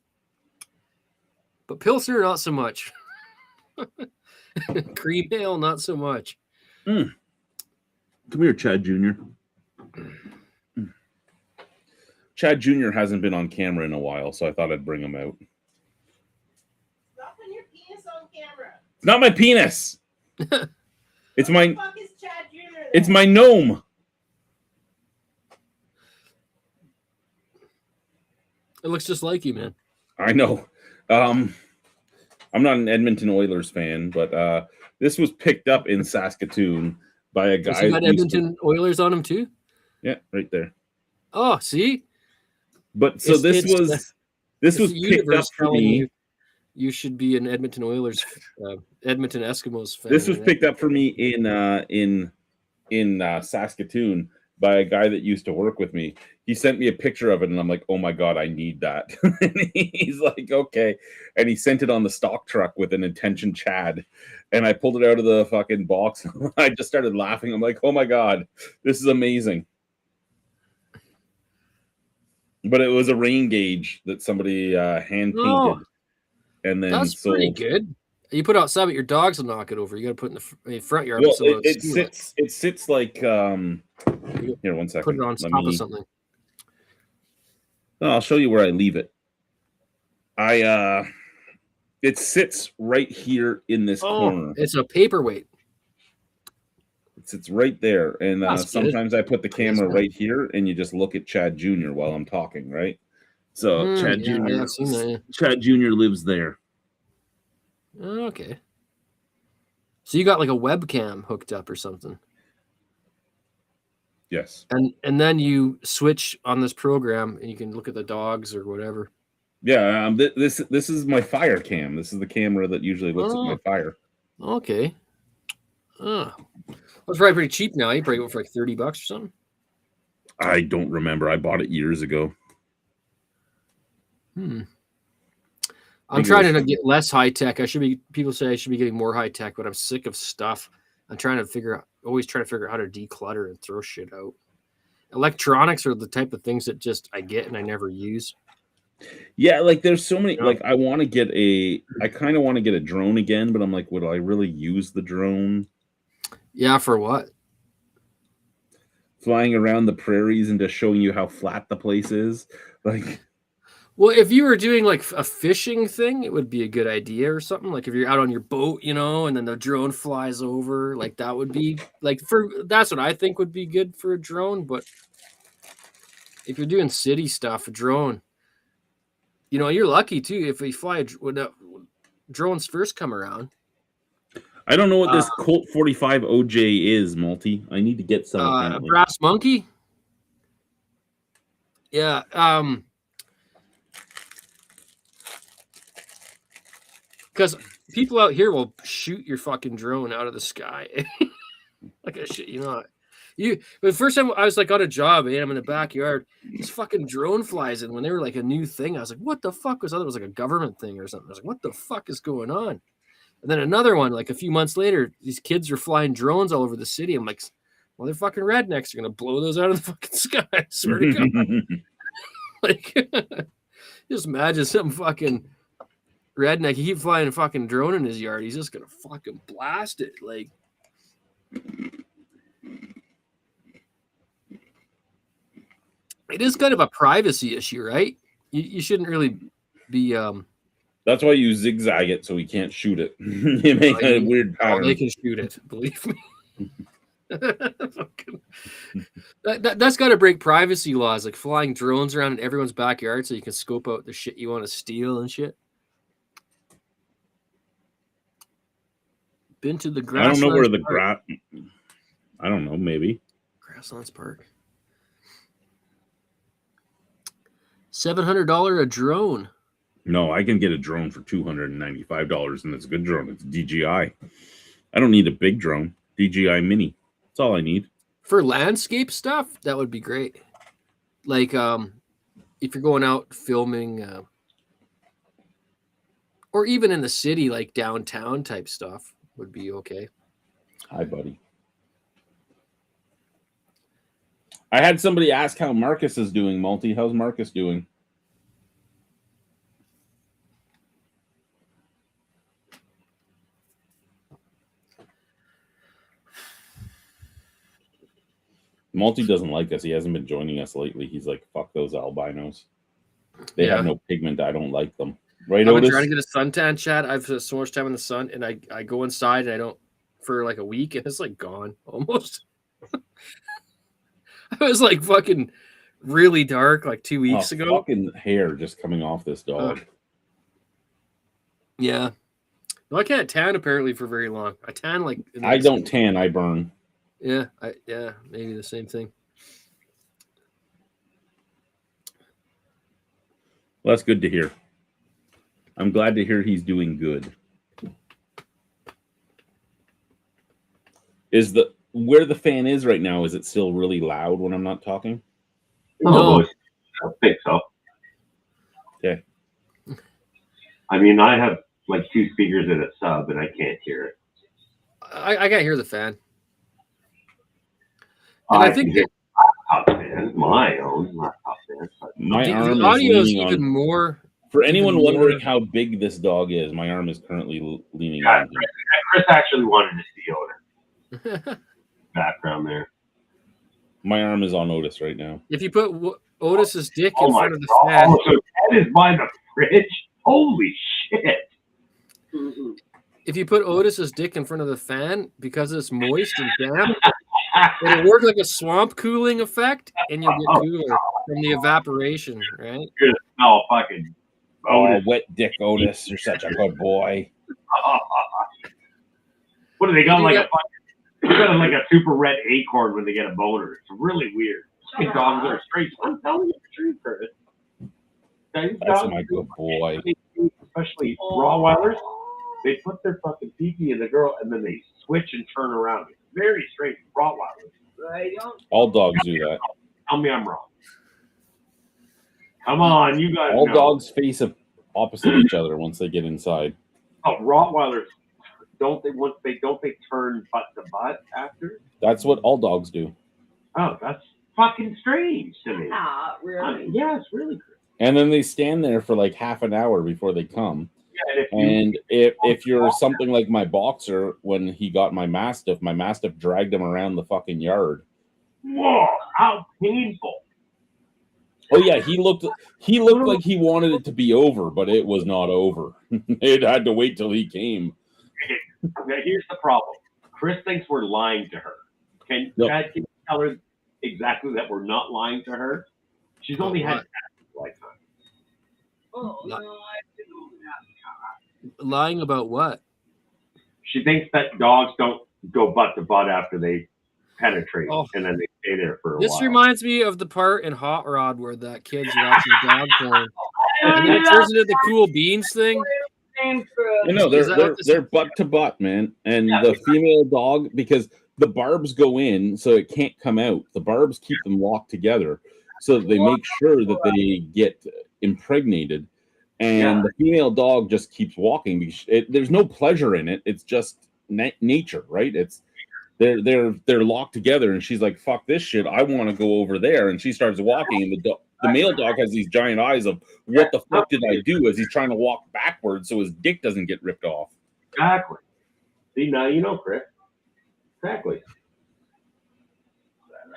C: But Pilsner, not so much. Cream ale, not so much.
A: Come here, Chad Jr. Chad Jr. hasn't been on camera in a while, so I thought I'd bring him out.
E: Stop putting your penis on camera.
A: It's not my penis. It's
E: Who
A: my
E: the fuck is Chad Jr.
A: it's
E: then?
A: my gnome.
C: It looks just like you, man.
A: I know. I'm not an Edmonton Oilers fan, but this was picked up in Saskatoon by a guy.
C: Has he got
A: that used to-
C: Edmonton Oilers on him too?
A: Yeah, right there.
C: Oh, see?
A: But so this
C: It's
A: was
C: the
A: picked up
C: universe
A: for
C: telling
A: me.
C: you should be an Edmonton Oilers, Edmonton Eskimos fan.
A: This was
C: right?
A: picked up for me in Saskatoon by a guy that used to work with me. He sent me a picture of it, and I'm like, "Oh my god, I need that." And he's like, "Okay," and he sent it on the stock truck with an Intention Chad, and I pulled it out of the fucking box. I just started laughing. I'm like, "Oh my god, this is amazing!" But it was a rain gauge that somebody hand painted,
C: Oh,
A: and then
C: That's
A: sold.
C: pretty good. You put it outside, but your dogs will knock it over. You got to put it in the front yard.
A: Well,
C: so
A: it
C: it's steal
A: sits like here. One second.
C: Put it on
A: Let
C: top
A: me-
C: of something.
A: No, I'll show you where I leave it. It sits right here in this corner.
C: It's a paperweight.
A: It sits right there, and
C: That's good.
A: sometimes I put the camera
C: good.
A: right here, and you just look at Chad Jr. while I'm talking, right? So Chad
C: yeah,
A: Jr.
C: I've seen that. Yeah.
A: Chad Jr. lives there.
C: Okay. So you got like a webcam hooked up or something,
A: Yes.
C: and then you switch on this program, and you can look at the dogs or whatever.
A: Yeah. This is my fire cam. This is the camera that usually looks at my fire.
C: Okay. Oh, that's probably pretty cheap now. You probably go for like $30 or something.
A: I don't remember. I bought it years ago.
C: I'm
A: think it
C: trying
A: was-
C: to get less high tech. People say I should be getting more high tech, but I'm sick of stuff. I'm trying to always trying to figure out how to declutter and throw shit out. Electronics are the type of things that just I get and I never use.
A: Yeah, like there's so many.
C: Yeah.
A: Like I kind of want to get a drone again, but I'm like, would I really use the drone?
C: Yeah, for what?
A: Flying around the prairies and just showing you how flat the place is. Like,
C: Well, if you were doing like a fishing thing, it would be a good idea or something. Like if you're out on your boat, and then the drone flies over, like that would be that's what I think would be good for a drone. But if you're doing city stuff, a drone, you're lucky too. If you fly when drones first come around.
A: I don't know what this Colt 45 OJ is, Multi. I need to get some.
C: A
A: apparently.
C: brass monkey. Yeah. Because people out here will shoot your fucking drone out of the sky. Like a shit, But the first time I was like on a job and I'm in the backyard, this fucking drone flies in when they were like a new thing. I was like, what the fuck was that? It was like a government thing or something. I was like, what the fuck is going on? And then another one, like a few months later, these kids are flying drones all over the city. I'm like, well, they're fucking rednecks. They're gonna blow those out of the fucking sky. I swear to God. Like, just imagine some fucking redneck. He keep flying a fucking drone in his yard. He's just gonna fucking blast it. Like, it is kind of a privacy issue, right? You shouldn't really be.
A: That's why you zigzag it so he can't shoot it. You make a weird
C: Oh,
A: pattern.
C: they can shoot it. Believe me. That's got to break privacy laws, like flying drones around in everyone's backyard so you can scope out the shit you want to steal and shit. Been to the
A: I don't
C: Grasslands
A: know where the
C: Park.
A: I don't know. Maybe.
C: Grasslands Park. $700 a drone.
A: No, I can get a drone for $295, and it's a good drone. It's DJI. I don't need a big drone. DJI Mini. That's all I need.
C: For landscape stuff, that would be great. Like if you're going out filming or even in the city, like downtown type stuff would be okay.
A: Hi, buddy. I had somebody ask how Marcus is doing, Multi. How's Marcus doing? Multi doesn't like us. He hasn't been joining us lately. He's like, fuck those albinos. They have no pigment. I don't like them. Right,
C: I've
A: Otis?
C: been trying to get a suntan, Chad. I've spent so much time in the sun, and I go inside and I don't for like a week, and it's like gone almost. I was like fucking really dark like 2 weeks ago.
A: Fucking hair just coming off this dog.
C: Yeah. No, I can't tan apparently for very long. I tan like
A: I don't tan. I burn.
C: Yeah, maybe the same thing.
A: Well, that's good to hear. I'm glad to hear he's doing good. Is the where the fan is right now? Is it still really loud when I'm not talking?
C: No.
B: I think so.
A: Okay.
B: I mean, I have like 2 speakers in a sub, and I can't hear it.
C: I can't hear the fan. And I think
B: that laptop fan, my own laptop fan.
A: My
C: the
A: arm
C: audio
A: is
C: is
A: leaning
C: even
A: on.
C: more.
A: For anyone
C: even
A: wondering
C: more-
A: how big this dog is, my arm is currently leaning
B: Yeah,
A: on him.
B: Chris actually wanted to see Otis. Background there.
A: My arm is on Otis right now.
C: If you put Otis's dick
B: Oh
C: in
B: my
C: front of the
B: God.
C: fan,
B: Oh, so that is by the fridge? Holy shit.
C: if you put Otis's dick in front of the fan because it's moist and damp, it'll work like a swamp cooling effect, and you'll get cooler from the evaporation, right?
B: You're gonna smell fucking
A: Oh,
B: Otis.
A: wet dick Otis. You're such a good boy.
B: What do they got?
C: You
B: Like
C: got-
B: a fucking, they got like a super red acorn when they get a boner. It's really weird. These dogs are straight. I'm telling you the truth, Curtis. These
A: That's
B: dogs,
A: my good boy.
B: especially Rottweilers, they put their fucking pee-pee in the girl and then they switch and turn around. It's very strange. Rottweilers.
A: All dogs do that.
B: Tell me I'm wrong. Come on, you guys
A: All
B: know.
A: dogs face opposite each other once they get inside.
B: Oh, Rottweilers, don't they turn butt to butt after?
A: That's what all dogs do.
B: Oh, that's fucking strange to me.
E: Not really.
B: Yeah, it's really great.
A: And then they stand there for like half an hour before they come.
B: Yeah, and
A: And if you're something like my boxer, when he got my Mastiff dragged him around the fucking yard.
B: whoa, how painful.
A: Oh yeah, he looked like he wanted it to be over, but it was not over. It had to wait till he came.
B: Now, here's the problem. Chris thinks we're lying to her. Can
A: Yep.
B: Chad, can you tell her exactly that we're not lying to her? She's only had
C: What?
B: a lifetime.
E: Oh,
C: Li-
E: no, I didn't know that.
C: Lying about what?
B: She thinks that dogs don't go butt to butt after they penetrate,
C: Oh.
B: and then they stay there for a
C: This
B: while.
C: reminds me of the part in Hot Rod where that kid's watching dog porn. And then it turns into the cool beans thing.
E: Same for
A: You know,
C: Is that what this-
A: they're butt to butt, man. And the female dog, because the barbs go in, so it can't come out. The barbs keep them locked together, so that they make sure that they get impregnated. And the female dog just keeps walking because there's no pleasure in it. It's just nature, right? It's they're locked together, and she's like, "Fuck this shit! I want to go over there." And she starts walking, and the male dog has these giant eyes of what the fuck did I do? As he's trying to walk backwards so his dick doesn't get ripped off.
B: Exactly. See, now you know, Chris. Exactly.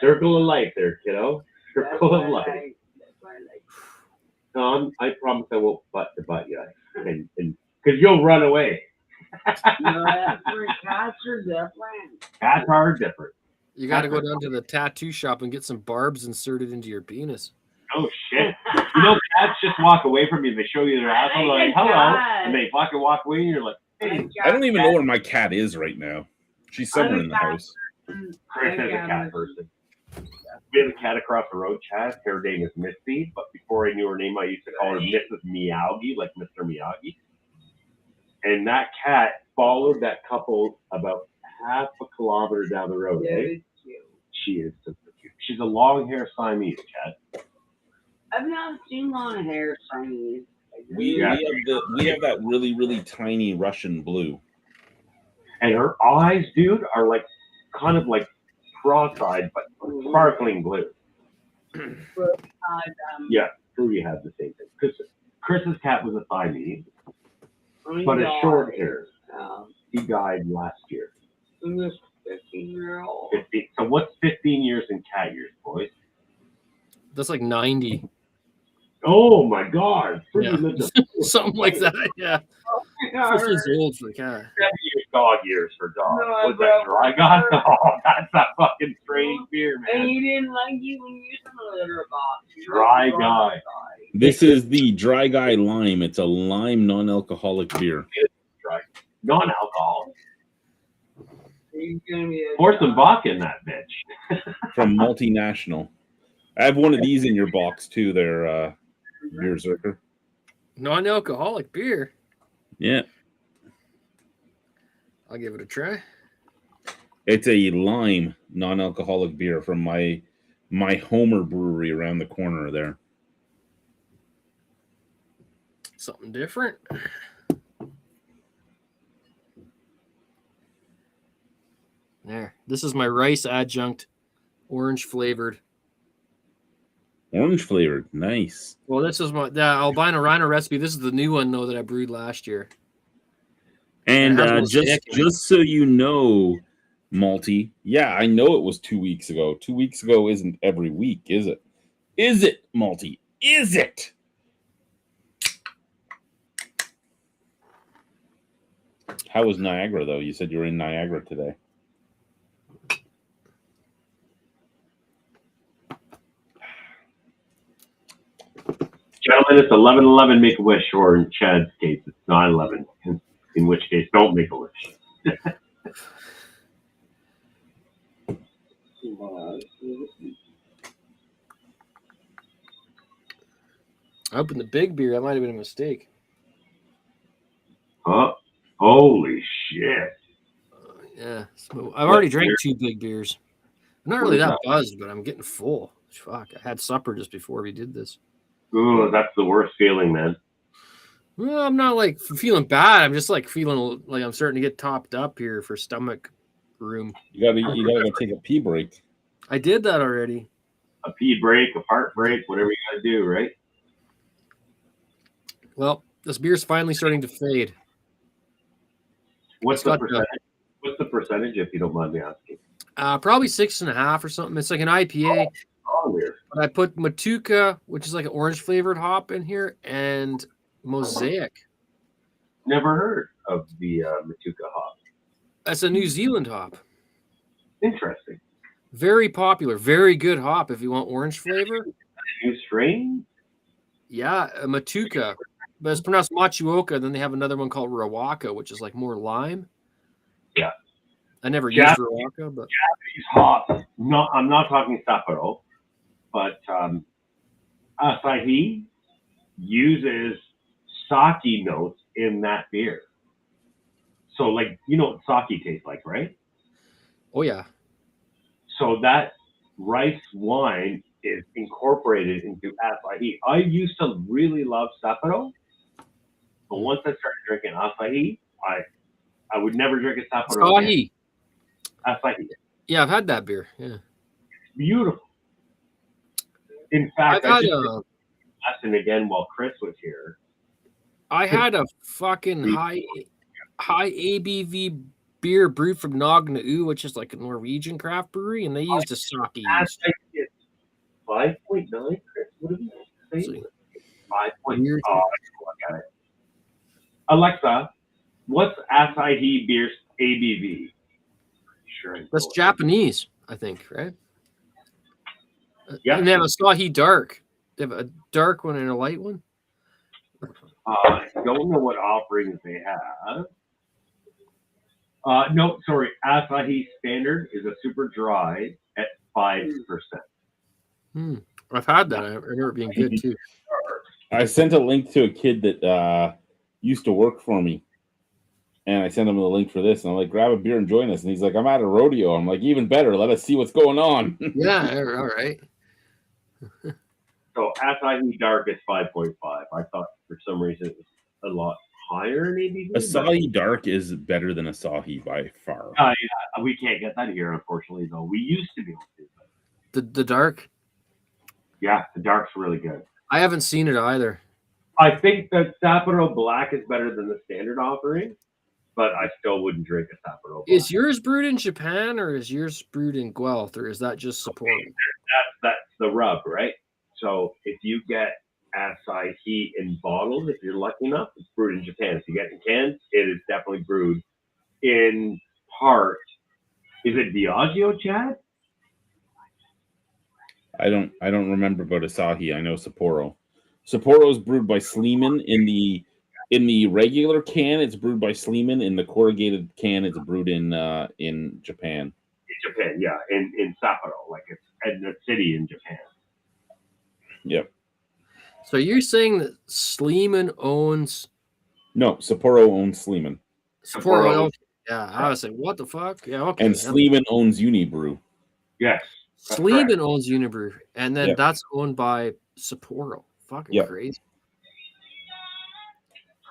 B: Circle of life there, kiddo. Circle of life.
E: That's why I like.
B: No, I promise I won't butt to butt you, and because you'll run away.
E: No, that's where cats are different.
B: Cats are different.
C: You got to go down to the tattoo shop and get some barbs inserted into your penis.
B: Oh shit! You know, cats just walk away from you. And they show you their asshole, they're like hello, and they fucking walk away, and you're like, hey,
A: I don't even know where my cat is right now. She's somewhere in the house.
B: Chris is a cat person. We have a cat across the road, Chad. Her name is Misty, but before I knew her name, I used to call her Mrs. Miyagi, like Mr. Miyagi. And that cat followed that couple about half a kilometer down the road.
E: Yeah,
B: Eh?
E: it's cute.
B: She is super cute. She's a long hair Siamese, Chad.
E: I've not seen long hair Chinese.
A: We have that really tiny Russian blue.
B: And her eyes, dude, are like kind of like cross-eyed, but sparkling blue. Yeah, Fruity had the same thing. Chris's cat was a Siamese, but it's short hair. He died last year.
E: He was 15-year-old.
B: 15. So what's 15 years in cat years, boys?
C: That's like 90.
B: Oh my God! Fruity
C: Yeah.
B: lived a
C: Something like that. Yeah. 50's old for the cat.
B: 7 years dog years for dogs.
E: No,
B: What's that, dry guy? Oh, that's a fucking strange beer,
E: And
B: man.
E: he didn't like you when you used him in the litter box.
B: Dry guy.
A: This is the Dry Guy Lime. It's a lime non-alcoholic beer.
B: Dry. Non-alcohol.
E: He's gonna be a
B: Pour some vodka in that bitch.
A: From Multinational. I have one of these in your box too there, Beer Zerker.
C: Non-alcoholic beer.
A: Yeah.
C: I'll give it a try.
A: It's a lime non-alcoholic beer from my Homer brewery around the corner there.
C: Something different. There. This is my rice adjunct, orange flavored.
A: Orange flavored. Nice.
C: Well, this is my albino rhino recipe. This is the new one though that I brewed last year.
A: And
C: It has mosaic in it.
A: just so you know, Malty, yeah, I know it was 2 weeks ago. 2 weeks ago isn't every week, is it? Is it, Malty? Is it? How was Niagara, though? You said you were in Niagara today.
B: Gentlemen, it's 11:11. Make a wish, or in Chad's case, it's 9:11. In which case, don't make a wish.
C: I opened the big beer. That might have been a mistake.
B: Huh? Holy shit!
C: Yeah. So I've already drank 2 big beers. I'm not really that buzzed, but I'm getting full. Fuck. I had supper just before we did this.
B: Ooh, that's the worst feeling, man.
C: Well, I'm not like feeling bad. I'm just like feeling like I'm starting to get topped up here for stomach room.
A: You gotta go take a pee break.
C: I did that already.
B: A pee break, a fart break, whatever you gotta do, right?
C: Well, this beer's finally starting to fade.
B: What's
C: It's
B: the
C: got
B: percentage? What's the percentage, if you don't mind me asking?
C: Probably 6.5 or something. It's like an IPA.
B: Oh, weird.
C: But I put Matuka, which is like an orange flavored hop in here, and Mosaic.
B: Never heard of the Matuka hop.
C: That's a New Zealand hop.
B: Interesting.
C: Very popular, very good hop if you want orange flavor.
B: New strain?
C: Yeah, a Matuka. But it's pronounced Machuoka. Then they have another one called Rawaka, which is like more lime.
B: Yeah.
C: I never used Rawaka, but
B: These hops. No, I'm not talking Sapporo, but Asahi uses sake notes in that beer. So, like, you know what sake tastes like, right?
C: oh yeah.
B: So that rice wine is incorporated into Asahi. I used to really love Sapporo, but once I started drinking Asahi, I would never drink a Sapporo again. Asahi.
C: Yeah, I've had that beer. Yeah.
B: Beautiful. In
C: I've
B: fact, I
C: had
B: just
C: a,
B: did a lesson again while Chris was here.
C: I had a fucking high ABV beer brewed from Nagnau, which is like a Norwegian craft brewery, and they used a sake yeast.
B: 5.9, Chris? What did you say?
C: See.
B: 5.9.
C: Weird.
B: Oh, I got it. Alexa, what's Asahi beer's ABV? Sure.
C: That's Japanese, I think, right?
B: Yeah.
C: And they have a Asahi Dark. They have a dark one and a light one.
B: I don't know what offerings they have. No, sorry. Asahi Standard is a super dry at 5%.
C: I've had that. I remember it being good too.
A: I sent a link to a kid that used to work for me, and I sent him the link for this, and I'm like, grab a beer and join us. And he's like, I'm at a rodeo. I'm like, even better. Let us see what's going on.
C: Yeah, all right.
B: So Asahi Dark is 5.5. I thought for some reason it was a lot higher, maybe.
A: Asahi Dark is better than Asahi by far.
B: Yeah, we can't get that here, unfortunately, though. We used to be able to. But
C: The dark.
B: yeah, the Dark's really good.
C: I haven't seen it either.
B: I think that Sapporo Black is better than the standard offering, but I still wouldn't drink a Sapporo Black.
C: Is yours brewed in Japan or is yours brewed in Guelph, or is that just Sapporo?
B: That's the rub, right? So if you get Asahi in bottles, if you're lucky enough, it's brewed in Japan. If you get it in cans, it is definitely brewed in part. Is it Diageo, Chad?
A: I don't remember about Asahi. I know Sapporo. Sapporo is brewed by Sleeman in the regular can. It's brewed by Sleeman. In the corrugated can, it's brewed in Japan.
B: In Japan, yeah, in Sapporo, like it's in a city in Japan.
A: Yep.
C: So you're saying that Sleeman owns
A: No, Sapporo owns Sleeman,
C: Sapporo? Yeah, I was saying, what the fuck? Yeah, okay.
A: and Sleeman owns Unibrew.
B: Yes. that's
C: Sleeman
B: correct.
C: owns Unibrew, and then
A: Yep.
C: that's owned by Sapporo. Fucking
A: Yep.
C: crazy.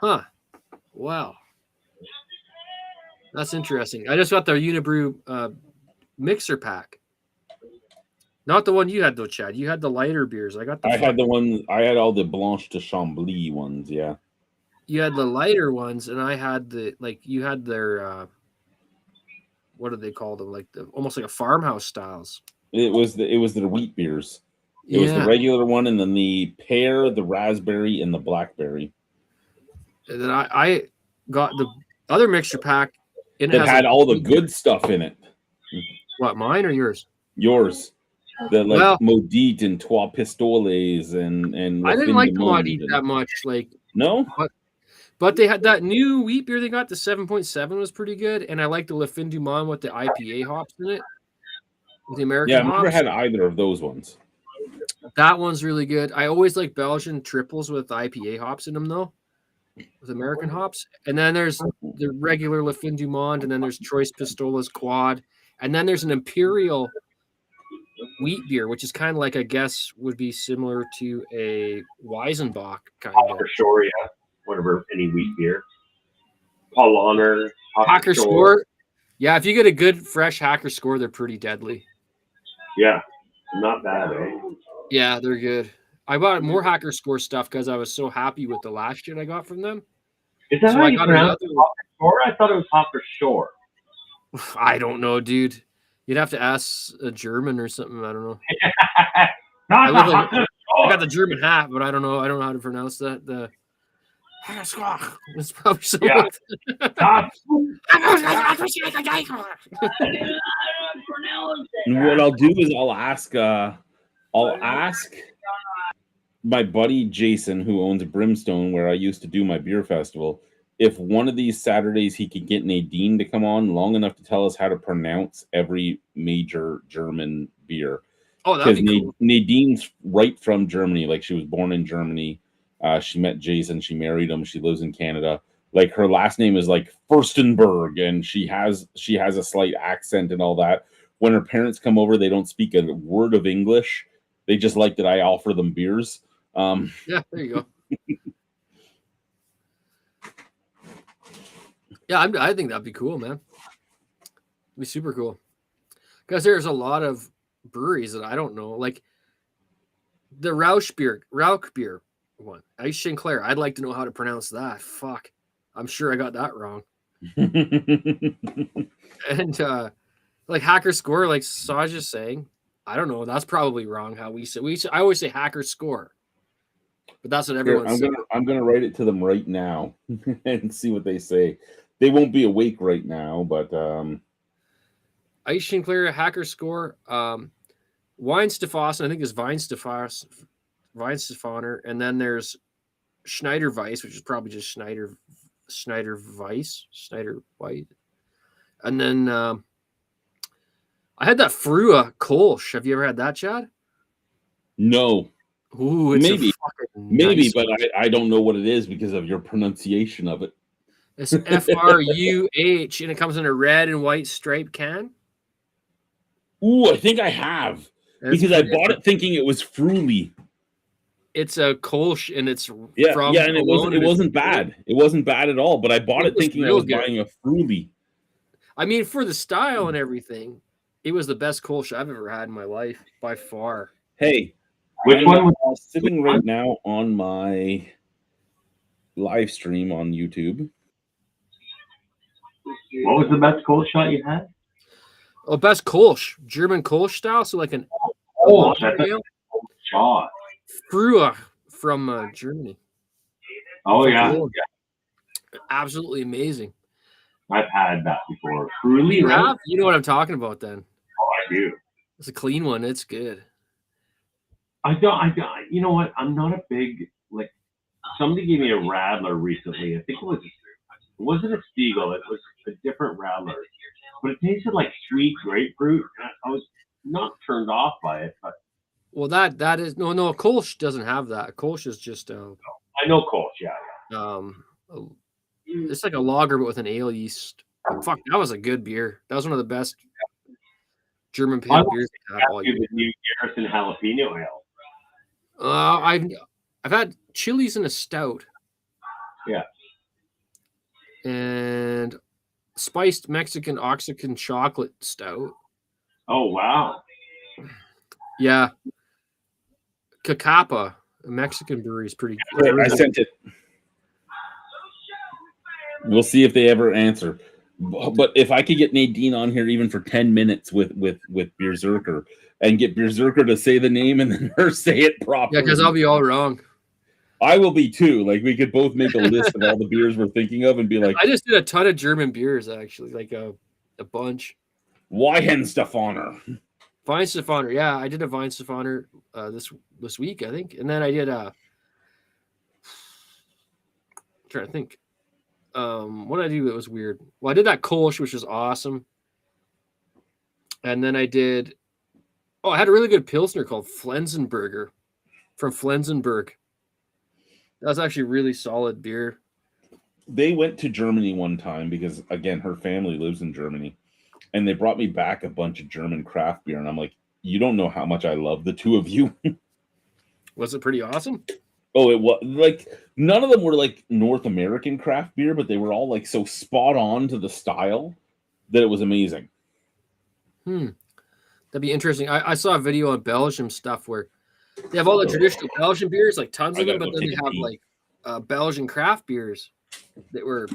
C: Huh. Wow. That's interesting. I just got the Unibrew mixer pack. Not the one you had though, Chad. You had the lighter beers. I got the
A: I had the one. I had all the Blanche de Chambly ones. Yeah.
C: you had the lighter ones, and I had you had their what do they call them? Like almost like a farmhouse styles.
A: It was their wheat beers. It was the regular one, and then the pear, the raspberry, and the blackberry.
C: And then I got the other mixture pack. And it
A: That
C: has
A: had
C: like
A: all the good stuff in it.
C: What, mine or yours?
A: Yours. The like
C: Well-
A: Maudit and Trois Pistoles and
C: I didn't
A: La
C: like
A: Fin
C: the
A: du
C: Maudit
A: Monde
C: that
A: and-
C: much. Like,
A: No?
C: but they had that new wheat beer they got. The 7.7 was pretty good, and I like the Le Fin du Monde with the IPA hops in it. With the American
A: Yeah, I've never
C: hops.
A: had either of those ones.
C: That one's really good. I always like Belgian triples with IPA hops in them, though, with American hops. And then there's the regular Le Fin du Monde, and then there's Trois Pistoles Quad, and then there's an Imperial wheat beer, which is kind of like, I guess, would be similar to a Weizenbach kind of.
B: Hopper Shore, yeah. Whatever, any wheat beer. Paulaner,
C: Hacker Score. Yeah, if you get a good fresh Hacker Score, they're pretty deadly.
B: Yeah, not bad, eh?
C: Yeah, they're good. I bought more Hacker Score stuff because I was so happy with the last shit I got from them.
B: Is that
C: So
B: how
C: I
B: you
C: got
B: pronounce it?
C: another-
B: Hopper Shore? I thought it was Hopper Shore.
C: I don't know, dude. You'd have to ask a German or something. I don't know.
B: Not
C: look
B: the
C: like-
B: Hopper
C: I
B: Shore.
C: got the German hat, but I don't know. I don't know how to pronounce that. The it's probably something.
B: Yeah.
C: like
B: Not-
A: And what I'll do is I'll ask my buddy Jason, who owns Brimstone, where I used to do my beer festival, if one of these Saturdays he could get Nadine to come on long enough to tell us how to pronounce every major German beer.
C: Oh, that'd
A: Because
C: be cool.
A: Nadine's right from Germany. Like, she was born in Germany. She met Jason. She married him. She lives in Canada. Like, her last name is like Furstenberg, and she has a slight accent and all that. When her parents come over, they don't speak a word of English. They just like that I offer them beers.
C: Yeah, there you go. Yeah, I think that'd be cool, man. It'd be super cool. Because there's a lot of breweries that I don't know, like the Rauch beer one. Ice Sinclair. I'd like to know how to pronounce that. Fuck, I'm sure I got that wrong. And like Hacker Score, like Saja's saying, I don't know. That's probably wrong. How we say I always say Hacker Score, but that's what
A: Here,
C: everyone says.
A: I'm gonna write it to them right now and see what they say. They won't be awake right now, but
C: Ice Sinclair, Hacker Score, Weinstefan, I think is Weinstefaner, and then there's Schneider Weiss, which is probably just Schneider Weiss, Schneider White, and then I had that Frua Kolsch. Have you ever had that, Chad?
A: No,
C: Ooh, it's
A: Maybe.
C: maybe,
A: maybe, but I don't know what it is because of your pronunciation of it.
C: it's FRUH, and it comes in a red and white striped can.
A: Ooh, I think I have
C: That's
A: because I
C: pretty-
A: bought it thinking it was Fruly.
C: It's a Kolsch, and it's
A: Yeah,
C: from
A: yeah, and it
C: Cologne,
A: wasn't bad. It wasn't bad at all. But I bought
C: It
A: it
C: was
A: thinking I
C: real
A: was
C: good.
A: buying a Fruly.
C: I mean, for the style and everything, it was the best Kolsch I've ever had in my life by far.
A: Hey,
B: Which
A: I'm,
B: one was
A: sitting right now on my live stream on YouTube?
B: what was the best cold shot you had?
C: Oh, best Kolsch, German Kolsch style. So like an
B: Oh,
C: lager
B: that's a
C: ale.
B: cold shot.
C: Frua from Germany.
B: Oh yeah,
C: Cologne. Absolutely amazing.
B: I've had that before. Truly,
C: You
B: right?
C: have? You know what I'm talking about then.
B: Oh, I do.
C: It's a clean one. It's good.
B: I don't. You know what? I'm not a big like. Somebody gave me a Radler recently. I think it wasn't a Stiegel. It was a different Radler, but it tasted like sweet grapefruit. I was not turned off by it, but
C: Well, that is no. Kolsch doesn't have that. Kolsch is just
B: I know Kolsch. Yeah,
C: it's like a lager but with an ale yeast. Fuck, that was a good beer. That was one of the best German
B: I
C: pale
B: was
C: beers I
B: yeah.
C: had all
B: After
C: year.
B: the new Garrison jalapeno ale.
C: I've had chilies in a stout.
B: Yeah.
C: And spiced Mexican Oaxacan chocolate stout.
B: Oh wow.
C: Yeah. Cacapa, a Mexican brewery, is pretty
A: Okay, I
C: good.
A: sent it. We'll see if they ever answer. But if I could get Nadine on here even for 10 minutes with Berserker and get Berserker to say the name and then her say it properly.
C: Yeah, because I'll be all wrong.
A: I will be too. Like we could both make a list of all the beers we're thinking of and be like,
C: I just did a ton of German beers, actually, like a bunch.
A: Weihenstephaner.
C: Weihenstephaner, yeah, I did a Weihenstephaner this week, I think, and then I did trying to think, what did I do that was weird? Well, I did that Kolsch, which was awesome, and then I had a really good Pilsner called Flensenberger from Flensenberg. That was actually really solid beer.
A: They went to Germany one time because again, her family lives in Germany. And they brought me back a bunch of German craft beer. And I'm like, you don't know how much I love the two of you.
C: Was it pretty awesome?
A: Oh, it was like none of them were like North American craft beer, but they were all like so spot on to the style that it was amazing.
C: That'd be interesting. I saw a video on Belgium stuff where they have all the traditional Belgian beers, like tons of them, but then they have like Belgian craft beers that were,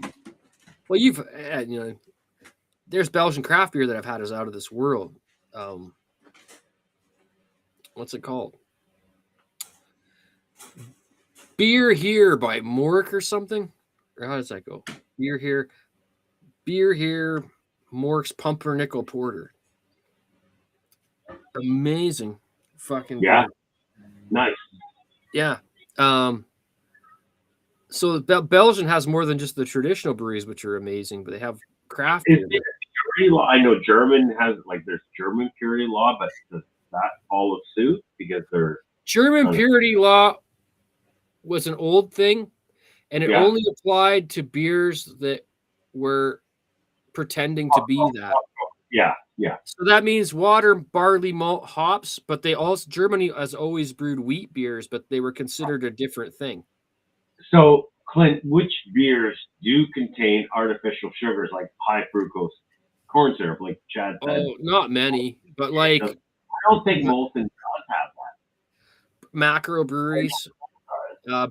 C: well, you've had, there's Belgian craft beer that I've had is out of this world. What's it called? Beer Here by Mork or something? Or how does that go? Beer Here, Mork's Pumpernickel Porter. Amazing. Fucking
B: Yeah.
C: good.
B: Nice.
C: Yeah. So Belgium has more than just the traditional breweries, which are amazing, but they have craft
B: Is
C: beer.
B: there purity law? I know German has like there's German purity law, but does that follow suit because they're
C: German purity law was an old thing, and it
B: Yeah.
C: only applied to beers that were pretending to be that.
B: yeah.
C: So that means water, barley, malt, hops, but Germany has always brewed wheat beers, but they were considered a different thing.
B: So Clint, which beers do contain artificial sugars like high fructose corn syrup, like Chad said?
C: Oh, not many, but like
B: I don't think Molson does have that.
C: macro breweries,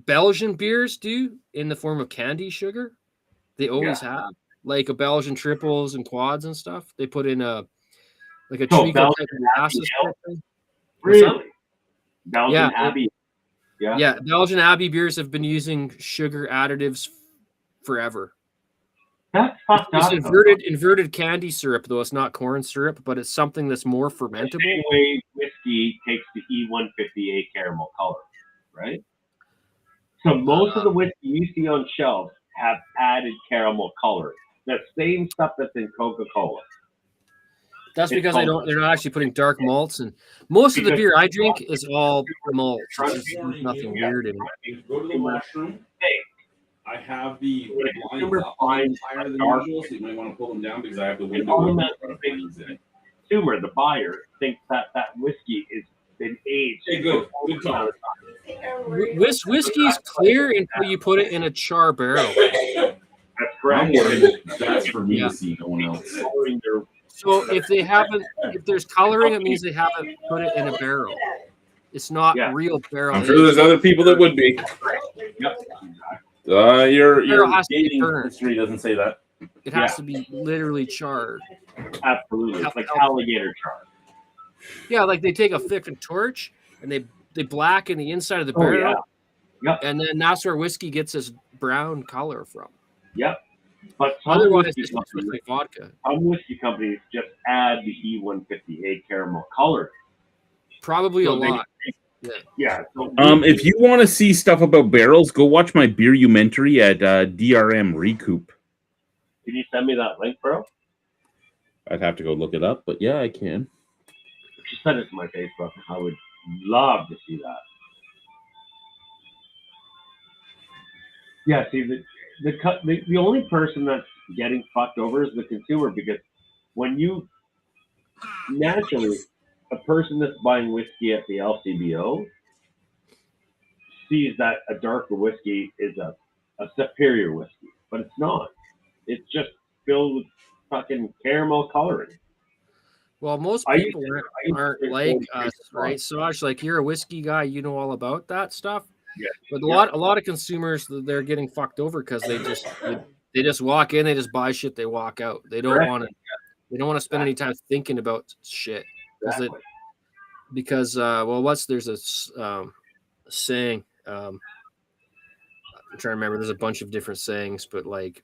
C: Belgian beers do in the form of candy sugar. They always have like a Belgian triples and quads and stuff. They put in a treacle
B: Belgian
C: type of molasses
B: Abbey Ale?
C: type thing. What's that?
B: Really? Belgian
C: Yeah.
B: Abbey.
C: Yeah, Belgian Abbey beers have been using sugar additives forever.
B: That's fucked
C: It's
B: up.
C: inverted candy syrup, though it's not corn syrup, but it's something that's more fermentable.
B: The same way whiskey takes the E158 caramel color, right? So most of the whiskey you see on shelves have added caramel color. That same stuff that's in Coca-Cola.
C: That's
B: It's
C: because
B: called-
C: they're not actually putting dark malts, and most of the
B: Because-
C: beer I drink is all malts. It's just nothing
B: Yeah.
C: weird in it.
A: Go to the washroom.
B: Hey.
A: I have the
B: When a
A: blinds
B: consumer
A: up a little
B: finds
A: higher
B: a
A: than
B: dark-
A: usual, so you might want to pull them down because I have the
B: It
A: window open.
B: automatically
A: But blinds in it.
B: consumer, the buyer, thinks that whiskey is been aged.
A: Hey, good talk.
C: Whiskey's clear until you put it in a char barrel.
B: That's
A: I'm
B: correct.
A: worried that's for me
C: Yeah.
A: to see, no one else.
B: Following their-
C: So if there's coloring, it means they haven't put it in a barrel. It's not
B: Yeah.
C: real barrel.
A: I'm sure there's other people that would be.
B: Yep.
A: Your
C: Barrel has to be
A: dating
C: burned.
A: history doesn't say that.
C: It has to be literally charred.
B: Absolutely. It's like alligator char.
C: Yeah, like they take a fucking torch and they blacken the inside of the
B: Oh,
C: barrel,
B: yeah. Yep.
C: and then that's where whiskey gets its brown color from.
B: Yep. But some
C: Otherwise,
B: whiskey
C: it's just
B: companies,
C: like vodka.
B: some whiskey companies just add the E150A caramel color.
C: Probably
B: So
C: a
B: they-
C: lot.
B: Yeah. So
A: If you want to see stuff about barrels, go watch my beerumentary at DRM Recoup.
B: can you send me that link, bro?
A: I'd have to go look it up, but yeah, I can.
B: Just send it to my Facebook. I would love to see that. Yeah, see the only person that's getting fucked over is the consumer, because when you naturally a person that's buying whiskey at the LCBO sees that a darker whiskey is a superior whiskey, but it's not. It's just filled with fucking caramel coloring.
C: Well, most
B: I used
C: people
B: to-
C: aren't
B: drink
C: like
B: 40
C: us, right? Saj, like you're a whiskey guy, you know all about that stuff.
B: Yeah.
C: But a lot of consumers, they're getting fucked over because they just walk in, they just buy shit, they walk out. They don't
B: Correct.
C: want to spend any time thinking about shit
B: Exactly.
C: because there's a saying. I'm trying to remember. There's a bunch of different sayings, but like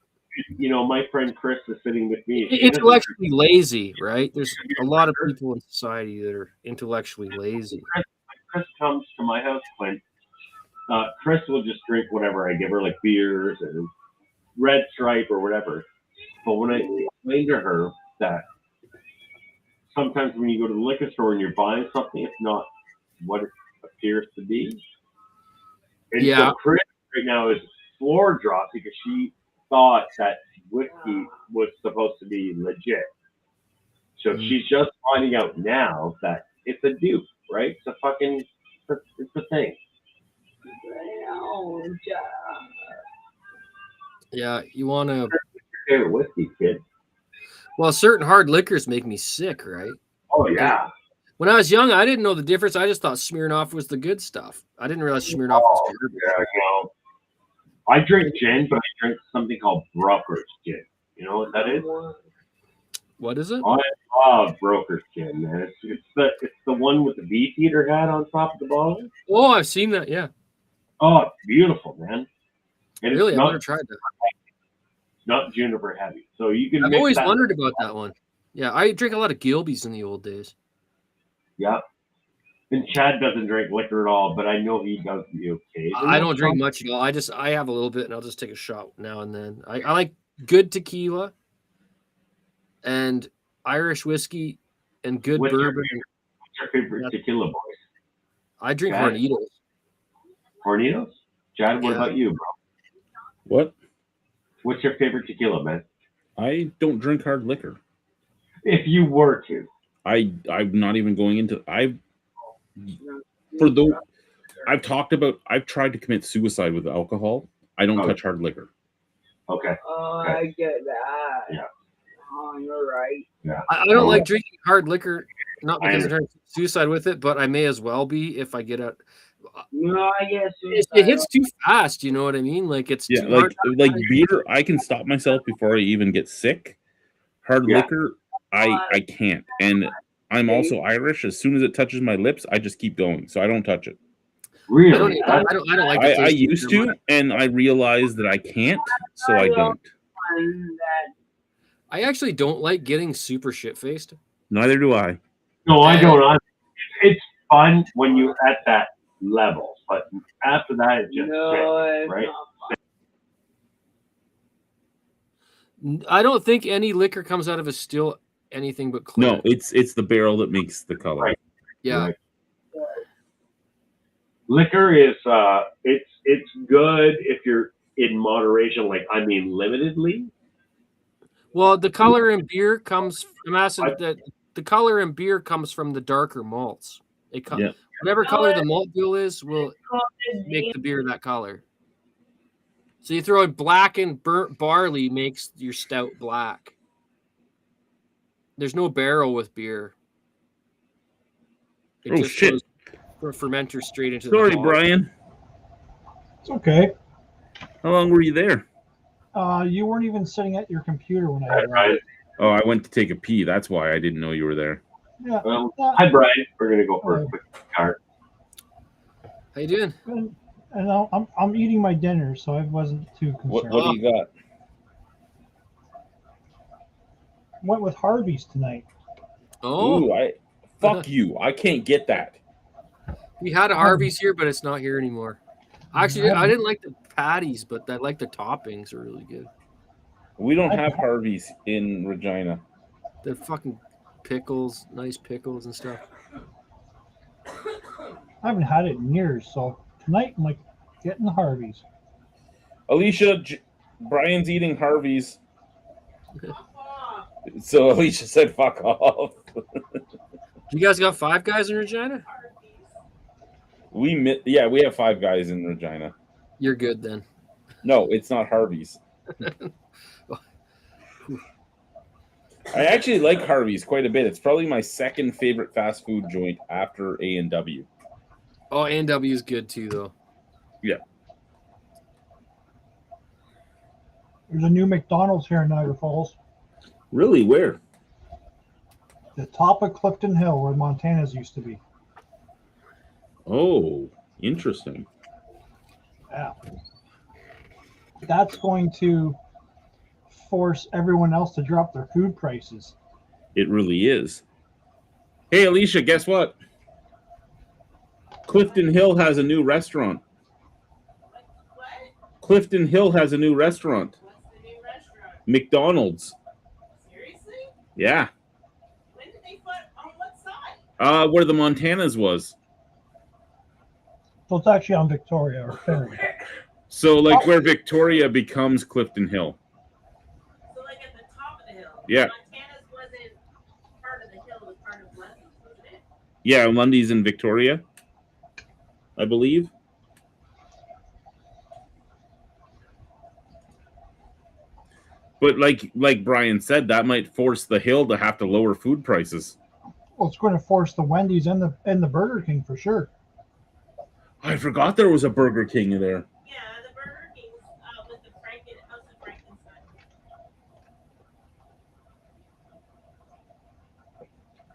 B: You know, my friend Chris is sitting with me. He doesn't-
C: intellectually lazy, right? There's a lot of people in society that are intellectually lazy.
B: Chris comes to my house, Clint. Chris will just drink whatever I give her, like beers and Red Stripe or whatever. But when I explain to her that sometimes when you go to the liquor store and you're buying something, it's not what it appears to be. And
C: Yeah.
B: so Chris right now is floor dropped because she thought that whiskey was supposed to be legit. So she's just finding out now that it's a dupe, right? It's a fucking, it's a thing.
C: Yeah, you want to.
B: Favorite whiskey, kid.
C: Well, certain hard liquors make me sick, right?
B: Oh yeah.
C: When I was young, I didn't know the difference. I just thought Smirnoff was the good stuff. I didn't realize Smirnoff was terrible.
B: Yeah, you know. I drink gin, but I drink something called Broker's gin. You know what that is?
C: What is it?
B: I love Broker's gin, man. It's the one with the Beefeater hat on top of the bottle.
C: Oh, I've seen that. Yeah,
B: Oh, it's beautiful, man. And
C: really,
B: it's
C: I've never
B: not,
C: tried that.
B: not juniper heavy. So you can
C: I've
B: mix
C: always
B: that.
C: wondered about that one. Yeah, I drink a lot of Gilbys in the old days.
B: Yeah. And Chad doesn't drink liquor at all, but I know he does the occasion.
C: I don't drink much at all. I have a little bit, and I'll just take a shot now and then. I like good tequila and Irish whiskey and good
B: What's your
C: bourbon.
B: What's your favorite tequila, boys?
C: I drink
B: Chad?
C: Hornitos.
B: Hornitos? Chad, what
C: Yeah.
B: about you, bro?
A: What?
B: What's your favorite tequila, man?
A: I don't drink hard liquor.
B: If you were to.
A: I'm not even going into. I've tried to commit suicide with alcohol. I don't
B: Oh.
A: touch hard liquor.
B: Okay.
E: Oh,
B: Okay.
E: I get that.
B: Yeah.
E: Oh, you're right.
C: I don't like drinking hard liquor, not
B: I
C: because I'm trying to suicide with it, but I may as well be if I get out.
E: No, I guess
C: It hits too fast. You know what I mean? Like it's
A: Yeah,
C: too
A: like
C: hard.
A: beer, I can stop myself before I even get sick. Hard
B: Yeah.
A: liquor, I can't. And I'm also Irish. As soon as it touches my lips, I just keep going. So I don't touch it.
B: Really?
C: I don't like. the
A: I
C: taste of
A: used
C: beer
A: to,
C: much.
A: and I realized that I can't, so I don't.
C: I actually don't like getting super shit faced.
A: Neither do I.
B: No, I don't. It's fun when you're at that level, but after that, it's just sick, right?
C: I don't think any liquor comes out of a still anything but clear.
A: No, it's the barrel that makes the color.
B: Right.
C: Yeah.
B: Right. Liquor is it's good if you're in moderation, like I mean limitedly.
C: Well, the color in beer comes. I'm asking that the color in beer comes from the darker malts.
A: Yeah.
C: Whatever color the malt bill is will make the beer that color. So you throw in black and burnt barley makes your stout black. There's no barrel with beer. It
A: Oh, shit.
C: goes for fermenter straight into the
A: Sorry,
C: bottle.
A: Brian.
I: It's okay.
A: How long were you there?
I: You weren't even sitting at your computer when I
B: Right,
I: arrived.
B: right.
A: Oh, I went to take a pee. That's why I didn't know you were there.
I: Yeah.
B: Hi, Brian. We're gonna go for a quick cart.
C: How you doing?
I: And I'm eating my dinner, so I wasn't too concerned.
A: What do you got?
I: Went with Harvey's tonight.
C: Oh,
A: Ooh, fuck you. I can't get that.
C: we had a Harvey's here, but it's not here anymore. Actually, I didn't like the patties, but I like the toppings are really good.
A: We don't have Harvey's in Regina.
C: They're fucking pickles, nice pickles and stuff.
I: I haven't had it in years, so tonight I'm like getting the Harvey's.
A: Alicia, Brian's eating Harvey's. So Alicia said, fuck off.
C: You guys got Five Guys in Regina?
A: We have Five Guys in Regina.
C: You're good then.
A: No, it's not Harvey's. I actually like Harvey's quite a bit. It's probably my second favorite fast food joint after A&W.
C: Oh, A&W is good too, though.
A: Yeah.
I: There's a new McDonald's here in Niagara Falls.
A: Really? Where?
I: The top of Clifton Hill, where Montana's used to be.
A: Oh, interesting.
I: Yeah. That's going to force everyone else to drop their food prices.
A: It really is. Hey, Alicia, guess what? Clifton Hill has a new restaurant.
E: What?
A: Clifton Hill has a new restaurant.
E: What's the new restaurant?
A: McDonald's.
E: Seriously?
A: Yeah.
E: When did they put on what side?
A: Where the Montanas was.
I: So it's actually on Victoria or Ferry.
A: So like where Victoria becomes Clifton Hill.
E: So like at the top of the hill.
A: Yeah.
E: Montana's wasn't part of the hill, it was part of Lundy's, wasn't it?
A: Yeah, Lundy's in Victoria, I believe. But like Brian said, that might force the Hill to have to lower food prices.
I: Well, it's going to force the Wendy's and the Burger King for sure.
A: I forgot there was a Burger King there.
E: Yeah, the Burger King with the House of Frankenstein.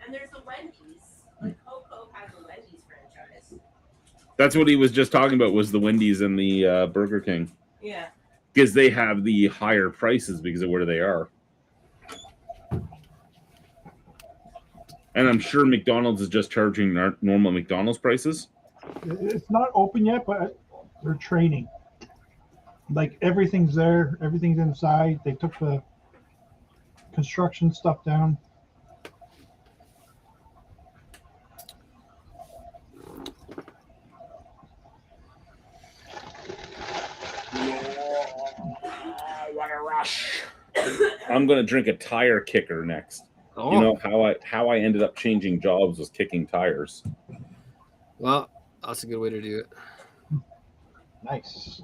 E: And there's a Wendy's. Like Coco has a Wendy's franchise.
A: That's what he was just talking about, was the Wendy's and the Burger King.
E: Yeah.
A: Because they have the higher prices because of where they are. And I'm sure McDonald's is just charging normal McDonald's prices.
I: It's not open yet, but they're training. Like everything's there, everything's inside. They took the construction stuff down.
A: What a rush. I'm gonna drink a tire kicker next.
C: Oh,
A: You know how I ended up changing jobs was kicking tires.
C: well, that's a good way to do it.
I: Nice.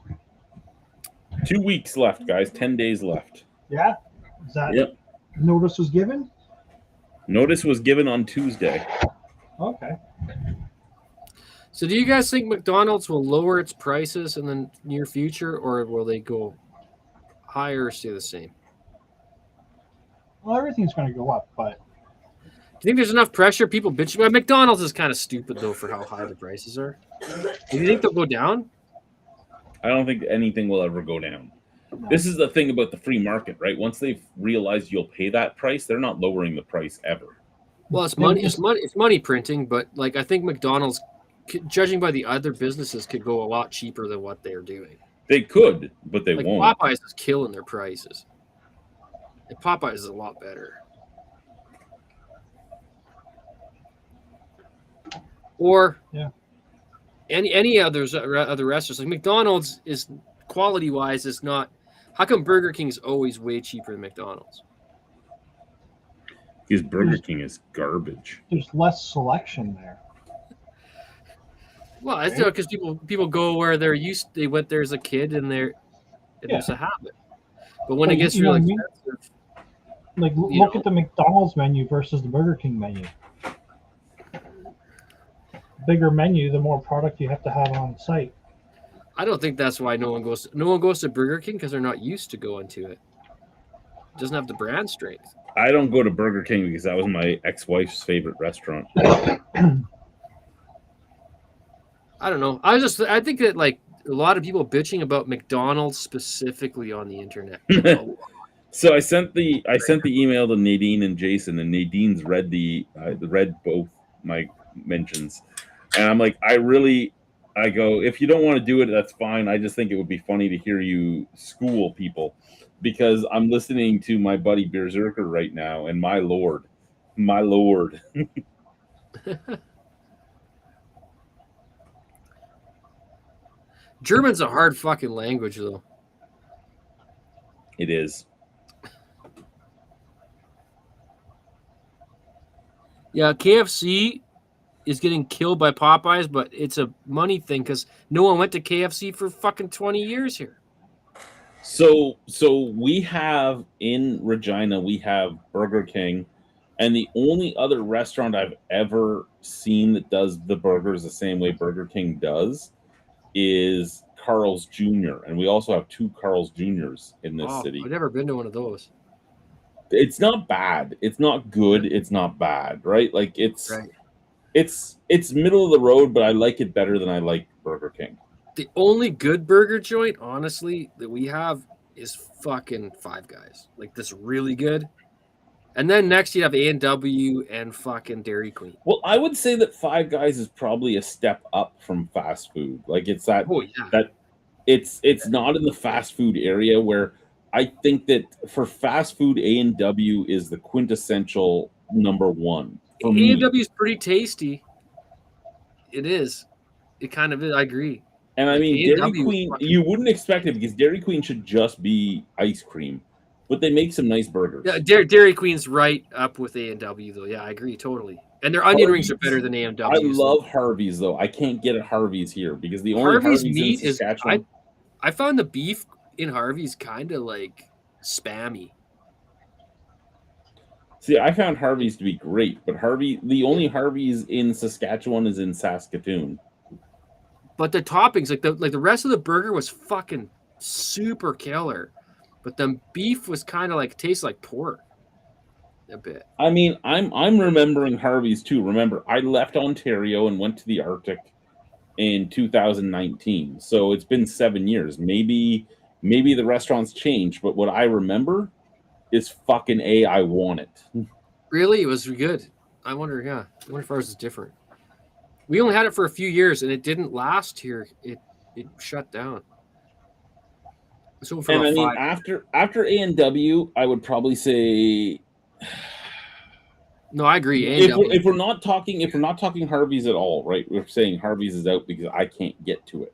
A: 2 weeks left, guys. 10 days left.
I: Yeah? Is that
A: Yep.
I: notice was given?
A: Notice was given on Tuesday.
I: Okay.
C: So, do you guys think McDonald's will lower its prices in the near future, or will they go higher or stay the same?
I: Well, everything's going to go up, but
C: Do you think there's enough pressure? People bitch. Well, McDonald's is kind of stupid though for how high the prices are. Do you think they'll go down?
A: I don't think anything will ever go down. This is the thing about the free market, right? Once they've realized you'll pay that price, they're not lowering the price ever.
C: Well, it's money. It's money printing, but like I think McDonald's, judging by the other businesses, could go a lot cheaper than what they're doing.
A: They could, but they
C: Like
A: won't.
C: Popeyes is killing their prices. And Popeyes is a lot better. Or
I: Yeah.
C: any other restaurants. Like McDonald's is quality wise is not. How come Burger King is always way cheaper than McDonald's?
A: Because Burger King is garbage.
I: There's less selection there.
C: Well, it's because people go where they went there as a kid and it's a habit. But when it
I: Well,
C: gets
I: you know
C: really
I: what I mean?
C: expensive,
I: Like,
C: You
I: look
C: know.
I: at the McDonald's menu versus the Burger King menu. Bigger menu, the more product you have to have on site.
C: I don't think that's why no one goes to Burger King because they're not used to going to it. It doesn't have the brand strength.
A: I don't go to Burger King because that was my ex-wife's favorite restaurant.
C: I don't know. I think that like a lot of people bitching about McDonald's specifically on the internet.
A: So I sent the email to Nadine and Jason, and Nadine's read read both my mentions, and I'm like, I go, if you don't want to do it, that's fine. I just think it would be funny to hear you school people, because I'm listening to my buddy Berserker right now, and my lord.
C: German's a hard fucking language though.
A: It is.
C: Yeah, KFC is getting killed by Popeyes, but it's a money thing because no one went to KFC for fucking 20 years here.
A: So we have in Regina, we have Burger King, and the only other restaurant I've ever seen that does the burgers the same way Burger King does is Carl's Jr. And we also have 2 Carl's Jr.'s in this city.
C: I've never been to one of those.
A: It's not bad. It's not good. It's not bad, right? Like it's middle of the road, but I like it better than I like Burger King.
C: The only good burger joint, honestly, that we have is fucking Five Guys. Like this really good. And then next you have A&W and fucking Dairy Queen.
A: Well, I would say that Five Guys is probably a step up from fast food. Like it's that it's not in the fast food area, where I think that for fast food, A&W is the quintessential number one. For me.
C: A&W is pretty tasty. It is. It kind of is. I agree.
A: And I mean, Dairy
C: A&W
A: Queen, you wouldn't expect it because Dairy Queen should just be ice cream, but they make some nice burgers.
C: Yeah, Dairy Queen's right up with A&W though. Yeah, I agree totally. And their onion rings are better than A&W.
A: I love Harvey's though. I can't get a Harvey's here because the only
C: Harvey's
A: Harvey's
C: meat
A: in Saskatchewan.
C: I found the beef in Harvey's kind of like spammy.
A: See, I found Harvey's to be great, but the only Harvey's in Saskatchewan is in Saskatoon.
C: But the toppings, like the rest of the burger was fucking super killer. But the beef was kind of like tastes like pork a bit.
A: I mean, I'm remembering Harvey's too. Remember, I left Ontario and went to the Arctic in 2019. So it's been 7 years. Maybe the restaurants changed, but what I remember is fucking I want it.
C: Really? It was good. I wonder if ours is different. We only had it for a few years and it didn't last here. It shut down. So
A: and I mean, after A&W, I would probably say.
C: No, I agree.
A: If we're not talking Harvey's at all, right? We're saying Harvey's is out because I can't get to it.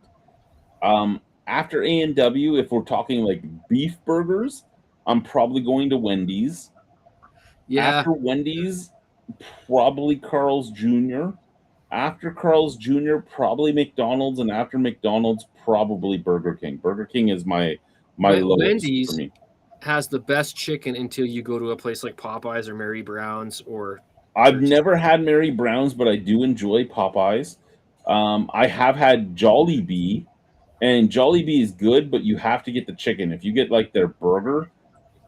A: After A&W, if we're talking like beef burgers, I'm probably going to Wendy's.
C: Yeah.
A: After Wendy's, probably Carl's Jr. After Carl's Jr., probably McDonald's, and after McDonald's, probably Burger King. Burger King is my lowest
C: Wendy's
A: for me.
C: Has the best chicken until you go to a place like Popeyes or Mary Brown's or.
A: I've never had Mary Brown's, but I do enjoy Popeyes. I have had Jollibee, and Jollibee is good, but you have to get the chicken. If you get like their burger,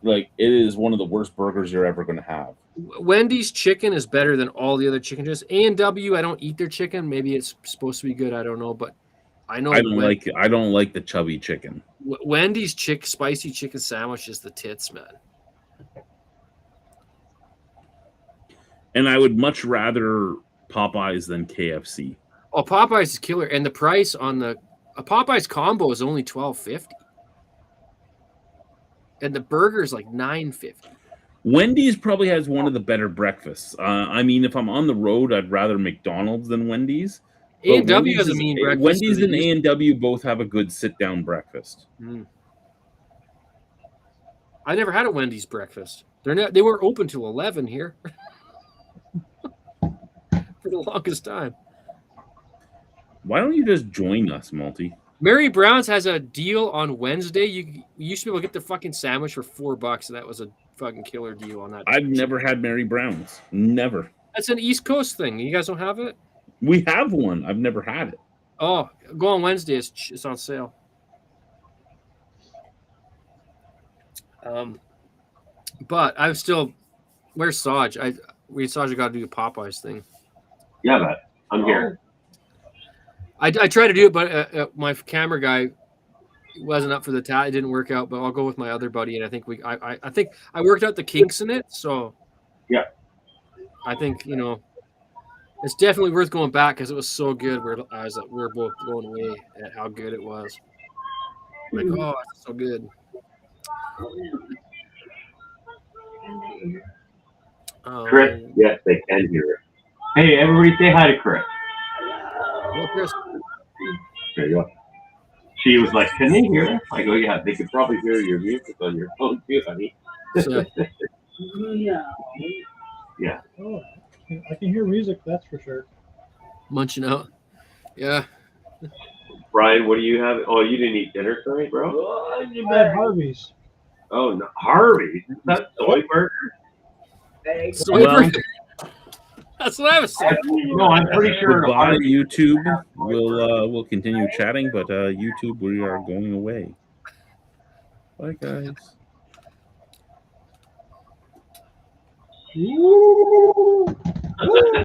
A: like it is one of the worst burgers you're ever going to have.
C: Wendy's chicken is better than all the other chicken dishes. A&W, I don't eat their chicken. Maybe it's supposed to be good. I don't know, but I know
A: I don't like the chubby chicken.
C: Wendy's spicy chicken sandwich is the tits, man.
A: And I would much rather Popeyes than KFC.
C: Oh, Popeyes is killer, and the price on a Popeyes combo is only $12.50, and the burger is like $9.50.
A: Wendy's probably has one of the better breakfasts. I mean, if I'm on the road, I'd rather McDonald's than Wendy's. But
C: A&W has a
A: Wendy's
C: mean
A: is-
C: breakfast.
A: Wendy's
C: so
A: and
C: they used-
A: A&W both have a good sit-down breakfast.
C: I never had a Wendy's breakfast. They were open till 11 here for the longest time.
A: Why don't you just join us, Multi?
C: Mary Brown's has a deal on Wednesday. You used to be able to get the fucking sandwich for $4, and that was a fucking killer deal on that.
A: I've never had Mary Brown's. Never.
C: That's an East Coast thing. You guys don't have it?
A: We have one. I've never had it.
C: Oh, go on Wednesday. It's on sale. But I'm still. Where's Saj? Saj got to do the Popeyes thing.
B: Yeah, but I'm here.
C: I tried to do it, but my camera guy wasn't up for the task. It didn't work out. But I'll go with my other buddy, and I think I think I worked out the kinks in it. So
B: Yeah.
C: I think it's definitely worth going back because it was so good. We were both blown away at how good it was. Like, oh, it's so good.
B: Chris, yes, they can hear it. Hey, everybody say hi to Chris.
C: Well, Chris,
B: There you go. She was like, can they hear us? I go, yeah, they could probably hear your music on your phone too, honey.
C: so,
B: Yeah.
I: Oh, I can hear music, that's for sure.
C: munching out. Yeah.
B: Brian, what do you have? Oh, you didn't eat dinner tonight, bro?
I: At Harvey's.
B: Oh, no. Harvey's? Is that soy burger?
C: Soy
A: Well-
C: burger. That's what I was saying.
B: No, I'm pretty sure.
A: Goodbye, YouTube. We'll continue chatting, but YouTube, we are going away. Bye, guys.
I: Ooh.